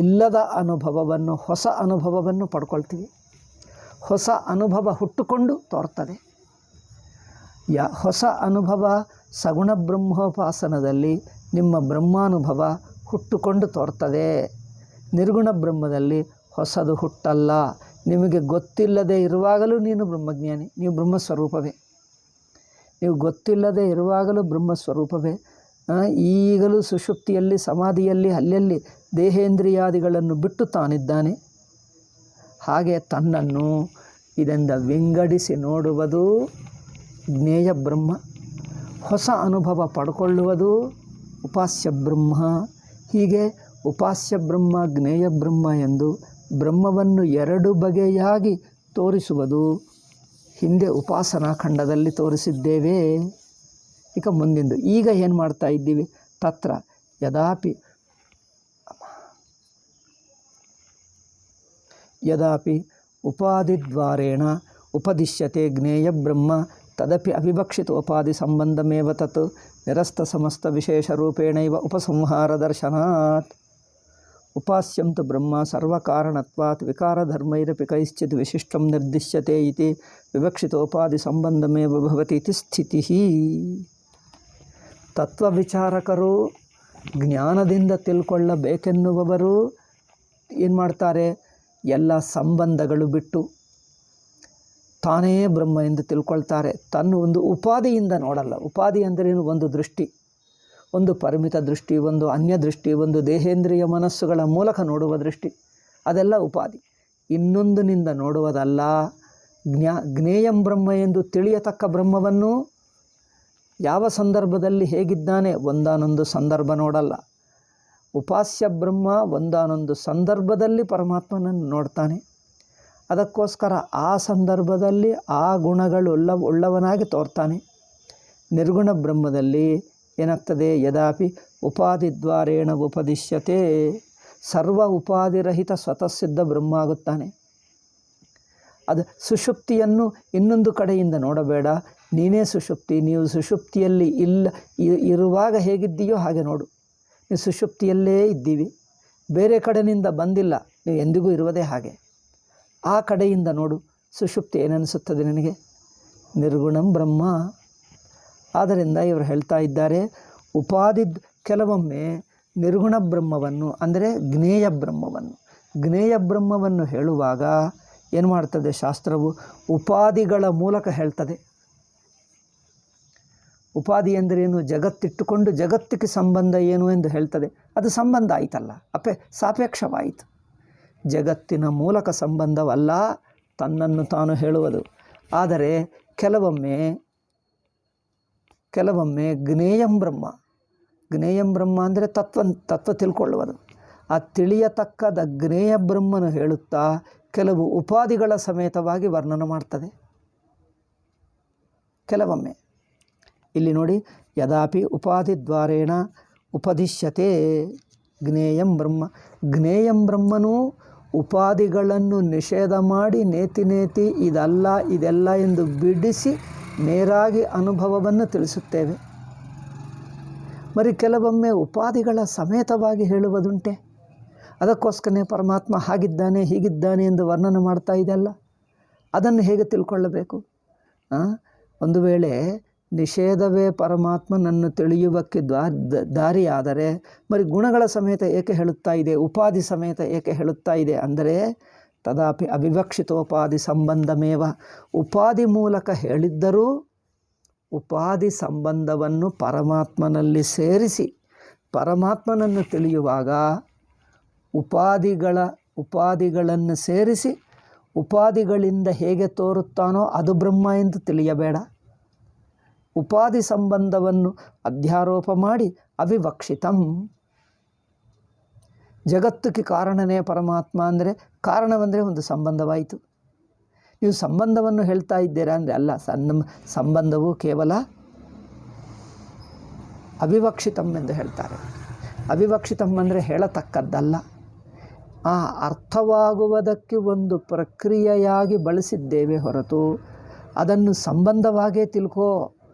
ಇಲ್ಲದ ಅನುಭವವನ್ನು, ಹೊಸ ಅನುಭವವನ್ನು ಪಡ್ಕೊಳ್ತೀವಿ. ಹೊಸ ಅನುಭವ ಹುಟ್ಟುಕೊಂಡು ತೋರ್ತದೆ. ಹೊಸ ಅನುಭವ ಸಗುಣ ಬ್ರಹ್ಮೋಪಾಸನದಲ್ಲಿ ನಿಮ್ಮ ಬ್ರಹ್ಮಾನುಭವ ಹುಟ್ಟುಕೊಂಡು ತೋರ್ತದೆ. ನಿರ್ಗುಣ ಬ್ರಹ್ಮದಲ್ಲಿ ಹೊಸದು ಹುಟ್ಟಲ್ಲ. ನಿಮಗೆ ಗೊತ್ತಿಲ್ಲದೆ ಇರುವಾಗಲೂ ನೀನು ಬ್ರಹ್ಮಜ್ಞಾನಿ, ನೀವು ಬ್ರಹ್ಮಸ್ವರೂಪವೇ. ನೀವು ಗೊತ್ತಿಲ್ಲದೆ ಇರುವಾಗಲೂ ಬ್ರಹ್ಮಸ್ವರೂಪವೇ. ಈಗಲೂ ಸುಷುಪ್ತಿಯಲ್ಲಿ, ಸಮಾಧಿಯಲ್ಲಿ, ಅಲ್ಲಲ್ಲಿ ದೇಹೇಂದ್ರಿಯಾದಿಗಳನ್ನು ಬಿಟ್ಟು ತಾನಿದ್ದಾನೆ. ಹಾಗೆ ತನ್ನನ್ನು ಇದರಿಂದ ವಿಂಗಡಿಸಿ ನೋಡುವುದು ಜ್ಞೇಯ ಬ್ರಹ್ಮ. ಹೊಸ ಅನುಭವ ಪಡ್ಕೊಳ್ಳುವುದು ಉಪಾಸ್ಯ ಬ್ರಹ್ಮ. ಹೀಗೆ ಉಪಾಸ್ಯ ಬ್ರಹ್ಮ, ಜ್ಞೇಯ ಬ್ರಹ್ಮ ಎಂದು ಬ್ರಹ್ಮವನ್ನು ಎರಡು ಬಗೆಯಾಗಿ ತೋರಿಸುವುದು ಹಿಂದೆ ಉಪಾಸನಾ ಖಂಡದಲ್ಲಿ ತೋರಿಸಿದ್ದೇವೆ. ಈಗ ಮುಂದಿಂದು ಈಗ ಏನು ಮಾಡ್ತಾ ಇದ್ದೀವಿ? ತತ್ರ ಯದಾಪಿ ಉಪಾಧಿದ್ವಾರೇಣ ಉಪದಿಶ್ಯತೆ ಜ್ಞೇಯ ಬ್ರಹ್ಮ ತದಪಿ ಅವಿವಕ್ಷಿತೋಪಾಧಿ ಸಂಬಂಧಮೇವ ತತ್ ನಿರಸ್ತ ಸಮಸ್ತ ವಿಶೇಷರೂಪೇಣೈವ ಉಪಸಂಹಾರ ದರ್ಶನಾತ್. ಉಪಾಸ್ಯಂ ತು ಬ್ರಹ್ಮ ಸರ್ವಕಾರಣತ್ವಾತ್ ವಿಕಾರಧರ್ಮೈರಪಿ ಕೈಶ್ಚಿತ್ ವಿಶಿಷ್ಟಂ ನಿರ್ದಿಶ್ಯತೆ ಇತಿ ವಿವಕ್ಷಿತೋಪಾಧಿ ಸಂಬಂಧಮೇವ ಭವತಿ ಇತಿ ಸ್ಥಿತಿ. ತತ್ವವಿಚಾರಕರು, ಜ್ಞಾನದಿಂದ ತಿಳ್ಕೊಳ್ಳಬೇಕೆನ್ನುವವರು ಏನು ಮಾಡ್ತಾರೆ? ಎಲ್ಲ ಸಂಬಂಧಗಳು ಬಿಟ್ಟು ತಾನೇ ಬ್ರಹ್ಮ ಎಂದು ತಿಳ್ಕೊಳ್ತಾರೆ. ತನ್ನ ಒಂದು ಉಪಾಧಿಯಿಂದ ನೋಡಲ್ಲ. ಉಪಾಧಿ ಅಂದ್ರೇನು? ಒಂದು ದೃಷ್ಟಿ, ಒಂದು ಪರಿಮಿತ ದೃಷ್ಟಿ, ಒಂದು ಅನ್ಯ ದೃಷ್ಟಿ, ಒಂದು ದೇಹೇಂದ್ರಿಯ ಮನಸ್ಸುಗಳ ಮೂಲಕ ನೋಡುವ ದೃಷ್ಟಿ, ಅದೆಲ್ಲ ಉಪಾಧಿ. ಇನ್ನೊಂದಿನಿಂದ ನೋಡುವುದಲ್ಲ. ಜ್ಞೇಯಂ ಬ್ರಹ್ಮ ಎಂದು ತಿಳಿಯತಕ್ಕ ಬ್ರಹ್ಮವನ್ನು ಯಾವ ಸಂದರ್ಭದಲ್ಲಿ ಹೇಗಿದ್ದಾನೆ ಒಂದಾನೊಂದು ಸಂದರ್ಭ ನೋಡಲ್ಲ. ಉಪಾಸ್ಯ ಬ್ರಹ್ಮ ಒಂದಾನೊಂದು ಸಂದರ್ಭದಲ್ಲಿ ಪರಮಾತ್ಮನನ್ನು ನೋಡ್ತಾನೆ. ಅದಕ್ಕೋಸ್ಕರ ಆ ಸಂದರ್ಭದಲ್ಲಿ ಆ ಉಳ್ಳವನಾಗಿ ತೋರ್ತಾನೆ. ನಿರ್ಗುಣ ಬ್ರಹ್ಮದಲ್ಲಿ ಏನಾಗ್ತದೆ? ಯದಾಪಿ ಉಪಾಧಿದ್ವಾರೇಣ ಉಪದಿಶ್ಯತೆ, ಸರ್ವ ಉಪಾಧಿರಹಿತ ಸ್ವತಃ ಸಿದ್ಧ ಬ್ರಹ್ಮ ಆಗುತ್ತಾನೆ. ಅದು ಸುಷುಪ್ತಿಯನ್ನು ಇನ್ನೊಂದು ಕಡೆಯಿಂದ ನೋಡಬೇಡ, ನೀನೇ ಸುಷುಪ್ತಿ. ನೀವು ಸುಷುಪ್ತಿಯಲ್ಲಿ ಇರುವಾಗ ಹೇಗಿದ್ದೀಯೋ ಹಾಗೆ ನೋಡು. ನೀವು ಸುಷುಪ್ತಿಯಲ್ಲೇ ಇದ್ದೀವಿ, ಬೇರೆ ಕಡೆಯಿಂದ ಬಂದಿಲ್ಲ, ನೀವು ಎಂದಿಗೂ ಇರುವುದೇ ಹಾಗೆ. ಆ ಕಡೆಯಿಂದ ನೋಡು, ಸುಷುಪ್ತಿ ಏನನ್ನಿಸುತ್ತದೆ ನಿನಗೆ? ನಿರ್ಗುಣಂ ಬ್ರಹ್ಮ. ಆದ್ದರಿಂದ ಇವರು ಹೇಳ್ತಾ ಇದ್ದಾರೆ, ಕೆಲವೊಮ್ಮೆ ನಿರ್ಗುಣ ಬ್ರಹ್ಮವನ್ನು ಅಂದರೆ ಜ್ಞೇಯ ಬ್ರಹ್ಮವನ್ನು ಹೇಳುವಾಗ ಏನು ಮಾಡ್ತದೆ? ಶಾಸ್ತ್ರವು ಉಪಾಧಿಗಳ ಮೂಲಕ ಹೇಳ್ತದೆ. ಉಪಾಧಿ ಎಂದರೇನು? ಜಗತ್ತಿಟ್ಟುಕೊಂಡು ಜಗತ್ತಿಗೆ ಸಂಬಂಧ ಏನು ಎಂದು ಹೇಳ್ತದೆ. ಅದು ಸಂಬಂಧ ಆಯಿತಲ್ಲ, ಸಾಪೇಕ್ಷವಾಯಿತು. ಜಗತ್ತಿನ ಮೂಲಕ ಸಂಬಂಧವಲ್ಲ, ತನ್ನನ್ನು ತಾನು ಹೇಳುವುದು. ಆದರೆ ಕೆಲವೊಮ್ಮೆ ಜ್ಞೇಯಂ ಬ್ರಹ್ಮ ಅಂದರೆ ತತ್ವ ತಿಳ್ಕೊಳ್ಳುವುದು. ಆ ತಿಳಿಯತಕ್ಕದ ಜ್ಞೇಯ ಬ್ರಹ್ಮನು ಹೇಳುತ್ತಾ ಕೆಲವು ಉಪಾಧಿಗಳ ಸಮೇತವಾಗಿ ವರ್ಣನ ಮಾಡ್ತದೆ. ಕೆಲವೊಮ್ಮೆ ಇಲ್ಲಿ ನೋಡಿ, ಯದಾಪಿ ಉಪಾಧಿದ್ವಾರೇಣ ಉಪದಿಶ್ಯತೆ ಜ್ಞೇಯಂ ಜ್ಞೇಯಂ ಬ್ರಹ್ಮನು ಉಪಾಧಿಗಳನ್ನು ನಿಷೇಧ ಮಾಡಿ ನೇತಿ ಇದೆಲ್ಲ ಎಂದು ಬಿಡಿಸಿ ನೇರಾಗಿ ಅನುಭವವನ್ನು ತಿಳಿಸುತ್ತೇವೆ. ಕೆಲವೊಮ್ಮೆ ಉಪಾಧಿಗಳ ಸಮೇತವಾಗಿ ಹೇಳುವುದುಂಟೆ. ಅದಕ್ಕೋಸ್ಕರನೇ ಪರಮಾತ್ಮ ಹಾಗಿದ್ದಾನೆ ಹೀಗಿದ್ದಾನೆ ಎಂದು ವರ್ಣನೆ ಮಾಡ್ತಾ ಇದೆಯಲ್ಲ, ಅದನ್ನು ಹೇಗೆ ತಿಳ್ಕೊಳ್ಳಬೇಕು? ಒಂದು ವೇಳೆ ನಿಷೇಧವೇ ಪರಮಾತ್ಮನನ್ನು ತಿಳಿಯುವಕ್ಕೆ ದಾರಿಯಾದರೆ ಗುಣಗಳ ಸಮೇತ ಏಕೆ ಹೇಳುತ್ತಾ ಇದೆ, ಉಪಾಧಿ ಸಮೇತ ಏಕೆ ಹೇಳುತ್ತಾ ಇದೆ ಅಂದರೆ, ತದಾಪಿ ಅವಿವಕ್ಷಿತೋಪಾಧಿ ಸಂಬಂಧಮೇವ. ಉಪಾಧಿ ಮೂಲಕ ಹೇಳಿದ್ದರೂ ಉಪಾಧಿ ಸಂಬಂಧವನ್ನು ಪರಮಾತ್ಮನಲ್ಲಿ ಸೇರಿಸಿ ಪರಮಾತ್ಮನನ್ನು ತಿಳಿಯುವಾಗ ಉಪಾಧಿಗಳನ್ನು ಸೇರಿಸಿ ಉಪಾಧಿಗಳಿಂದ ಹೇಗೆ ತೋರುತ್ತಾನೋ ಅದು ಬ್ರಹ್ಮ ಎಂದು ತಿಳಿಯಬೇಡ. ಉಪಾಧಿ ಸಂಬಂಧವನ್ನು ಅಧ್ಯಾರೋಪ ಮಾಡಿ ಅವಿವಕ್ಷಿತಂ, ಜಗತ್ತಿಗೆ ಕಾರಣನೇ ಪರಮಾತ್ಮ ಅಂದರೆ ಕಾರಣವಂದರೆ ಒಂದು ಸಂಬಂಧವಾಯಿತು. ನೀವು ಸಂಬಂಧವನ್ನು ಹೇಳ್ತಾ ಇದ್ದೀರಾ ಅಂದರೆ ಅಲ್ಲ, ಸಂಬಂಧವು ಕೇವಲ ಅವಿವಕ್ಷಿತಂ ಎಂದು ಹೇಳ್ತಾರೆ. ಅವಿವಕ್ಷಿತಂ ಅಂದರೆ ಹೇಳತಕ್ಕದ್ದಲ್ಲ, ಆ ಅರ್ಥವಾಗುವುದಕ್ಕೆ ಒಂದು ಪ್ರಕ್ರಿಯೆಯಾಗಿ ಬಳಸಿದ್ದೇವೆ ಹೊರತು ಅದನ್ನು ಸಂಬಂಧವಾಗೇ ತಿಳ್ಕೋ.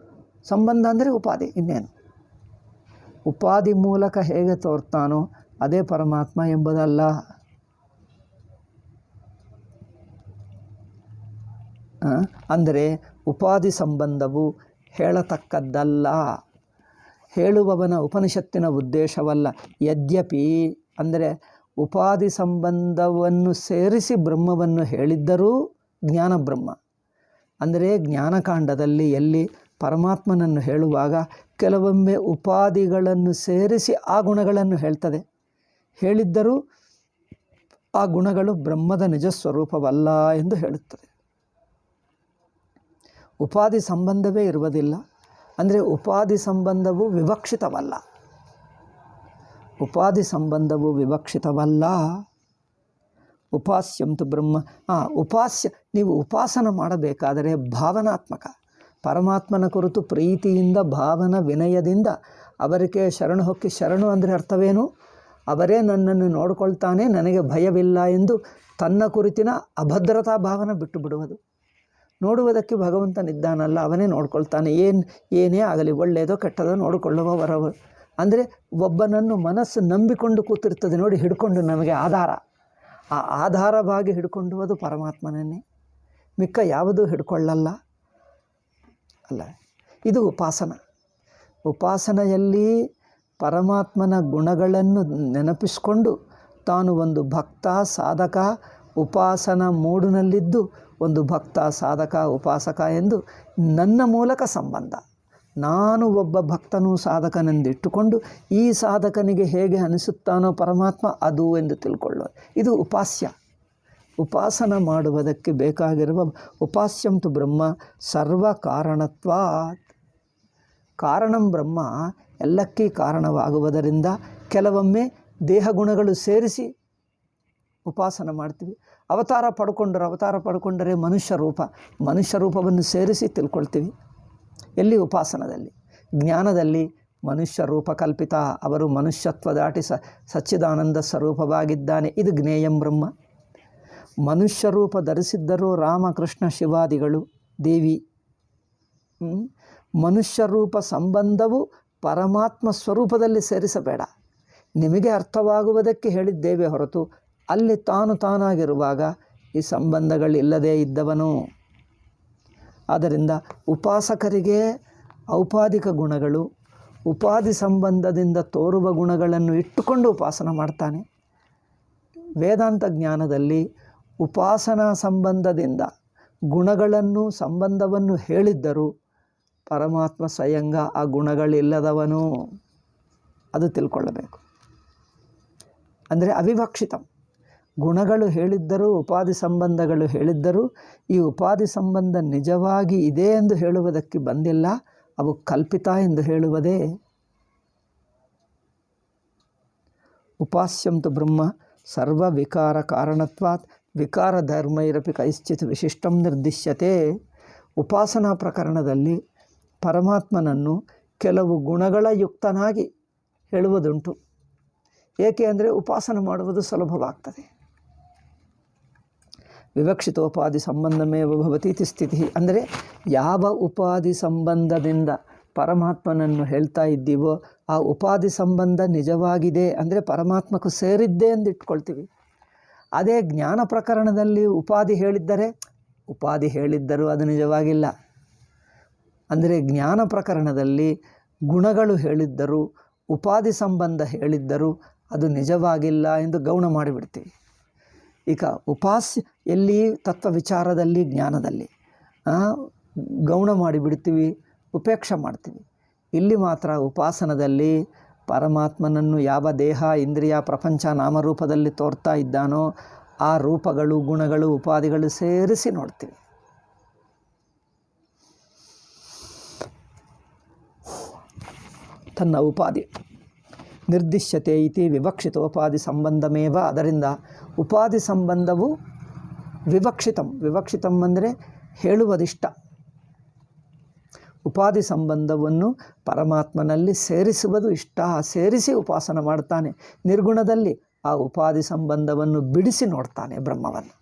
ಸಂಬಂಧ ಅಂದರೆ ಉಪಾಧಿ, ಇನ್ನೇನು. ಉಪಾಧಿ ಮೂಲಕ ಹೇಗೆ ತೋರ್ತಾನೋ ಅದೇ ಪರಮಾತ್ಮ ಎಂಬುದಲ್ಲ. ಅಂದರೆ ಉಪಾಧಿ ಸಂಬಂಧವು ಹೇಳತಕ್ಕದ್ದಲ್ಲ, ಹೇಳುವವನ ಉಪನಿಷತ್ತಿನ ಉದ್ದೇಶವಲ್ಲ. ಯದ್ಯಪಿ ಅಂದರೆ ಉಪಾಧಿ ಸಂಬಂಧವನ್ನು ಸೇರಿಸಿ ಬ್ರಹ್ಮವನ್ನು ಹೇಳಿದ್ದರೂ ಜ್ಞಾನ ಬ್ರಹ್ಮ ಅಂದರೆ ಜ್ಞಾನಕಾಂಡದಲ್ಲಿ ಎಲ್ಲಿ ಪರಮಾತ್ಮನನ್ನು ಹೇಳುವಾಗ ಕೆಲವೊಮ್ಮೆ ಉಪಾಧಿಗಳನ್ನು ಸೇರಿಸಿ ಆ ಗುಣಗಳನ್ನು ಹೇಳ್ತದೆ. ಹೇಳಿದ್ದರೂ ಆ ಗುಣಗಳು ಬ್ರಹ್ಮದ ನಿಜ ಸ್ವರೂಪವಲ್ಲ ಎಂದು ಹೇಳುತ್ತದೆ. ಉಪಾಧಿ ಸಂಬಂಧವೇ ಇರುವುದಿಲ್ಲ ಅಂದರೆ ಉಪಾಧಿ ಸಂಬಂಧವು ವಿವಕ್ಷಿತವಲ್ಲ. ಉಪಾಧಿ ಸಂಬಂಧವು ವಿವಕ್ಷಿತವಲ್ಲ. ಉಪಾಸ್ಯಂತು ಬ್ರಹ್ಮ. ಉಪಾಸ್ಯ, ನೀವು ಉಪಾಸನ ಮಾಡಬೇಕಾದರೆ ಭಾವನಾತ್ಮಕ, ಪರಮಾತ್ಮನ ಕುರಿತು ಪ್ರೀತಿಯಿಂದ ಭಾವನ ವಿನಯದಿಂದ ಅವರಿಗೆ ಶರಣು ಹೊಕ್ಕಿ. ಶರಣು ಅಂದರೆ ಅರ್ಥವೇನು? ಅವರೇ ನನ್ನನ್ನು ನೋಡಿಕೊಳ್ತಾನೆ, ನನಗೆ ಭಯವಿಲ್ಲ ಎಂದು ತನ್ನ ಕುರಿತಿನ ಅಭದ್ರತಾ ಭಾವನ ಬಿಟ್ಟು ಬಿಡುವುದು. ನೋಡುವುದಕ್ಕೆ ಭಗವಂತನಿದ್ದಾನಲ್ಲ, ಅವನೇ ನೋಡ್ಕೊಳ್ತಾನೆ, ಏನೇ ಆಗಲಿ ಒಳ್ಳೆಯದೋ ಕೆಟ್ಟದೋ ನೋಡಿಕೊಳ್ಳುವವರವರು. ಅಂದರೆ ಒಬ್ಬನನ್ನು ಮನಸ್ಸು ನಂಬಿಕೊಂಡು ಕೂತಿರ್ತದೆ ನೋಡಿ, ಹಿಡ್ಕೊಂಡು ನಮಗೆ ಆಧಾರ. ಆ ಆಧಾರವಾಗಿ ಹಿಡ್ಕೊಂಡುವುದು ಪರಮಾತ್ಮನನ್ನೇ, ಮಿಕ್ಕ ಯಾವುದೂ ಹಿಡ್ಕೊಳ್ಳಲ್ಲ ಅಲ್ಲ. ಇದು ಉಪಾಸನೆಯಲ್ಲಿ ಪರಮಾತ್ಮನ ಗುಣಗಳನ್ನು ನೆನಪಿಸಿಕೊಂಡು ತಾನು ಒಂದು ಭಕ್ತ ಸಾಧಕ ಉಪಾಸನ ಮೂಡಿನಲ್ಲಿದ್ದು ಒಂದು ಭಕ್ತ ಸಾಧಕ ಉಪಾಸಕ ಎಂದು ನನ್ನ ಮೂಲಕ ಸಂಬಂಧ, ನಾನು ಒಬ್ಬ ಭಕ್ತನೂ ಸಾಧಕನೆಂದಿಟ್ಟುಕೊಂಡು ಈ ಸಾಧಕನಿಗೆ ಹೇಗೆ ಅನಿಸುತ್ತಾನೋ ಪರಮಾತ್ಮ ಅದು ಎಂದು ತಿಳ್ಕೊಳ್ಳೋದು. ಇದು ಉಪಾಸನ ಮಾಡುವುದಕ್ಕೆ ಬೇಕಾಗಿರುವ ಉಪಾಸ್ಯಂತು ಬ್ರಹ್ಮ ಸರ್ವ ಕಾರಣತ್ವಾತ್. ಕಾರಣಂ ಬ್ರಹ್ಮ ಎಲ್ಲಕ್ಕೂ ಕಾರಣವಾಗುವುದರಿಂದ ಕೆಲವೊಮ್ಮೆ ದೇಹಗುಣಗಳು ಸೇರಿಸಿ ಉಪಾಸನ ಮಾಡ್ತೀವಿ. ಅವತಾರ ಪಡ್ಕೊಂಡರೆ ಮನುಷ್ಯ ರೂಪವನ್ನು ಸೇರಿಸಿ ತಿಳ್ಕೊಳ್ತೀವಿ. ಎಲ್ಲಿ? ಉಪಾಸನದಲ್ಲಿ. ಜ್ಞಾನದಲ್ಲಿ ಮನುಷ್ಯ ರೂಪ ಕಲ್ಪಿತ, ಅವರು ಮನುಷ್ಯತ್ವ ದಾಟಿ ಸಚ್ಚಿದಾನಂದ ಸ್ವರೂಪವಾಗಿದ್ದಾನೆ. ಇದು ಜ್ಞೇಯಂ ಬ್ರಹ್ಮ. ಮನುಷ್ಯ ರೂಪ ಧರಿಸಿದ್ದರೂ ರಾಮಕೃಷ್ಣ ಶಿವಾದಿಗಳು ದೇವಿ. ಮನುಷ್ಯ ರೂಪ ಸಂಬಂಧವು ಪರಮಾತ್ಮ ಸ್ವರೂಪದಲ್ಲಿ ಸೇರಿಸಬೇಡ. ನಿಮಗೆ ಅರ್ಥವಾಗುವುದಕ್ಕೆ ಹೇಳಿದ್ದೇವೆ ಹೊರತು ಅಲ್ಲಿ ತಾನಾಗಿರುವಾಗ ಈ ಸಂಬಂಧಗಳಿಲ್ಲದೇ ಇದ್ದವನು. ಆದ್ದರಿಂದ ಉಪಾಸಕರಿಗೆ ಔಪಾಧಿಕ ಗುಣಗಳು, ಉಪಾಧಿ ಸಂಬಂಧದಿಂದ ತೋರುವ ಗುಣಗಳನ್ನು ಇಟ್ಟುಕೊಂಡು ಉಪಾಸನ ಮಾಡ್ತಾನೆ. ವೇದಾಂತ ಜ್ಞಾನದಲ್ಲಿ ಉಪಾಸನಾ ಸಂಬಂಧದಿಂದ ಗುಣಗಳನ್ನು ಸಂಬಂಧವನ್ನು ಹೇಳಿದ್ದರೂ ಪರಮಾತ್ಮ ಸ್ವಯಂಗ ಆ ಗುಣಗಳಿಲ್ಲದವನು. ಅದು ತಿಳ್ಕೊಳ್ಳಬೇಕು. ಅಂದರೆ ಅವಿವಕ್ಷಿತಂ. ಗುಣಗಳು ಹೇಳಿದ್ದರೂ ಉಪಾಧಿ ಸಂಬಂಧಗಳು ಹೇಳಿದ್ದರೂ ಈ ಉಪಾಧಿ ಸಂಬಂಧ ನಿಜವಾಗಿ ಇದೆ ಎಂದು ಹೇಳುವುದಕ್ಕೆ ಬಂದಿಲ್ಲ, ಅವು ಕಲ್ಪಿತ ಎಂದು ಹೇಳುವುದೇ. ಉಪಾಸ್ಯಂತು ಬ್ರಹ್ಮ ಸರ್ವ ವಿಕಾರ ಕಾರಣತ್ವಾತ್ ವಿಕಾರ ಧರ್ಮೈರಪಿ ಕೈಶ್ಚಿತ್ ವಿಶಿಷ್ಟಂ ನಿರ್ದಿಶ್ಯತೆ. ಉಪಾಸನಾ ಪ್ರಕರಣದಲ್ಲಿ ಪರಮಾತ್ಮನನ್ನು ಕೆಲವು ಗುಣಗಳ ಯುಕ್ತನಾಗಿ ಹೇಳುವುದುಂಟು. ಏಕೆ ಅಂದರೆ ಉಪಾಸನೆ ಮಾಡುವುದು ಸುಲಭವಾಗ್ತದೆ. ವಿವಕ್ಷಿತೋಪಾಧಿ ಸಂಬಂಧಮೇವ ಭವತಿ ಇತಿ ಸ್ಥಿತಿ. ಅಂದರೆ ಯಾವ ಉಪಾಧಿ ಸಂಬಂಧದಿಂದ ಪರಮಾತ್ಮನನ್ನು ಹೇಳ್ತಾ ಇದ್ದೀವೋ ಆ ಉಪಾಧಿ ಸಂಬಂಧ ನಿಜವಾಗಿದೆ ಅಂದರೆ ಪರಮಾತ್ಮಕ್ಕೂ ಸೇರಿದ್ದೇ ಎಂದು ಇಟ್ಕೊಳ್ತೀವಿ. ಅದೇ ಜ್ಞಾನ ಪ್ರಕರಣದಲ್ಲಿ ಉಪಾಧಿ ಹೇಳಿದ್ದರೂ ಅದು ನಿಜವಾಗಿಲ್ಲ. ಅಂದರೆ ಜ್ಞಾನ ಪ್ರಕರಣದಲ್ಲಿ ಗುಣಗಳು ಹೇಳಿದ್ದರೂ ಉಪಾಧಿ ಸಂಬಂಧ ಹೇಳಿದ್ದರೂ ಅದು ನಿಜವಾಗಿಲ್ಲ ಎಂದು ಗೌಣ ಮಾಡಿಬಿಡ್ತೀವಿ. ಈಗ ಉಪಾಸ್ಯ ಎಲ್ಲಿ ತತ್ವ ವಿಚಾರದಲ್ಲಿ ಜ್ಞಾನದಲ್ಲಿ ಗೌಣ ಮಾಡಿಬಿಡ್ತೀವಿ, ಉಪೇಕ್ಷೆ ಮಾಡ್ತೀವಿ. ಇಲ್ಲಿ ಮಾತ್ರ ಉಪಾಸನದಲ್ಲಿ ಪರಮಾತ್ಮನನ್ನು ಯಾವ ದೇಹ ಇಂದ್ರಿಯ ಪ್ರಪಂಚ ನಾಮರೂಪದಲ್ಲಿ ತೋರ್ತಾ ಇದ್ದಾನೋ ಆ ರೂಪಗಳು ಗುಣಗಳು ಉಪಾಧಿಗಳು ಸೇರಿಸಿ ನೋಡ್ತೀವಿ. ತನ್ನ ಉಪಾಧಿ ನಿರ್ದಿಶ್ಯತೆ ಇತಿ ವಿವಕ್ಷಿತೋಪಾಧಿ ಸಂಬಂಧಮೇವ. ಅದರಿಂದ ಉಪಾಧಿ ಸಂಬಂಧವು ವಿವಕ್ಷಿತಂ ಅಂದರೆ ಹೇಳುವುದಿಷ್ಟ. ಉಪಾಧಿ ಸಂಬಂಧವನ್ನು ಪರಮಾತ್ಮನಲ್ಲಿ ಸೇರಿಸುವುದು ಇಷ್ಟ. ಸೇರಿಸಿ ಉಪಾಸನ ಮಾಡ್ತಾನೆ. ನಿರ್ಗುಣದಲ್ಲಿ ಆ ಉಪಾಧಿ ಸಂಬಂಧವನ್ನು ಬಿಡಿಸಿ ನೋಡ್ತಾನೆ ಬ್ರಹ್ಮವನ್ನು.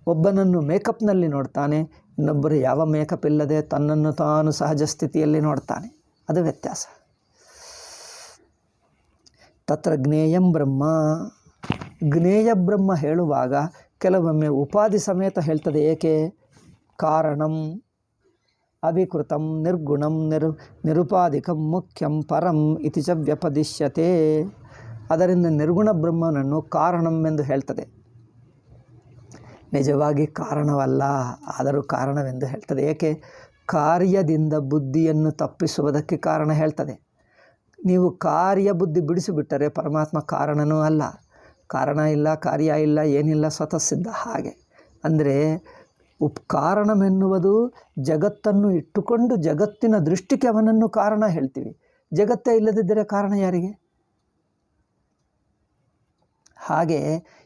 ಒಬ್ಬನನ್ನು ಮೇಕಪ್ನಲ್ಲಿ ನೋಡ್ತಾನೆ, ಇನ್ನೊಬ್ಬರು ಯಾವ ಮೇಕಪ್ ಇಲ್ಲದೆ ತನ್ನನ್ನು ತಾನು ಸಹಜ ಸ್ಥಿತಿಯಲ್ಲಿ ನೋಡ್ತಾನೆ. ಅದು ವ್ಯತ್ಯಾಸ. ತತ್ರ ಜ್ಞೇಯಂ ಬ್ರಹ್ಮ. ಜ್ಞೇಯ ಬ್ರಹ್ಮ ಹೇಳುವಾಗ ಕೆಲವೊಮ್ಮೆ ಉಪಾಧಿ ಸಮೇತ ಹೇಳ್ತದೆ. ಏಕೆ? ಕಾರಣಂ ಅವಿಕೃತಂ ನಿರ್ಗುಣಂ ನಿರುಪಾಧಿಕಂ ಮುಖ್ಯಂ ಪರಂ ಇತಿ ಚ ವ್ಯಪದಿಶ್ಯತೆ. ಅದರಿಂದ ನಿರ್ಗುಣ ಬ್ರಹ್ಮನನ್ನು ಕಾರಣಂ ಎಂದು ಹೇಳ್ತದೆ. ನಿಜವಾಗಿ ಕಾರಣವಲ್ಲ, ಆದರೂ ಕಾರಣವೆಂದು ಹೇಳ್ತದೆ. ಏಕೆ? ಕಾರ್ಯದಿಂದ ಬುದ್ಧಿಯನ್ನು ತಪ್ಪಿಸುವುದಕ್ಕೆ ಕಾರಣ ಹೇಳ್ತದೆ. ನೀವು ಕಾರ್ಯ ಬುದ್ಧಿ ಬಿಡಿಸಿಬಿಟ್ಟರೆ ಪರಮಾತ್ಮ ಕಾರಣನೂ ಅಲ್ಲ. ಕಾರಣ ಇಲ್ಲ, ಕಾರ್ಯ ಇಲ್ಲ, ಏನಿಲ್ಲ, ಸ್ವತಃ ಸಿದ್ಧ. ಹಾಗೆ ಅಂದರೆ ಕಾರಣವೆನ್ನುವುದು ಜಗತ್ತನ್ನು ಇಟ್ಟುಕೊಂಡು ಜಗತ್ತಿನ ದೃಷ್ಟಿಗೆ ಅವನನ್ನು ಕಾರಣ ಹೇಳ್ತೀವಿ. ಜಗತ್ತೇ ಇಲ್ಲದಿದ್ದರೆ ಕಾರಣ ಯಾರಿಗೆ? ಹಾಗೆ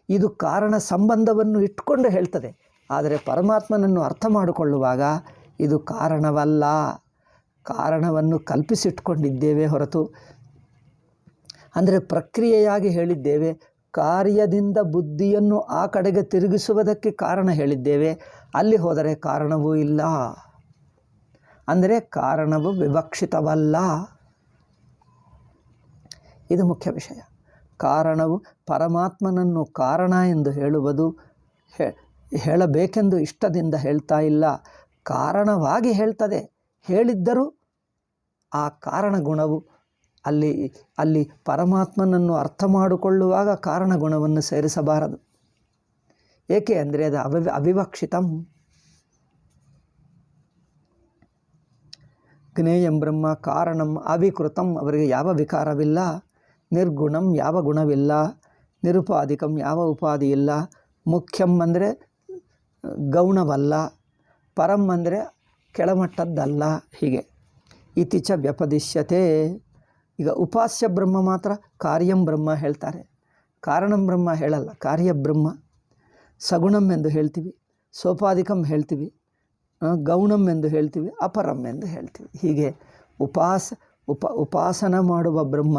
ಇದು ಕಾರಣ ಸಂಬಂಧವನ್ನು ಇಟ್ಟುಕೊಂಡು ಹೇಳ್ತದೆ. ಆದರೆ ಪರಮಾತ್ಮನನ್ನು ಅರ್ಥ ಮಾಡಿಕೊಳ್ಳುವಾಗ ಇದು ಕಾರಣವಲ್ಲ, ಕಾರಣವನ್ನು ಕಲ್ಪಿಸಿಟ್ಕೊಂಡಿದ್ದೇವೆ ಹೊರತು, ಅಂದರೆ ಪ್ರಕ್ರಿಯೆಯಾಗಿ ಹೇಳಿದ್ದೇವೆ. ಕಾರ್ಯದಿಂದ ಬುದ್ಧಿಯನ್ನು ಆ ಕಡೆಗೆ ತಿರುಗಿಸುವುದಕ್ಕೆ ಕಾರಣ ಹೇಳಿದ್ದೇವೆ. ಅಲ್ಲಿ ಹೋದರೆ ಕಾರಣವೂ ಇಲ್ಲ. ಅಂದರೆ ಕಾರಣವು ವಿವಕ್ಷಿತವಲ್ಲ. ಇದು ಮುಖ್ಯ ವಿಷಯ. ಕಾರಣವು ಪರಮಾತ್ಮನನ್ನು ಕಾರಣ ಎಂದು ಹೇಳುವುದು ಹೇಳಬೇಕೆಂದು ಇಷ್ಟದಿಂದ ಹೇಳ್ತಾ ಇಲ್ಲ, ಕಾರಣವಾಗಿ ಹೇಳ್ತದೆ. ಹೇಳಿದ್ದರೂ ಆ ಕಾರಣ ಗುಣವು ಅಲ್ಲಿ ಪರಮಾತ್ಮನನ್ನು ಅರ್ಥ ಮಾಡಿಕೊಳ್ಳುವಾಗ ಕಾರಣ ಗುಣವನ್ನು ಸೇರಿಸಬಾರದು. ಏಕೆ ಅಂದರೆ ಅದು ಅವಿವಕ್ಷಿತಂ. ಜ್ಞೇಯಂ ಬ್ರಹ್ಮ ಕಾರಣಂ ಅವಿಕೃತಂ. ಅವರಿಗೆ ಯಾವ ವಿಕಾರವಿಲ್ಲ. ನಿರ್ಗುಣಂ ಯಾವ ಗುಣವಿಲ್ಲ. ನಿರುಪಾಧಿಕಂ ಯಾವ ಉಪಾಧಿ ಇಲ್ಲ. ಮುಖ್ಯಂ ಅಂದರೆ ಗೌಣವಲ್ಲ. ಪರಂ ಅಂದರೆ ಕೆಳಮಟ್ಟದ್ದಲ್ಲ. ಹೀಗೆ ಇತಿಚ ವ್ಯಪದಿಶ್ಯತೆ. ಈಗ ಉಪಾಸ್ಯ ಬ್ರಹ್ಮ ಮಾತ್ರ ಕಾರ್ಯಂ ಬ್ರಹ್ಮ ಹೇಳ್ತಾರೆ, ಕಾರಣಂ ಬ್ರಹ್ಮ ಹೇಳಲ್ಲ. ಕಾರ್ಯ ಬ್ರಹ್ಮ. ಸಗುಣಂ ಎಂದು ಹೇಳ್ತೀವಿ, ಸೋಪಾಧಿಕಂ ಹೇಳ್ತೀವಿ, ಗೌಣಂ ಎಂದು ಹೇಳ್ತೀವಿ, ಅಪರಂ ಎಂದು ಹೇಳ್ತೀವಿ. ಹೀಗೆ ಉಪಾಸನ ಮಾಡುವ ಬ್ರಹ್ಮ,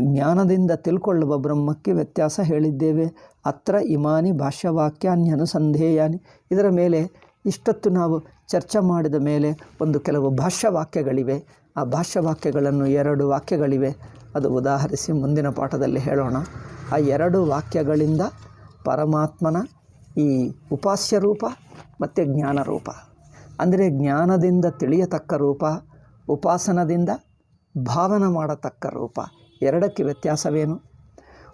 ಜ್ಞಾನದಿಂದ ತಿಳ್ಕೊಳ್ಳುವ ಬ್ರಹ್ಮಕ್ಕೆ ವ್ಯತ್ಯಾಸ ಹೇಳಿದ್ದೇವೆ. ಅತ್ರ ಇಮಾನಿ ಭಾಷ್ಯವಾಕ್ಯಾನ್ಯನುಸಂಧೇಯಾನಿ. ಇದರ ಮೇಲೆ ಇಷ್ಟೊತ್ತು ನಾವು ಚರ್ಚೆ ಮಾಡಿದ ಮೇಲೆ ಕೆಲವು ಭಾಷ್ಯವಾಕ್ಯಗಳಿವೆ. ಆ ಭಾಷ್ಯವಾಕ್ಯಗಳನ್ನು 2 ವಾಕ್ಯಗಳಿವೆ. ಅದು ಉದಾಹರಿಸಿ ಮುಂದಿನ ಪಾಠದಲ್ಲಿ ಹೇಳೋಣ. ಆ 2 ವಾಕ್ಯಗಳಿಂದ ಪರಮಾತ್ಮನ ಈ ಉಪಾಸ್ಯ ರೂಪ ಮತ್ತು ಜ್ಞಾನ ರೂಪ, ಅಂದರೆ ಜ್ಞಾನದಿಂದ ತಿಳಿಯತಕ್ಕ ರೂಪ, ಉಪಾಸನದಿಂದ ಭಾವನ ಮಾಡತಕ್ಕ ರೂಪ, ಎರಡಕ್ಕೆ ವ್ಯತ್ಯಾಸವೇನು?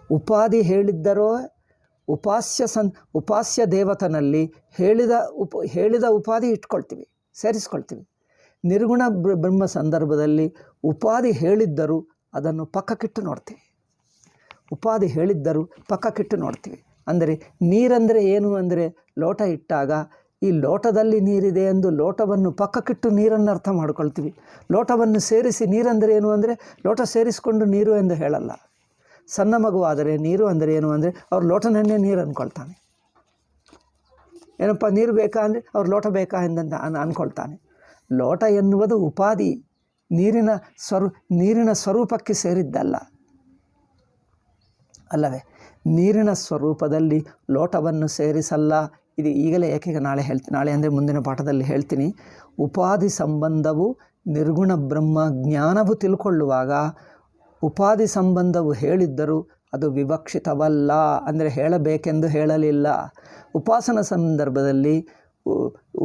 ಉಪಾಧಿ ಹೇಳಿದ್ದರೋ ಉಪಾಸ್ಯ ದೇವತನಲ್ಲಿ ಹೇಳಿದ ಉಪಾಧಿ ಇಟ್ಕೊಳ್ತೀವಿ, ಸೇರಿಸ್ಕೊಳ್ತೀವಿ. ನಿರ್ಗುಣ ಬ್ರಹ್ಮ ಸಂದರ್ಭದಲ್ಲಿ ಉಪಾಧಿ ಹೇಳಿದ್ದರೂ ಅದನ್ನು ಪಕ್ಕಕ್ಕಿಟ್ಟು ನೋಡ್ತೀವಿ. ಉಪಾಧಿ ಹೇಳಿದ್ದರೂ ಪಕ್ಕಕ್ಕಿಟ್ಟು ನೋಡ್ತೀವಿ. ಅಂದರೆ ನೀರಂದರೆ ಏನು ಅಂದರೆ ಲೋಟ ಇಟ್ಟಾಗ ಈ ಲೋಟದಲ್ಲಿ ನೀರಿದೆ ಎಂದು ಲೋಟವನ್ನು ಪಕ್ಕಕ್ಕಿಟ್ಟು ನೀರನ್ನು ಅರ್ಥ ಮಾಡ್ಕೊಳ್ತೀವಿ. ಲೋಟವನ್ನು ಸೇರಿಸಿ ನೀರಂದರೆ ಏನು ಅಂದರೆ ಲೋಟ ಸೇರಿಸಿಕೊಂಡು ನೀರು ಎಂದು ಹೇಳಲ್ಲ. ಸಣ್ಣ ಮಗುವಾದರೆ ನೀರು ಅಂದರೆ ಏನು ಅಂದರೆ ಅವ್ರು ಲೋಟನನ್ನೇ ನೀರು ಅಂದ್ಕೊಳ್ತಾನೆ. ಏನಪ್ಪ ನೀರು ಬೇಕಾ ಅಂದರೆ ಅವ್ರು ಲೋಟ ಬೇಕಾ ಎಂದಂತ ಅಂದ್ಕೊಳ್ತಾನೆ. ಲೋಟ ಎನ್ನುವುದು ಉಪಾಧಿ, ನೀರಿನ ಸ್ವರೂಪಕ್ಕೆ ಸೇರಿದ್ದಲ್ಲ ಅಲ್ಲವೇ? ನೀರಿನ ಸ್ವರೂಪದಲ್ಲಿ ಲೋಟವನ್ನು ಸೇರಿಸಲ್ಲ. ಇದು ಈಗಲೇ ಏಕೆ ನಾಳೆ ಅಂದರೆ ಮುಂದಿನ ಪಾಠದಲ್ಲಿ ಹೇಳ್ತೀನಿ. ಉಪಾಧಿ ಸಂಬಂಧವು ನಿರ್ಗುಣ ಬ್ರಹ್ಮ ಜ್ಞಾನವು ತಿಳ್ಕೊಳ್ಳುವಾಗ ಉಪಾಧಿ ಸಂಬಂಧವು ಹೇಳಿದ್ದರೂ ಅದು ವಿವಕ್ಷಿತವಲ್ಲ, ಅಂದರೆ ಹೇಳಬೇಕೆಂದು ಹೇಳಲಿಲ್ಲ. ಉಪಾಸನ ಸಂದರ್ಭದಲ್ಲಿ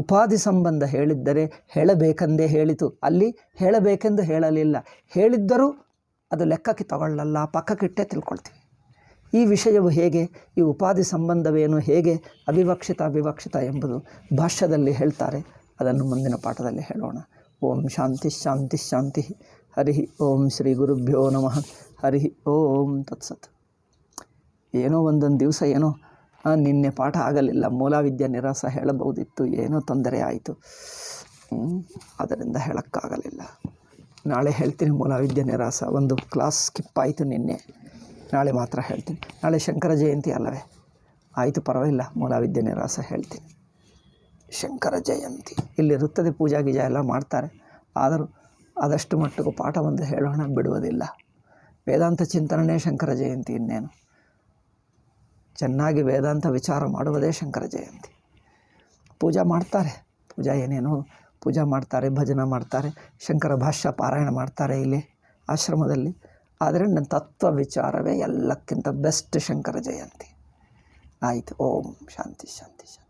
ಉಪಾಧಿ ಸಂಬಂಧ ಹೇಳಿದ್ದರೆ ಹೇಳಬೇಕೆಂದೇ ಹೇಳಿತು, ಅಲ್ಲಿ ಹೇಳಬೇಕೆಂದು ಹೇಳಲಿಲ್ಲ. ಹೇಳಿದ್ದರೂ ಅದು ಲೆಕ್ಕಕ್ಕೆ ತಗೊಳ್ಳಲ್ಲ, ಪಕ್ಕಕ್ಕಿಟ್ಟೇ ತಿಳ್ಕೊಳ್ತೀವಿ. ಈ ವಿಷಯವು ಹೇಗೆ, ಈ ಉಪಾಧಿ ಸಂಬಂಧವೇನು, ಹೇಗೆ ಅವಿವಕ್ಷಿತ ಎಂಬುದು ಭಾಷ್ಯದಲ್ಲಿ ಹೇಳ್ತಾರೆ. ಅದನ್ನು ಮುಂದಿನ ಪಾಠದಲ್ಲಿ ಹೇಳೋಣ. ಓಂ ಶಾಂತಿ ಶಾಂತಿ ಶಾಂತಿ. ಹರಿ ಓಂ ಶ್ರೀ ಗುರುಭ್ಯೋ ನಮಃ. ಹರಿ ಓಂ ತತ್ಸತ್. ಏನೋ ಒಂದೊಂದು ದಿವಸ ನಿನ್ನೆ ಪಾಠ ಆಗಲಿಲ್ಲ, ಮೂಲವಿದ್ಯಾ ನಿರಾಸ ಹೇಳಬಹುದಿತ್ತು, ಏನೋ ತೊಂದರೆ ಆಯಿತು, ಅದರಿಂದ ಹೇಳೋಕ್ಕಾಗಲಿಲ್ಲ. ನಾಳೆ ಹೇಳ್ತೀನಿ ಮೂಲವಿದ್ಯಾ ನಿರಾಸ. ಒಂದು ಕ್ಲಾಸ್ ಸ್ಕಿಪ್ ಆಯಿತು ನಿನ್ನೆ, ನಾಳೆ ಮಾತ್ರ ಹೇಳ್ತೀನಿ. ನಾಳೆ ಶಂಕರ ಜಯಂತಿ ಅಲ್ಲವೇ? ಆಯಿತು, ಪರವಾಗಿಲ್ಲ, ಮೂಲವಿದ್ಯಾ ನಿರಾಸ ಹೇಳ್ತೀನಿ. ಶಂಕರ ಜಯಂತಿ ಇಲ್ಲಿರುತ್ತದೆ, ಪೂಜಾ ಗೀಜಾ ಎಲ್ಲ ಮಾಡ್ತಾರೆ. ಆದರೂ ಆದಷ್ಟು ಮಟ್ಟಿಗೂ ಪಾಠ ಒಂದು ಹೇಳೋಣ, ಬಿಡುವುದಿಲ್ಲ. ವೇದಾಂತ ಚಿಂತನೆ ಶಂಕರ ಜಯಂತಿ, ಇನ್ನೇನು. ಚೆನ್ನಾಗಿ ವೇದಾಂತ ವಿಚಾರ ಮಾಡುವುದೇ ಶಂಕರ ಜಯಂತಿ. ಪೂಜಾ ಮಾಡ್ತಾರೆ, ಏನೇನೋ ಪೂಜಾ ಮಾಡ್ತಾರೆ, ಭಜನೆ ಮಾಡ್ತಾರೆ, ಶಂಕರ ಭಾಷ್ಯ ಪಾರಾಯಣ ಮಾಡ್ತಾರೆ ಇಲ್ಲಿ ಆಶ್ರಮದಲ್ಲಿ. ಆದರೆ ನನ್ನ ತತ್ವ ವಿಚಾರವೇ ಎಲ್ಲಕ್ಕಿಂತ ಬೆಸ್ಟ್ ಶಂಕರ ಜಯಂತಿ. ಆಯಿತು. ಓಂ ಶಾಂತಿ ಶಾಂತಿ ಶಾಂತಿ.